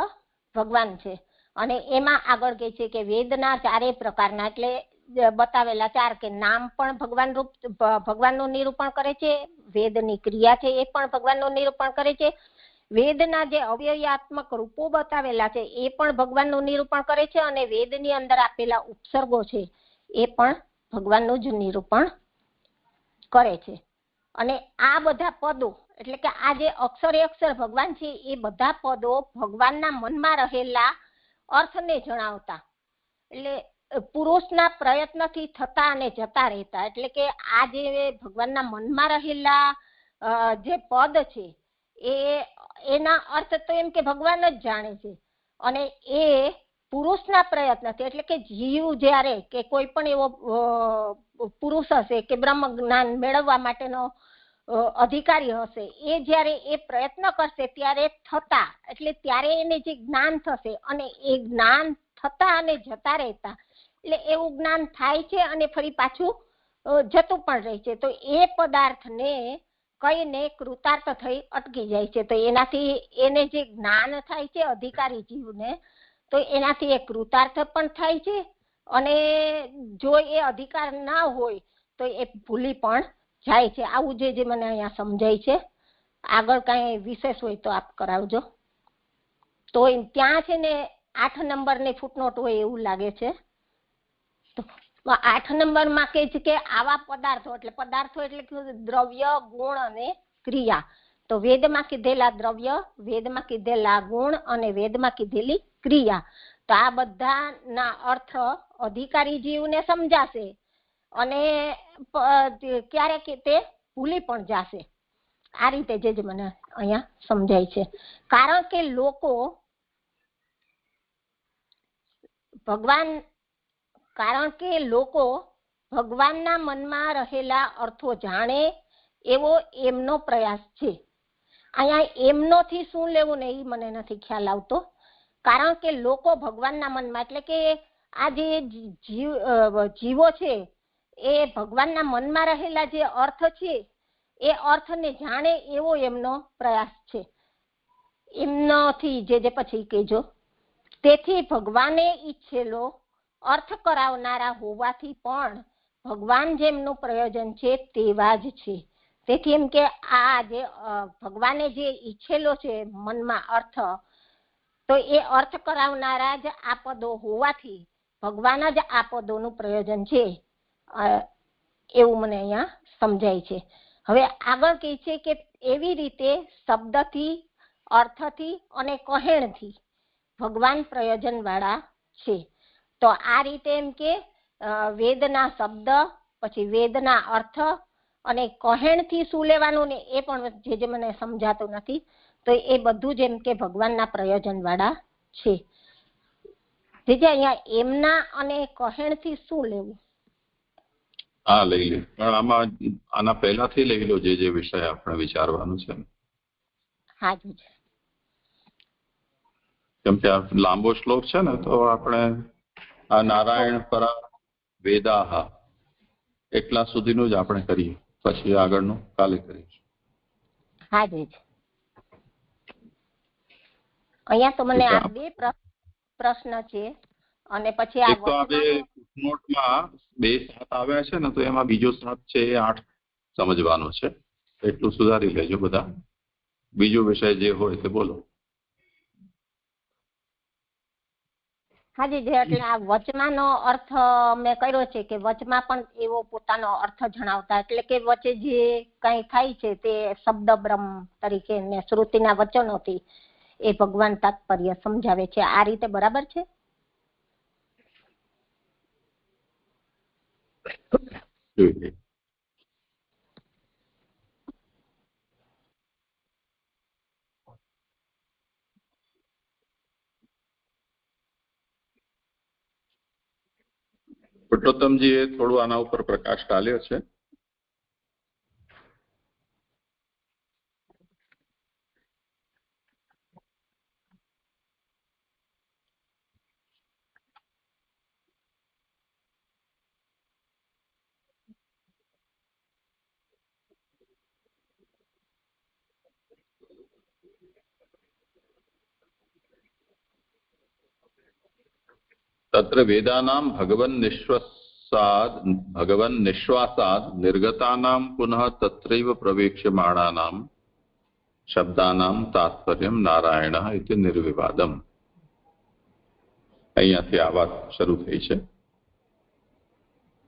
ભગવાન છે અને એમાં આગળ કહે છે કે વેદના 4 પ્રકારના, એટલે બતાવેલા 4 કે નામ પણ ભગવાનનું નિરૂપણ કરે છે, વેદની ક્રિયા છે એ પણ ભગવાનનું નિરૂપણ કરે છે, વેદના જે અવ્યયાત્મક રૂપો બતાવેલા છે એ પણ ભગવાનનું નિરૂપણ કરે છે અને વેદની અંદર આપેલા ઉપસર્ગો છે એ પણ ભગવાનનું જ નિરૂપણ કરે છે. અને આ બધા પદો એટલે કે આ જે અક્ષરે અક્ષર ભગવાન છે એ બધા પદો ભગવાનના મનમાં રહેલા અર્થને જણાવતા, એટલે પુરુષના પ્રયત્નથી થતા અને જતા રહેતા, એટલે કે આ જે ભગવાનના મનમાં રહેલા જે પદ છે એના અર્થ તો એમ કે ભગવાન જ જાણે છે અને એ પુરુષના પ્રયત્નથી, એટલે કે જીવ જ્યારે કે કોઈ પણ એવો પુરુષ હશે કે બ્રહ્મ જ્ઞાન મેળવવા માટેનો અધિકારી હશે, એ જ્યારે એ પ્રયત્ન કરશે ત્યારે થતા, એટલે ત્યારે એને જે જ્ઞાન થશે અને એ જ્ઞાન થતા અને જતા રહેતા, એટલે એવું જ્ઞાન થાય છે અને ફરી પાછું જતું પણ રહે છે. તો એ પદાર્થને કઈને કૃતાર્થ થઈ અટકી જાય છે. તો એનાથી એને જે જ્ઞાન થાય છે અધિકારી જીવને, તો એનાથી એ કૃતાર્થ પણ થાય છે અને જો એ અધિકાર ના હોય તો એ ભૂલી પણ જાય છે. આવું જે મને અહીંયા સમજાય છે. આગળ કઈ વિશેષ હોય તો આપ કરાવજો. તો ત્યાં છે ને 8 નંબરની ફૂટનોટ હોય એવું લાગે છે. તો 8 નંબરમાં કહે છે કે આવા પદાર્થો, એટલે પદાર્થો એટલે દ્રવ્ય, ગુણ અને ક્રિયા. તો વેદમાં કીધેલા દ્રવ્ય, વેદમાં કીધેલા ગુણ અને વેદમાં કીધેલી ક્રિયા, તો આ બધાના અર્થ અધિકારી જીવને સમજાશે અને ક્યારેક તે ભૂલી પણ જશે. આ રીતે જે મને અહીંયા સમજાય છે. કારણ કે લોકો ભગવાનના મનમાં રહેલા અર્થો જાણે એવો એમનો પ્રયાસ છે. અહીંયા એમનોથી શું લેવું ને એ મને નથી ખ્યાલ આવતો. કારણ કે લોકો ભગવાનના મનમાં, એટલે કે આ જે જીવો છે એ ભગવાનના મનમાં રહેલા જે અર્થ છે એ અર્થને જાણે એવો એમનો પ્રયાસ છે. એમનોથી જે પછી કહેજો. તેથી ભગવાને ઈચ્છેલો અર્થ કરાવનારા હોવાથી પણ ભગવાન જેમનું પ્રયોજન છે તેવા જ છે. તેથી એમ કે આ જે ભગવાને જે ઈચ્છેલો છે મનમાં અર્થ, તો એ અર્થ કરાવનારા જ આ પદો હોવાથી ભગવાન જ આ પદોનું પ્રયોજન છે, એવું મને અહીંયા સમજાય છે. હવે આગળ કહે છે કે એવી રીતે શબ્દથી, અર્થથી અને કહેણથી ભગવાન પ્રયોજન વાળા છે. તો આ રીતે એમ કે વેદના શબ્દ, પછી વેદના અર્થ અને કહેણથી શું લેવાનું ને એ પણ જે મને સમજાતું નથી. તો એ બધું જ એમ કે ભગવાનના પ્રયોજન વાળા છે. જે અહીંયા એમના અને કહેણથી શું લેવું? હા, લઈ લે. પણ આના પહેલાથી લઈ લો જે વિષય આપણે વિચારવાનું છે. હા જી. કેમ કે આ લાંબો શ્લોક છે ને, તો આપણે આ નારાયણ પરા વેદાહ એટલા સુધીનું જ આપણે કરીએ, પછી આગળનું કાલે કરીશું. હા જી. અહીંયા તો મને આ 2 પ્રશ્ન છે અને પછી આ નોટમાં 2 7 આવ્યા છે ને, તો એમાં બીજો 7 છે એ 8 સમજવાનો છે. એટલું સુધારી લેજો બધા. બીજો વિષય જે હોય તે બોલો. હાજી, એટલે આ વચમાંનો અર્થ મેં કર્યો છે કે વચમાં પણ એવો પોતાનો અર્થ જણાવતા, એટલે કે વચ્ચે જે કઈ થાય છે તે શબ્દ બ્રહ્મ તરીકે ને શ્રુતિના વચનોથી એ ભગવાન તાત્પર્ય સમજાવે છે. આ રીતે બરાબર છે? પુરુષોત્તમજીએ થોડું આના ઉપર પ્રકાશ ડાલ્યો છે. तत्र वेदानां भगवन् निश्वासाद निर्गतानां पुनः तत्रैव प्रवेक्ष्यमाणानां शब्दानां तात्पर्यं नारायणः इति निर्विवादम्. અહીંયાથી આ વાત શરૂ થઈ છે.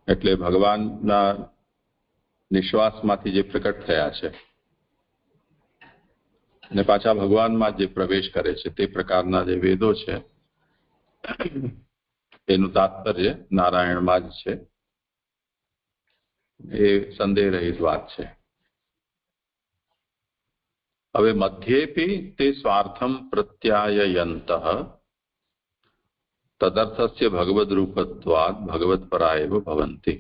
એટલે ભગવાનના નિશ્વાસમાંથી જે પ્રકટ થયા છે અને પાછા ભગવાનમાં જે પ્રવેશ કરે છે તે પ્રકારના જે વેદો છે એનું તાત્પર્ય નારાયણમાં જ છે. એ સંદેહ રહિત વાત છે. હવે મધ્યેપી તે સ્વાર્થમ પ્રત્યાયયંતઃ તદર્થસ્ય ભગવદ રૂપત્વાદ ભગવત પરા એવ ભવંતિ.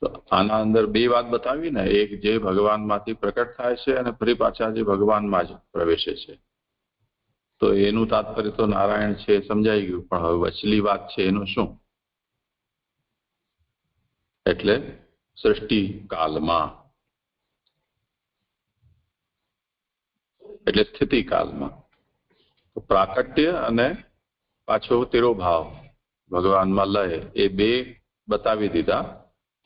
તો આના અંદર બે વાત બતાવી ને, એક જે ભગવાનમાંથી પ્રકટ થાય છે અને ફરી પાછા જે ભગવાનમાં જ પ્રવેશે છે. તો એનું તાત્પર્ય તો નારાયણ છે સમજાઈ ગયું, પણ હવે વચલી વાત છે એનું શું? એટલે સૃષ્ટિ કાલમાં, એટલે સ્થિતિ કાલમાં પ્રાકટ્ય અને પાછો તિરોભાવ ભગવાનમાં લય, એ બે બતાવી દીધા.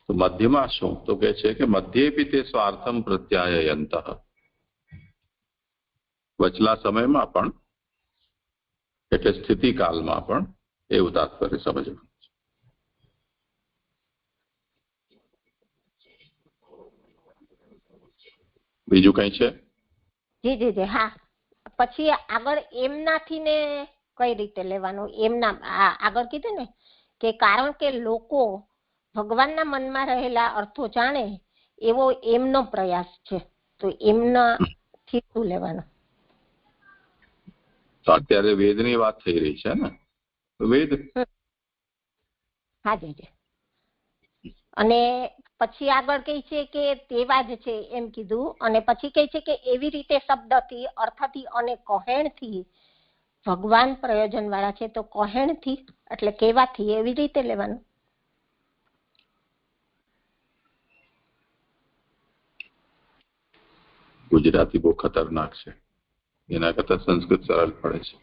તો મધ્યમાં શું? તો કે છે કે મધ્યેપી તે સ્વાર્થમ પ્રત્યાયયંત, વચલા સમયમાં પણ એટલે સ્થિતિ કાલમાં પણ એવું તાત્પર્ય સમજવાનું. બીજું કઈ છે? જી હા. પછી આગળ એમનાથી ને કઈ રીતે લેવાનું? એમના આગળ કીધું ને કે કારણ કે લોકો ભગવાનના મનમાં રહેલા અર્થો જાણે એવો એમનો પ્રયાસ છે, તો એમનાથી શું લેવાનું? તો અત્યારે વેદની વાત થઈ રહી છે ને, વેદ. હા જી. અને પછી આગળ કહે છે કે તેવા જ છે એમ કીધું, અને પછી કહે છે કે એવી રીતે શબ્દથી, અર્થથી અને કહેણથી ભગવાન પ્રયોજન વાળા છે. તો કહેણથી એટલે કેવાથી, એવી રીતે લેવાનું. ગુજરાતી બહુ ખતરનાક છે, એના કરતા સંસ્કૃત સરળ પડે છે.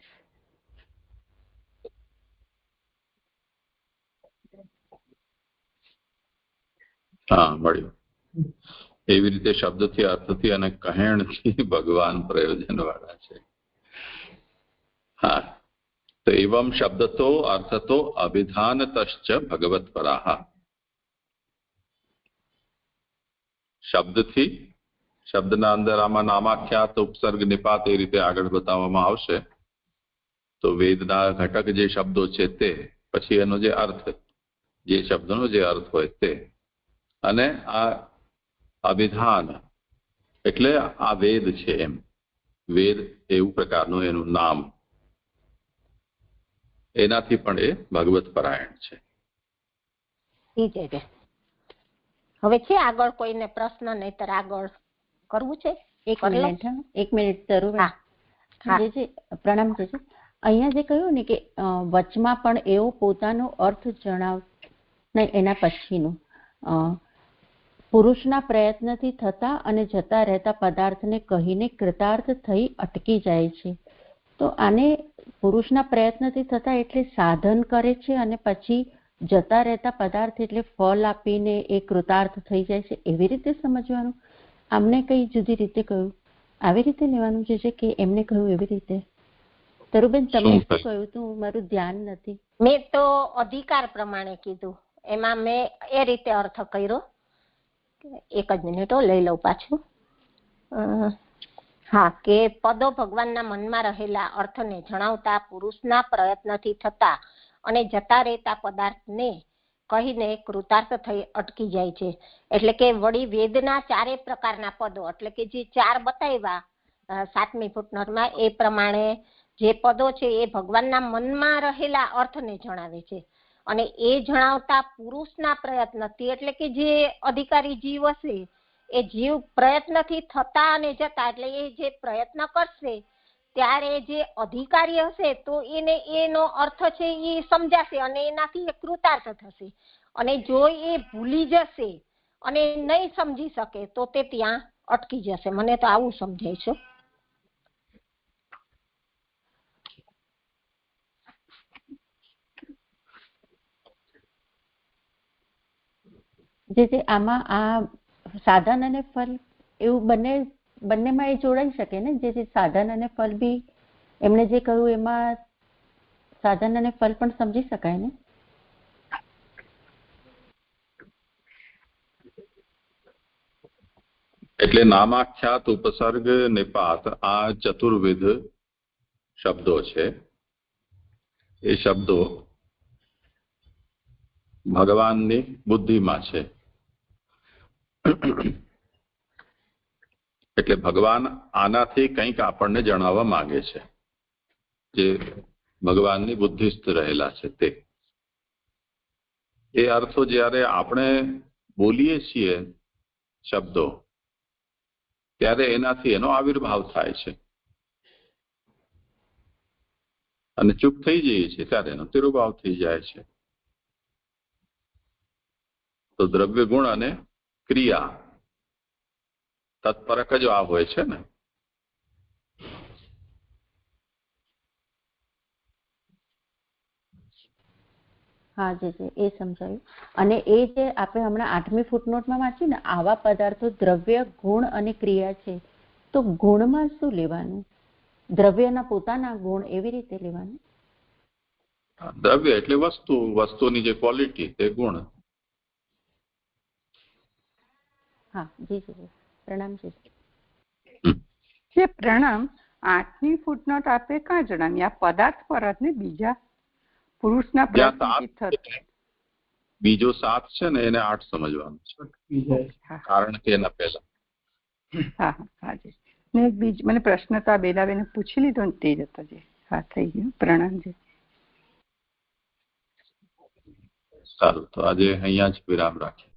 હા, મળ્યું. એવી રીતે શબ્દથી, અર્થથી અને કહેણથી ભગવાન પ્રયોજન વાળા છે. હા, તો એવમ શબ્દતો અર્થતો અભિધાનતશ્ચ ભગવત પરાહ. શબ્દથી, શબ્દના અંદર આમાં નામાખ્યાત, ઉપસર્ગ, નિપાત એ રીતે આગળ બતાવવામાં આવશે. તો વેદના ઘટક જે શબ્દો છે તે, પછી એનો જે અર્થ, જે શબ્દનો જે અર્થ હોય તે, અને આ અભિધાન એટલે આ વેદ છે એમ. વેદ એવું પ્રકારનું એનું નામ, એનાથી પણ એ ભગવત પરાયણ છે. હવે છે આગળ કોઈને પ્રશ્ન? નહીતર આગળ કરવું છે? એક મિનિટ જરૂર. પ્રણામ છે. અહીંયા જે કહ્યું ને કે વચમાં પણ એવો પોતાનો અર્થ જણાવ, નહીં એના પછીનું પુરુષના પ્રયત્નથી થતા અને જતા રહેતા પદાર્થને કહીને કૃતાર્થ થઈ અટકી જાય છે. તો આને પુરુષના પ્રયત્નથી થતા એટલે સાધન કરે છે, અને પછી જતા રહેતા પદાર્થ એટલે ફળ આપીને એ કૃતાર્થ થઈ જાય છે, એવી રીતે સમજવાનું? આમને કઈ જુદી રીતે કહ્યું, આવી રીતે લેવાનું છે કે એમને કહ્યું એવી રીતે? તરુબેન, તમે શું કહ્યું તું? મારું ધ્યાન નથી. મેં તો અધિકાર પ્રમાણે કીધું, એમાં મેં એ રીતે અર્થ કર્યો. એક જ મિનિટ લઈ લઉં પાછું. હા, કે પદો ભગવાનના મનમાં રહેલા અર્થને જણાવતા પુરુષના પ્રયત્નથી થતા અને જતા રહેતા પદાર્થને કહીને કૃતાર્થ થઈ અટકી જાય છે. એટલે કે વળી વેદના ચારે પ્રકારના પદો, એટલે કે જે ચાર બતાવ્યા 7મી ફૂટનોટમાં, એ પ્રમાણે જે પદો છે એ ભગવાનના મનમાં રહેલા અર્થને જણાવે છે. અને એ જણાવતા પુરુષના પ્રયત્નથી, એટલે કે જે અધિકારી જીવ હશે એ જીવ પ્રયત્નથી થતા અને જતા, એટલે એ જે પ્રયત્ન કરશે ત્યારે જે અધિકારી હશે તો એને એનો અર્થ છે એ સમજાશે અને એનાથી એ કૃતાર્થ થશે. અને જો એ ભૂલી જશે અને નહીં સમજી શકે તો તે ત્યાં અટકી જશે. મને તો આવું સમજાય છે. જે આમાં આ સાધન અને ફલ એવું બંનેમાં એ જોડાઈ શકે ને? જે સાધન અને ફલ બી એમણે જે કહ્યું એમાં સાધન અને ફલ પણ સમજી શકાય ને? એટલે નામાખ્યાત, ઉપસર્ગ, નિપાત આ ચતુર્વિધ શબ્દો છે. એ શબ્દો ભગવાનની બુદ્ધિમાં છે. એટલે ભગવાન આનાથી કંઈક આપણને જણાવવા માંગે છે. જે ભગવાનની બુદ્ધિસ્થ રહેલા છે તે. એ અર્થો જ્યારે આપણે બોલીએ છીએ શબ્દો, ત્યારે એનાથી એનો આવિર્ભાવ થાય છે, અને ચૂપ થઈ જઈએ છીએ ત્યારે એનો તિરુભાવ થઈ જાય છે. તો દ્રવ્ય ગુણ અને ક્રિયા તત્પરક જ આ હોય છે ને. હા જી એ સમજાયું. અને એ જે આપણે હમણાં 8મી ફૂટનોટમાં વાંચ્યું ને, આવા પદાર્થો દ્રવ્ય ગુણ અને ક્રિયા છે, તો ગુણમાં શું લેવાનું? દ્રવ્યના પોતાના ગુણ એવી રીતે લેવાનું? દ્રવ્ય એટલે વસ્તુ, વસ્તુની જે ક્વોલિટી તે ગુણ. હા જી જી પ્રણામ જી. જે પ્રણામ 8મી ફૂટનોટ આપે કાં જણાવી? આ પદાર્થ પર જ ને, બીજા પુરુષના બીજો 7 છે ને એને 8 સમજવાનું છે, કારણ કે એના પહેલા. હા હાજી. ને એક બીજ મને પ્રશ્ન તો આ બેલાબેને પૂછી લીધો ને તે જ હતો જે. હા થઈ ગયું. પ્રણામજી. સારું, તો આજે અહીંયા જ વિરામ રાખીએ.